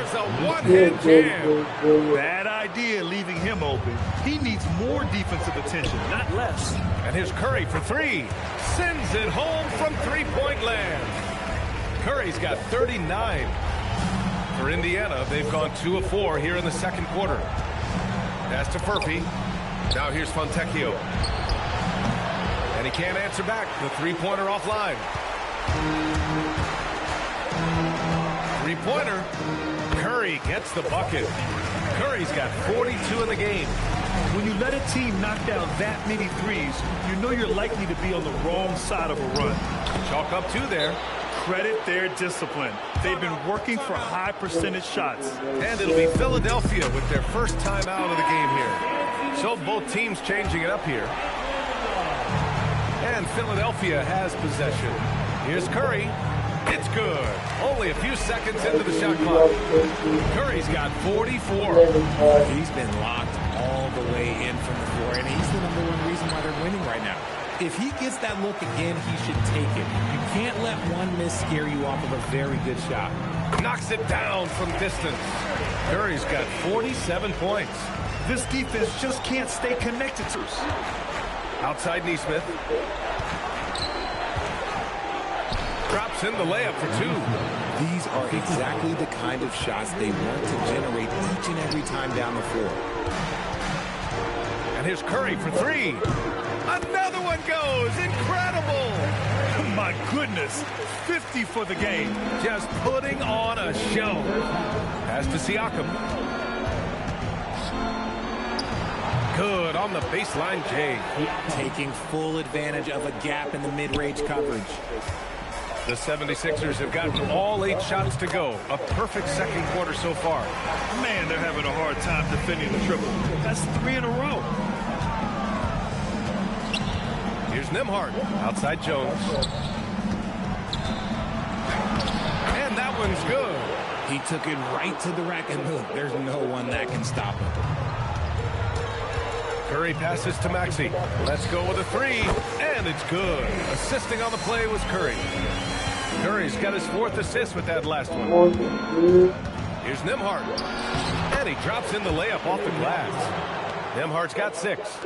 one-hand jam. Bad idea leaving him open. He needs more defensive attention, not less. And here's Curry for three. Sends it home from three-point land. Curry's got 39. For Indiana, they've gone 2 of 4 here in the second quarter. Pass to Furphy. Now here's Fontecchio. And he can't answer back. The three-pointer offline. Three-pointer. Curry gets the bucket. Curry's got 42 in the game. When you let a team knock down that many threes, you know you're likely to be on the wrong side of a run. Chalk up 2 there. Credit their discipline. They've been working for high percentage shots. And it'll be Philadelphia with their first time out of the game here. So both teams changing it up here. And Philadelphia has possession. Here's Curry. It's good. Only a few seconds into the shot clock. Curry's got 44. He's been locked all the way in from the floor, and he's the #1 reason why they're winning right now. If he gets that look again, he should take it. You can't let one miss scare you off of a very good shot. Knocks it down from distance. Curry's got 47 points. This defense just can't stay connected to us. Outside Neesmith. Drops in the layup for 2. These are exactly the kind of shots they want to generate each and every time down the floor. And here's Curry for 3. Another one goes. Incredible. My goodness. 50 for the game. Just putting on a show. Pass to Siakam. Good on the baseline, Jay. Taking full advantage of a gap in the mid-range coverage. The 76ers have gotten all 8 shots to go. A perfect second quarter so far. Man, they're having a hard time defending the triple. That's 3 in a row. Here's Nembhard. Outside Jones. And that one's good. He took it right to the rack, and look, there's no one that can stop him. Curry passes to Maxey. Let's go with a 3. And it's good. Assisting on the play was Curry. Curry's got his 4th assist with that last one. Here's Nembhard. And he drops in the layup off the glass. Nembhard's got 6.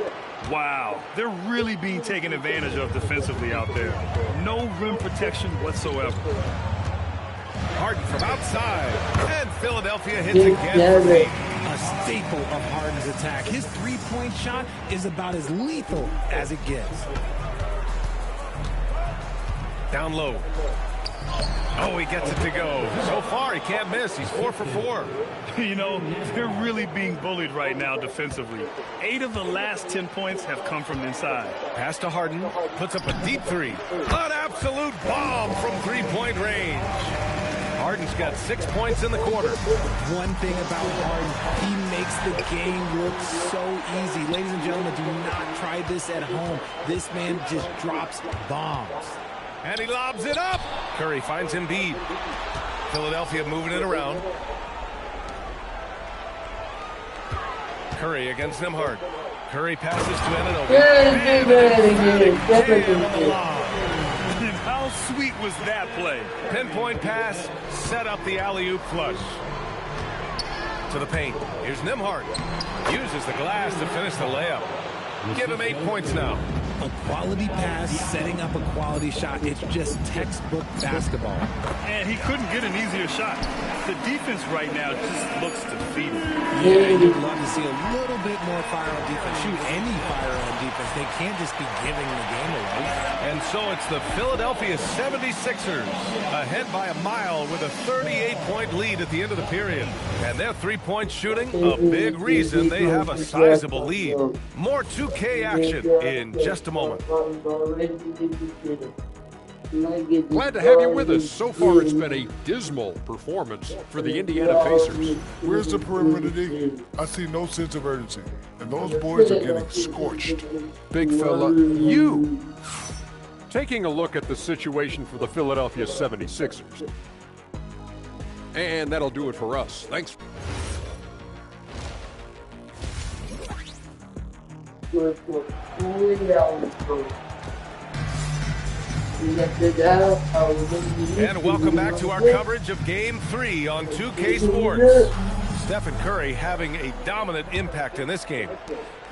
Wow, they're really being taken advantage of defensively out there. No rim protection whatsoever. Harden from outside. And Philadelphia hits again for 8. A staple of Harden's attack. His three-point shot is about as lethal as it gets. Down low. Oh, he gets it to go. So far, he can't miss. He's 4 for 4. You know, they're really being bullied right now defensively. 8 of the last 10 points have come from inside. Pass to Harden. Puts up a deep 3. An absolute bomb from three-point range. Harden's got 6 points in the quarter. One thing about Harden, he makes the game look so easy. Ladies and gentlemen, do not try this at home. This man just drops bombs. And he lobs it up. Curry finds Embiid. Philadelphia moving it around. Curry against Nembhard. Curry passes to Anunoby. And how sweet was that play? Pinpoint pass, set up the alley-oop flush. To the paint. Here's Nembhard. Uses the glass to finish the layup. Give him 8 points now. A quality pass, setting up a quality shot. It's just textbook basketball. And he couldn't get an easier shot. The defense right now just looks defeated. Yeah, you'd love to see a little bit more fire on defense. Shoot, any fire on defense. They can't just be giving the game away. And so it's the Philadelphia 76ers ahead by a mile with a 38-point lead at the end of the period. And their three-point shooting, a big reason they have a sizable lead. More 2K action in just a moment. Glad to have you with us. So far, it's been a dismal performance for the Indiana Pacers. Where's the perimeter D? I see no sense of urgency, and those boys are getting scorched. Big fella, you. Taking a look at the situation for the Philadelphia 76ers. And that'll do it for us. Thanks. And welcome back to our coverage of Game 3 on 2K Sports. Stephen Curry having a dominant impact in this game.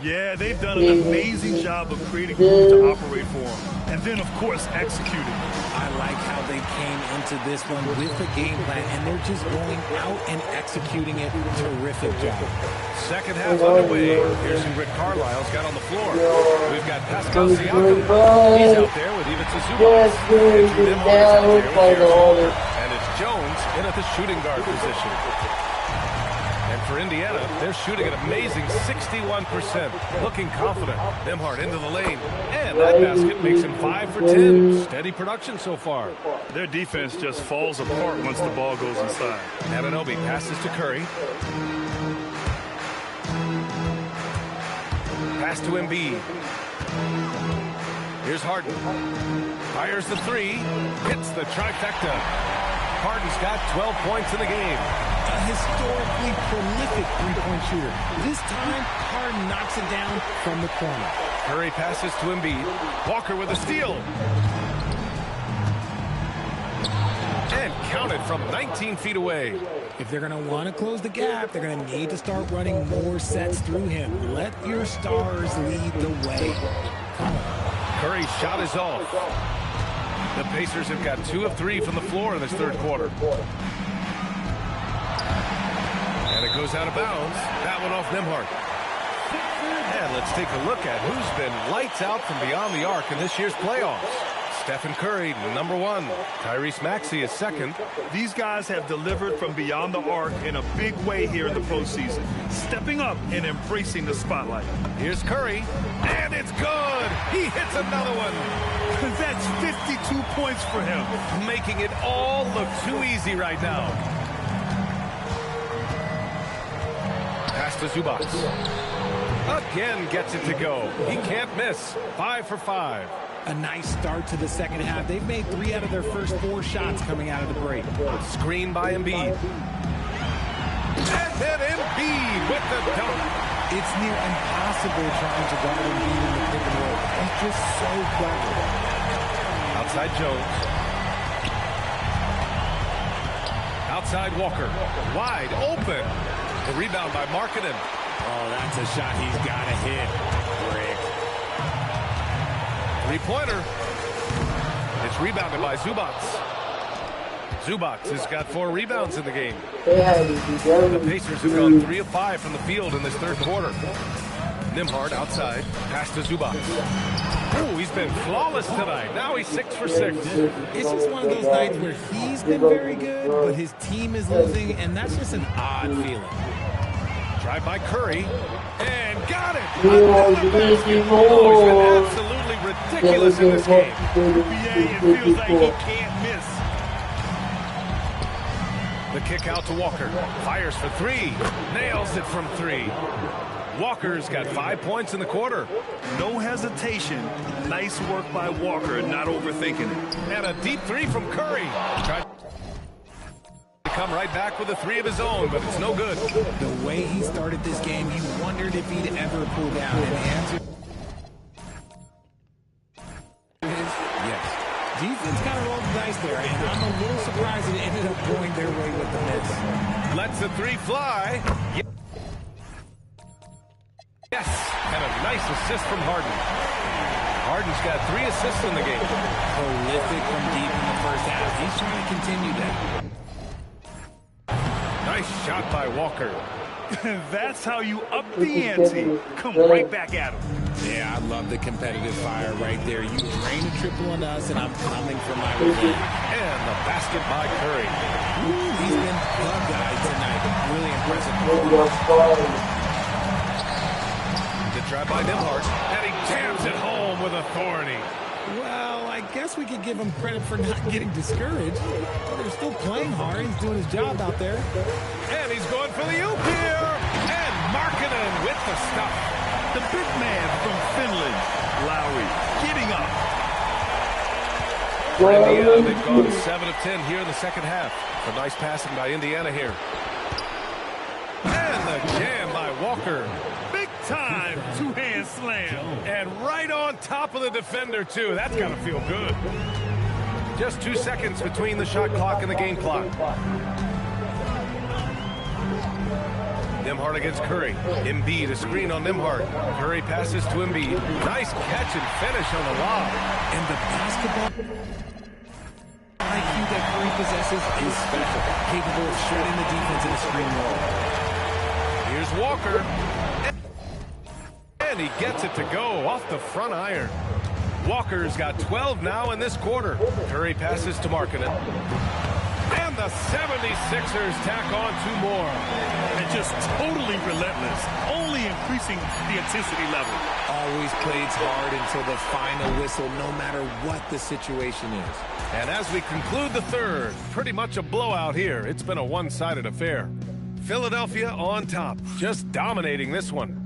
Yeah, they've done an amazing job of creating room to operate for him. And then, of course, executing. I like how they came into this one with the game plan, and they're just going out and executing it. Terrific job. Second half underway. Here's who Rick Carlisle's got on the floor. We've got Pascal Siakam. He's out there with Ivica Zubac. And it's Jones in at the shooting guard position. And for Indiana, they're shooting an amazing 61%. Looking confident. Nembhard into the lane. And that basket makes him 5 for 10. Steady production so far. Their defense just falls apart once the ball goes inside. Anunoby passes to Curry. Pass to Embiid. Here's Harden. Fires the three. Hits the trifecta. Harden's got 12 points in the game. A historically prolific three-point shooter. This time, Harden knocks it down from the corner. Curry passes to Embiid. Walker with a steal. And counted from 19 feet away. If they're going to want to close the gap, they're going to need to start running more sets through him. Let your stars lead the way. Curry's shot is off. The Pacers have got 2 of 3 from the floor in this third quarter. And it goes out of bounds. That one off Nembhard. And let's take a look at who's been lights out from beyond the arc in this year's playoffs. Stephen Curry, number 1. Tyrese Maxey is second. These guys have delivered from beyond the arc in a big way here in the postseason, stepping up and embracing the spotlight. Here's Curry, and it's good. He hits another one. That's 52 points for him. Making it all look too easy right now. Pass to Zubac. Again gets it to go. He can't miss. 5 for 5. A nice start to the second half. They've made 3 out of their first 4 shots coming out of the break. Screen by Embiid. And then Embiid with the dunk. It's near impossible trying to guard Embiid in the pick and roll. He's just so clever. Outside Jones. Outside Walker. Wide open. The rebound by Markkanen. Oh, that's a shot he's got to hit. Rick. Three-pointer. It's rebounded by Zubac. Zubac has got 4 rebounds in the game. The Pacers have gone 3 of 5 from the field in this third quarter. Nembhard outside. Pass to Zubac. Ooh, he's been flawless tonight. Now he's 6 for 6. It's just one of those nights where he's been very good, but his team is losing, and that's just an odd feeling. Drive by Curry. And got it! Oh, he's been absolutely ridiculous in this game. It feels like he can't miss. The kick out to Walker. Fires for 3. Nails it from 3. Walker's got 5 points in the quarter. No hesitation. Nice work by Walker, not overthinking it. And a deep 3 from Curry. Tried to come right back with a 3 of his own, but it's no good. The way he started this game, you wondered if he'd ever pull down. And the answer is yes. Defense kind of rolled the dice there, and I'm a little surprised it ended up going their way with the miss. Lets the 3 fly. Yes, and a nice assist from Harden. Harden's got 3 assists in the game. Prolific from deep in the first half. He's trying to continue that. Nice shot by Walker. That's how you up the ante. Come right back at him. Yeah, I love the competitive fire right there. You drain a triple on us, and I'm coming for my revenge. And the basket by Curry. Ooh, he's been the guy tonight. Really impressive. Drive by Nembhard, and he jams it home with authority. Well, I guess we could give him credit for not getting discouraged. They're still playing hard. He's doing his job out there. And he's going for the oop here. And Markkanen with the stuff. The big man from Finland, Lowry, getting up. For Indiana, they've gone 7 of 10 here in the second half. A nice passing by Indiana here. And the jam by Walker. Time, 2-hand slam. And right on top of the defender, too. That's got to feel good. Just 2 seconds between the shot clock and the game clock. Nembhard against Curry. Embiid, a screen on Nembhard. Curry passes to Embiid. Nice catch and finish on the lob. And the basketball IQ that Curry possesses is special, capable of shutting the defense in a screen roll. Here's Walker. And he gets it to go off the front iron. Walker's got 12 now in this quarter. Curry passes to Markkanen. And the 76ers tack on 2 more. And just totally relentless, only increasing the intensity level. Always plays hard until the final whistle, no matter what the situation is. And as we conclude the third, pretty much a blowout here. It's been a one-sided affair. Philadelphia on top, just dominating this one.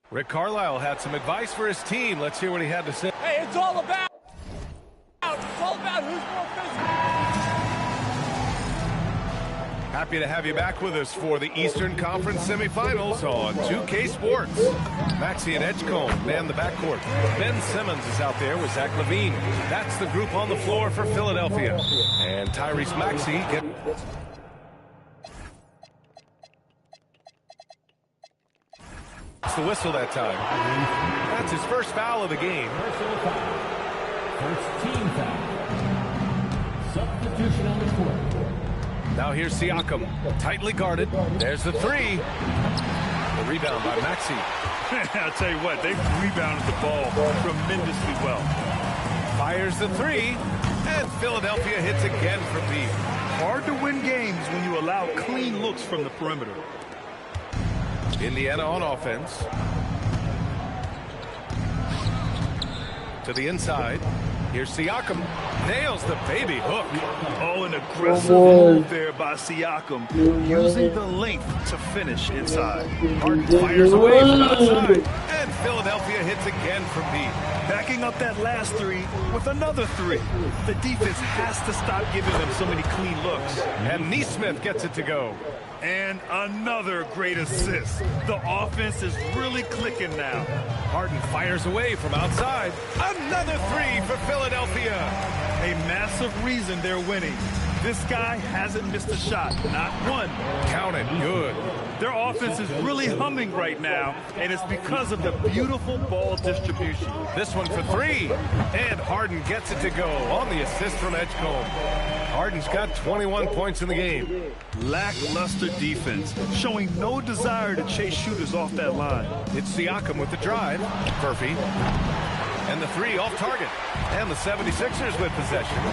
Rick Carlisle had some advice for his team. Let's hear what he had to say. Hey, it's all about who's more physical. Happy to have you back with us for the Eastern Conference semifinals on 2K Sports. Maxey and Edgecombe man the backcourt. Ben Simmons is out there with Zach LaVine. That's the group on the floor for Philadelphia. And Tyrese Maxey gets the whistle that time. That's his first foul of the game. First team foul. Substitution on the court. Now here's Siakam, tightly guarded. There's the 3. The rebound by Maxey. I'll tell you what, they've rebounded the ball tremendously well. Fires the 3, and Philadelphia hits again for Pete. Hard to win games when you allow clean looks from the perimeter. Indiana on offense. To the inside. Here's Siakam. Nails the baby hook. Oh, an aggressive move there by Siakam. Using the length to finish inside. Harden fires away from outside. And Philadelphia hits again for Pete. Backing up that last 3 with another 3. The defense has to stop giving them so many clean looks. And Nesmith gets it to go. And another great assist. The offense is really clicking now. Harden fires away from outside. Another 3 for Philadelphia. A massive reason they're winning. This guy hasn't missed a shot, not one. Count it, good. Their offense is really humming right now, and it's because of the beautiful ball distribution. This one for 3, and Harden gets it to go on the assist from Edgecombe. Harden's got 21 points in the game. Lackluster defense, showing no desire to chase shooters off that line. It's Siakam with the drive. Murphy. And the 3 off target. And the 76ers with possession.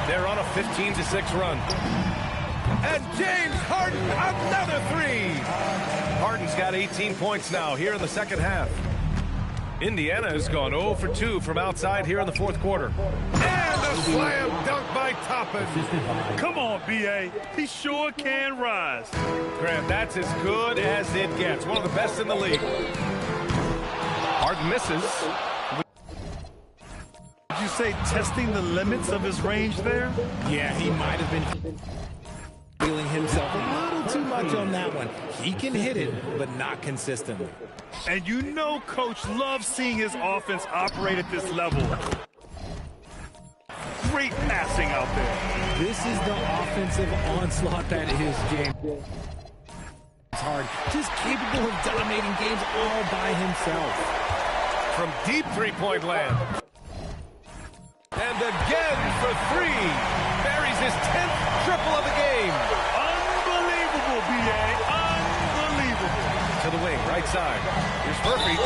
They're on a 15-6 run. And James Harden, another 3. Harden's got 18 points now here in the second half. Indiana has gone 0 for 2 from outside here in the fourth quarter. And a slam dunk by Toppin. Come on, B.A. He sure can rise. Grant, that's as good as it gets. One of the best in the league. Harden misses. Did you say testing the limits of his range there? Yeah, he might have been feeling himself a little too much on that one. He can hit it, but not consistently. And you know Coach loves seeing his offense operate at this level. Great passing out there. This is the offensive onslaught that is James. It's hard, just capable of dominating games all by himself. From deep three-point land. And again for 3. Buries his 10th triple of the game. Unbelievable, B.A. Unbelievable. To the wing, right side. Here's Murphy.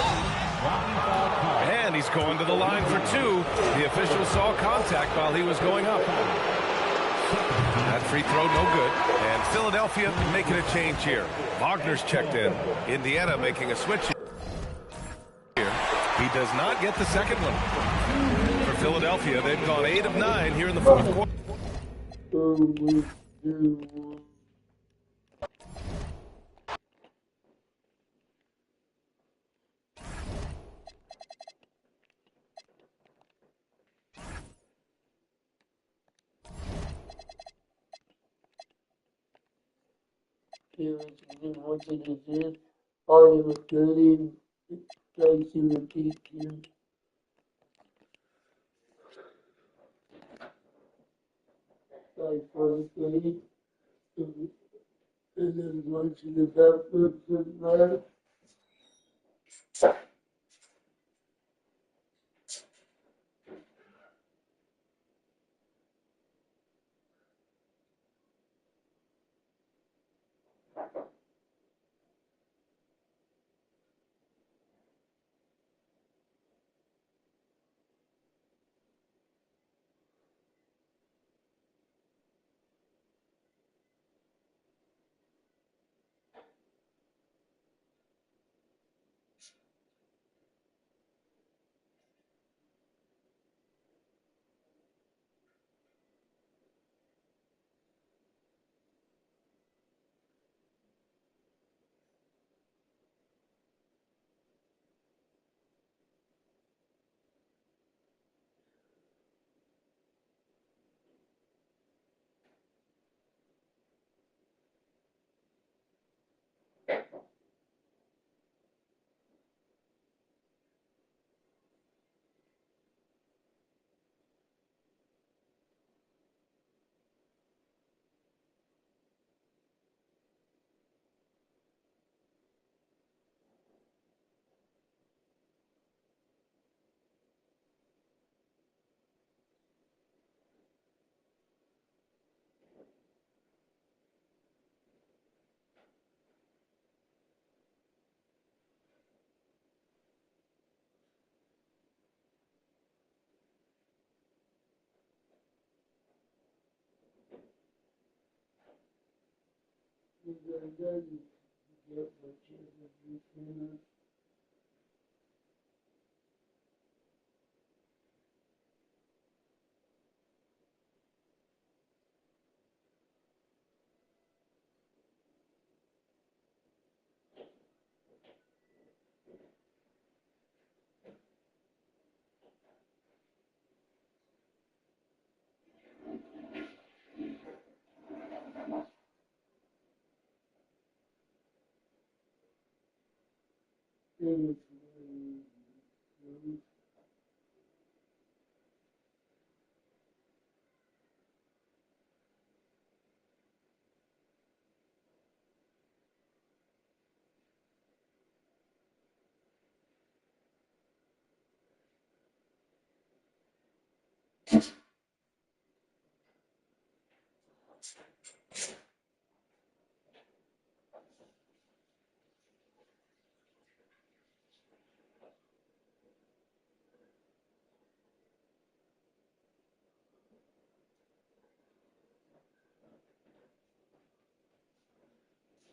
And he's going to the line for 2. The official saw contact while he was going up. That free throw, no good. And Philadelphia making a change here. Wagner's checked in. Indiana making a switch here. He does not get the second one. For Philadelphia, they've gone 8 of 9 here in the fourth quarter. Harden was good in Tracy repeat him. by 43. And then watching the backwards from there.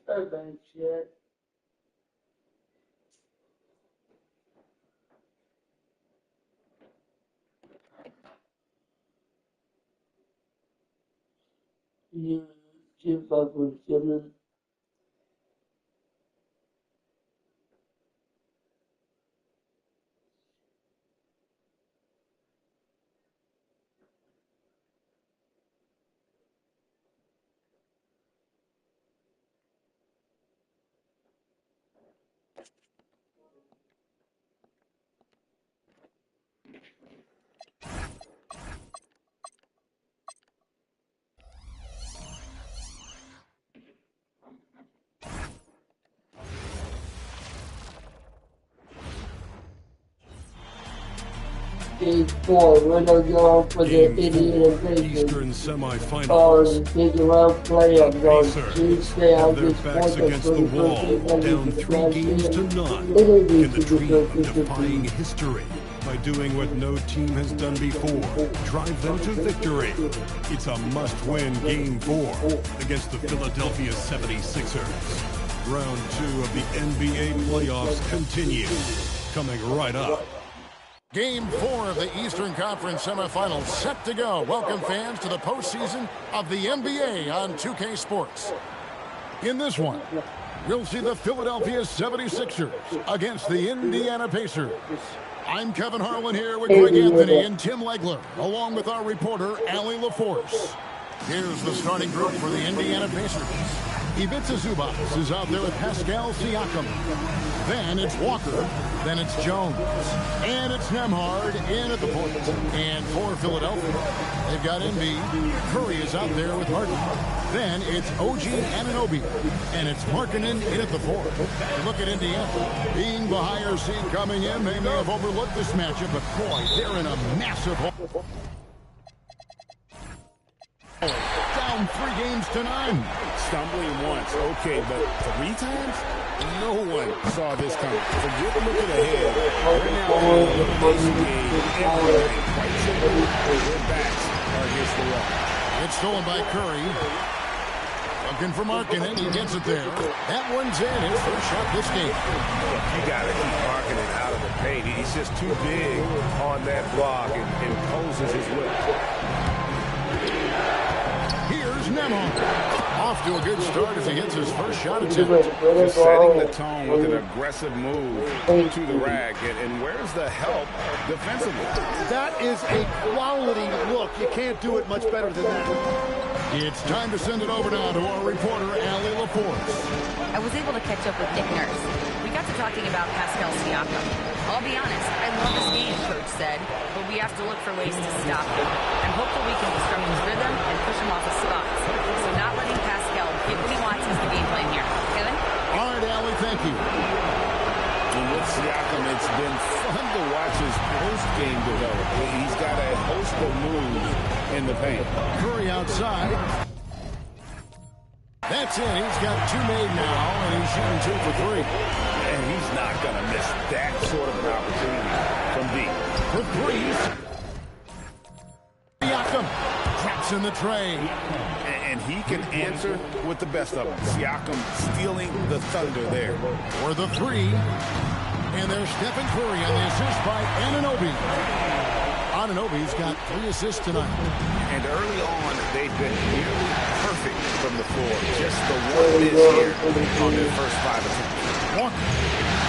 Bad shit. Yeah, Jim Bob was chilling. Game 4, we're gonna go for the Indiana Eastern Pacers. semifinals. The big round playoffs on Pacers Tuesday, have their August backs 4th against the wall, down 3 games to none. Can the dream of defying history by doing what no team has done before drive them to victory? It's a must-win Game 4 against the Philadelphia 76ers. Round 2 of the NBA playoffs continues, coming right up. Game 4 of the Eastern Conference semifinals set to go. Welcome fans to the postseason of the NBA on 2K Sports. In this one, we'll see the Philadelphia 76ers against the Indiana Pacers. I'm Kevin Harlan here with Greg Anthony and Tim Legler, along with our reporter, Allie LaForce. Here's the starting group for the Indiana Pacers. Ivica Zubac is out there with Pascal Siakam. Then it's Walker. Then it's Jones. And it's Nembhard in at the point. And for Philadelphia, they've got Embiid. Curry is out there with Harden. Then it's OG Anunoby. And it's Markkanen in at the 4. Look at Indiana. Being the higher seed coming in, they may have overlooked this matchup, but boy, they're in a massive hole. Down 3 games to 9. Stumbling once, okay, but 3 times? No one saw this coming. Forget looking ahead. We're now in an elimination game every night. Quite simply, their backs are against the wall. It's stolen by Curry. Looking for Markkanen. He gets it there. That one's in. His first shot this game. Look, you got to keep Markkanen out of the paint. He's just too big on that block and imposes his will. Here's Nembhard. Off to a good start as he hits his first shot attempt. Just setting the tone with an aggressive move to the rack. And where's the help defensively? That is a quality look. You can't do it much better than that. It's time to send it over now to our reporter, Allie LaForce. I was able to catch up with Nick Nurse. We got to talking about Pascal Siakam. I'll be honest, I love this game, Coach said, but we have to look for ways to stop him. I'm hopeful we can disrupt his rhythm and push him off his spots. So not letting Pascal get what he wants is the game plan here. Kevin? All right, Allie, thank you. And with Siakam, it's been fun to watch his post-game develop. He's got a host of moves in the paint. Curry outside. That's it. He's got 2 made now, and he's shooting 2 for 3. And he's not going to miss that sort of an opportunity from deep. For 3s. Siakam traps in the tray. And he can answer with the best of them. Siakam stealing the thunder there. For the 3. And there's Stephen Curry on the assist by Anunoby. Anunoby's got 3 assists tonight. And early on, they've been nearly perfect from the floor. Just the one miss here on their first 5 attempts. Walker.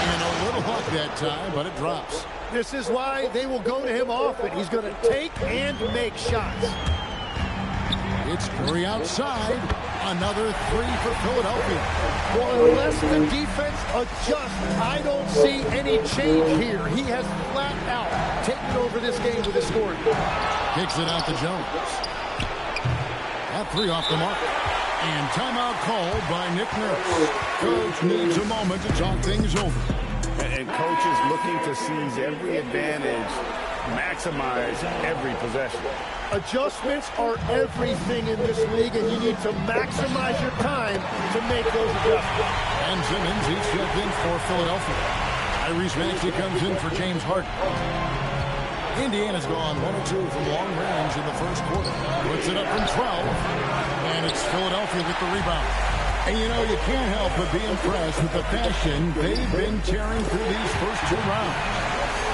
And a little luck that time, but it drops. This is why they will go to him often. He's going to take and make shots. It's Curry outside. Another 3 for Philadelphia. Well, unless the defense adjusts, I don't see any change here. He has flat out taken over this game with his scoring. Kicks it out to Jones. That 3 off the mark. And timeout called by Nick Nurse. Coach needs a moment to talk things over. And coach is looking to seize every advantage, maximize every possession. Adjustments are everything in this league, and you need to maximize your time to make those adjustments. And Simmons, he's checked in for Philadelphia. Tyrese Maxey comes in for James Harden. Indiana's gone 1 of 2 from long range in the first quarter. Puts it up from 12. And it's Philadelphia with the rebound. And you know, you can't help but be impressed with the fashion they've been tearing through these first 2 rounds.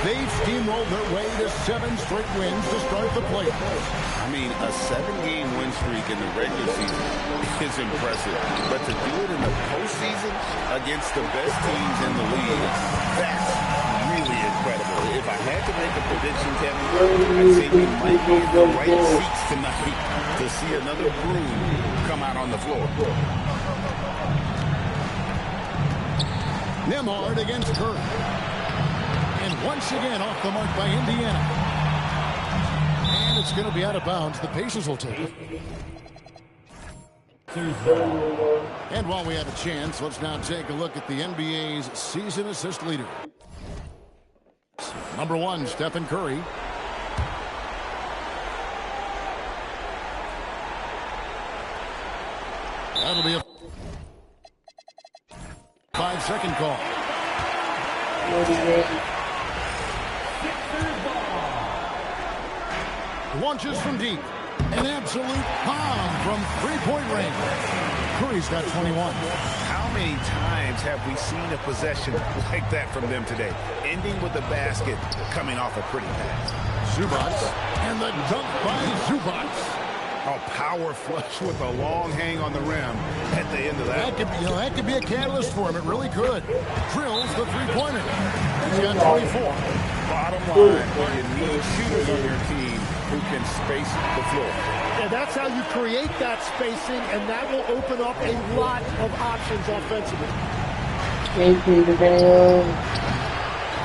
They've steamrolled their way to 7 straight wins to start the playoffs. I mean, a 7-game win streak in the regular season is impressive. But to do it in the postseason against the best teams in the league, that's really incredible. If I had to make a prediction, Kevin, I'd say we might be in the right seats tonight to see another broom come out on the floor. Nembhard against Curry. And once again off the mark by Indiana. And it's going to be out of bounds. The Pacers will take it. And while we have a chance, let's now take a look at the NBA's season assist leader. Number 1, Stephen Curry. That'll be a 5-second call. Launches from deep. An absolute bomb from 3-point range. Curry's got 21. How many times have we seen a possession like that from them today? Ending with a basket, coming off a pretty pass. Zubac. And the dunk by Zubac. A power flush with a long hang on the rim at the end of that. That could be a catalyst for him. It really could. Drills the 3-pointer. He's got 24. Bottom line, when you need shooters on your team, who can space the floor. And that's how you create that spacing, and that will open up a lot of options offensively.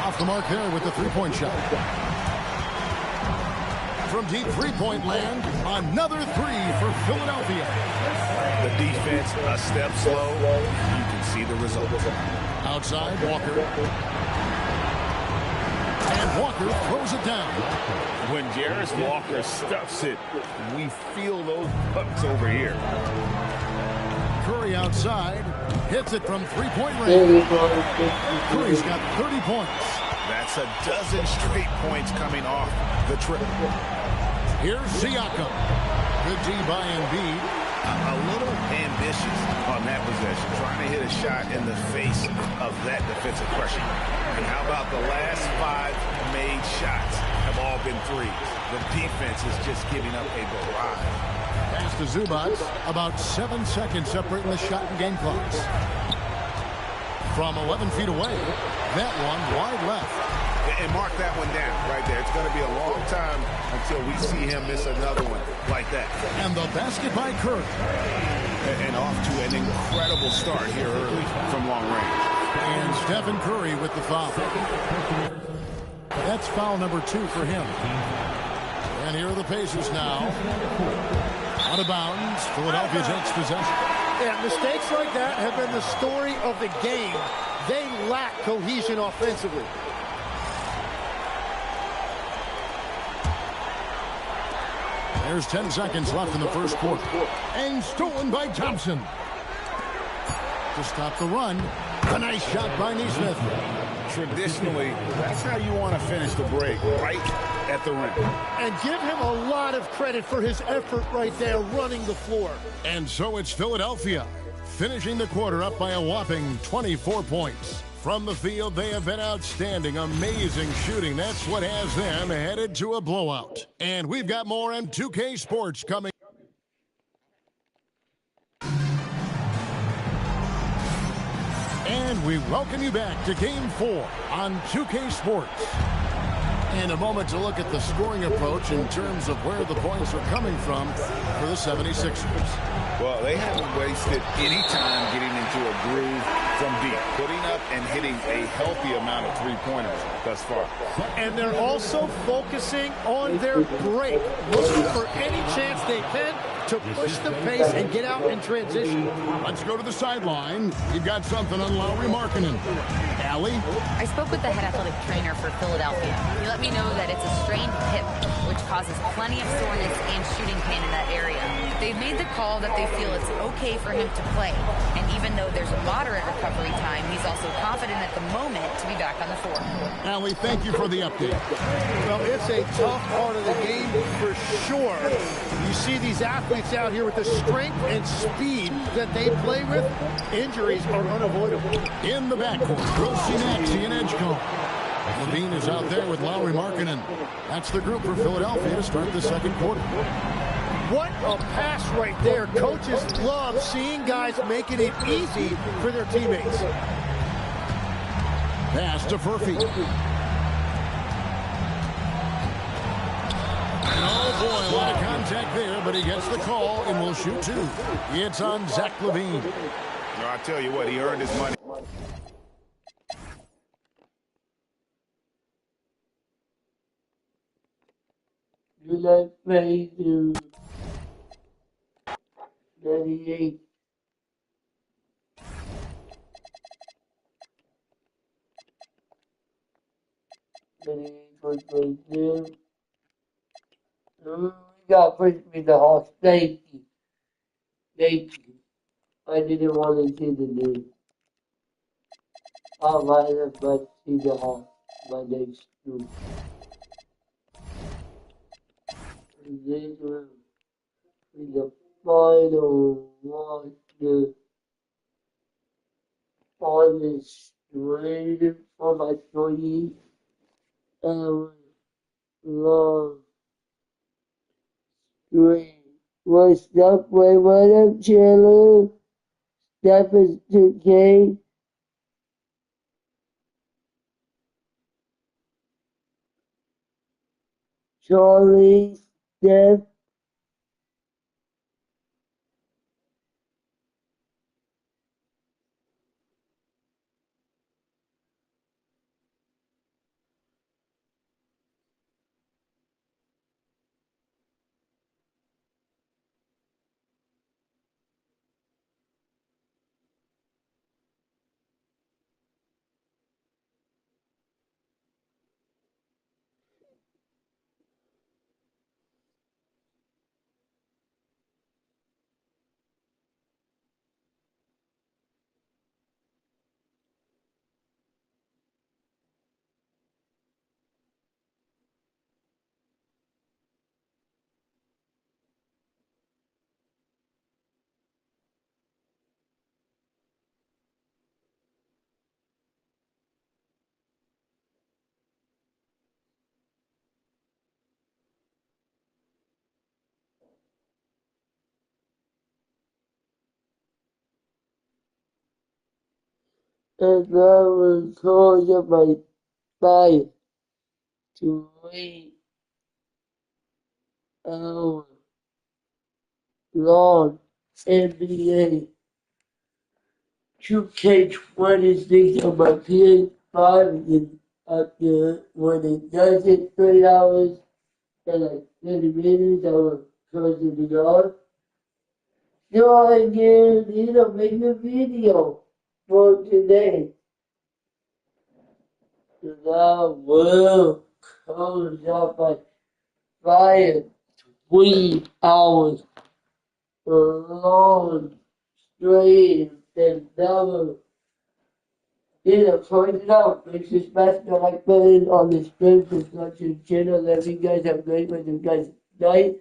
Off the mark there with the three-point shot. From deep three-point land, another three for Philadelphia. The defense a step slow. You can see the result. Outside, Walker. And Walker throws it down. When Jarris Walker stuffs it, we feel those pucks over here. Curry outside, hits it from three-point range. Curry's got 30 points. That's a dozen straight points coming off the trip. Here's Siakam. Good D by Embiid. A little ambitious on that possession, trying to hit a shot in the face of that defensive pressure. And how about the last 5 made shots have all been threes? The defense is just giving up a barrage. Pass to Zubac. About 7 seconds separating the shot and game clocks. From 11 feet away, that one wide left. And mark that one down right there. It's going to be a long time until we see him miss another one like that. And the basket by Curry. And off to an incredible start here early from long range. And Stephen Curry with the foul. That's foul number 2 for him. And here are the Pacers now. Out of bounds. Philadelphia takes possession. Yeah, mistakes like that have been the story of the game. They lack cohesion offensively. There's 10 seconds left in the first quarter. And stolen by Thompson. To stop the run. A nice shot by Nesmith. Traditionally, that's how you want to finish the break, right at the rim. And give him a lot of credit for his effort right there running the floor. And so it's Philadelphia, finishing the quarter up by a whopping 24 points. From the field, they have been outstanding, amazing shooting. That's what has them headed to a blowout. And we've got more on 2K Sports coming. And we welcome you back to Game 4 on 2K Sports. And a moment to look at the scoring approach in terms of where the points are coming from for the 76ers. Well, they haven't wasted any time getting into a groove from deep, putting up and hitting a healthy amount of three-pointers thus far. And they're also focusing on their break, looking for any chance they can to push the pace and get out in transition. Let's go to the sideline. You've got something on Lauri Markkanen. Allie? I spoke with the head athletic trainer for Philadelphia. He let me know that it's a strained hip, which causes plenty of soreness and shooting pain in that area. They've made the call that they feel it's okay for him to play. And even though there's a moderate recovery time, he's also confident at the moment to be back on the floor. Allie, thank you for the update. Well, it's a tough part of the game for sure. You see these athletes out here with the strength and speed that they play with. Injuries are unavoidable. In the backcourt, Rosie Maxey and Edgecombe. Levine is out there with Lauri Markkanen. That's the group for Philadelphia to start the second quarter. What a pass right there. Coaches love seeing guys making it easy for their teammates. Pass to Furphy. Oh boy, a lot of contact there, but he gets the call and will shoot 2. It's on Zach LaVine. No, I tell you what, he earned his money. You like play to 98. We got pushed me the Hawks. Thank you. Thank you. I didn't want to see the news. I might have but see the Hawks. My next two. This will be the final one. The final straight for my 20-hour long stream. What's up, wait, what up, Chandler? Steph is 2K. Charlie. Steph. And I was told of my 5 to 8 hour long NBA 2K26 on my PS5 and after when it does it 3 hours and like 30 minutes I will close it off. So I need to make a video for today. So I will close off my 3 hours long stream and never point it out. Make sure smash the like button on the stream construction channel. Let you guys have a great rest of you guys' night.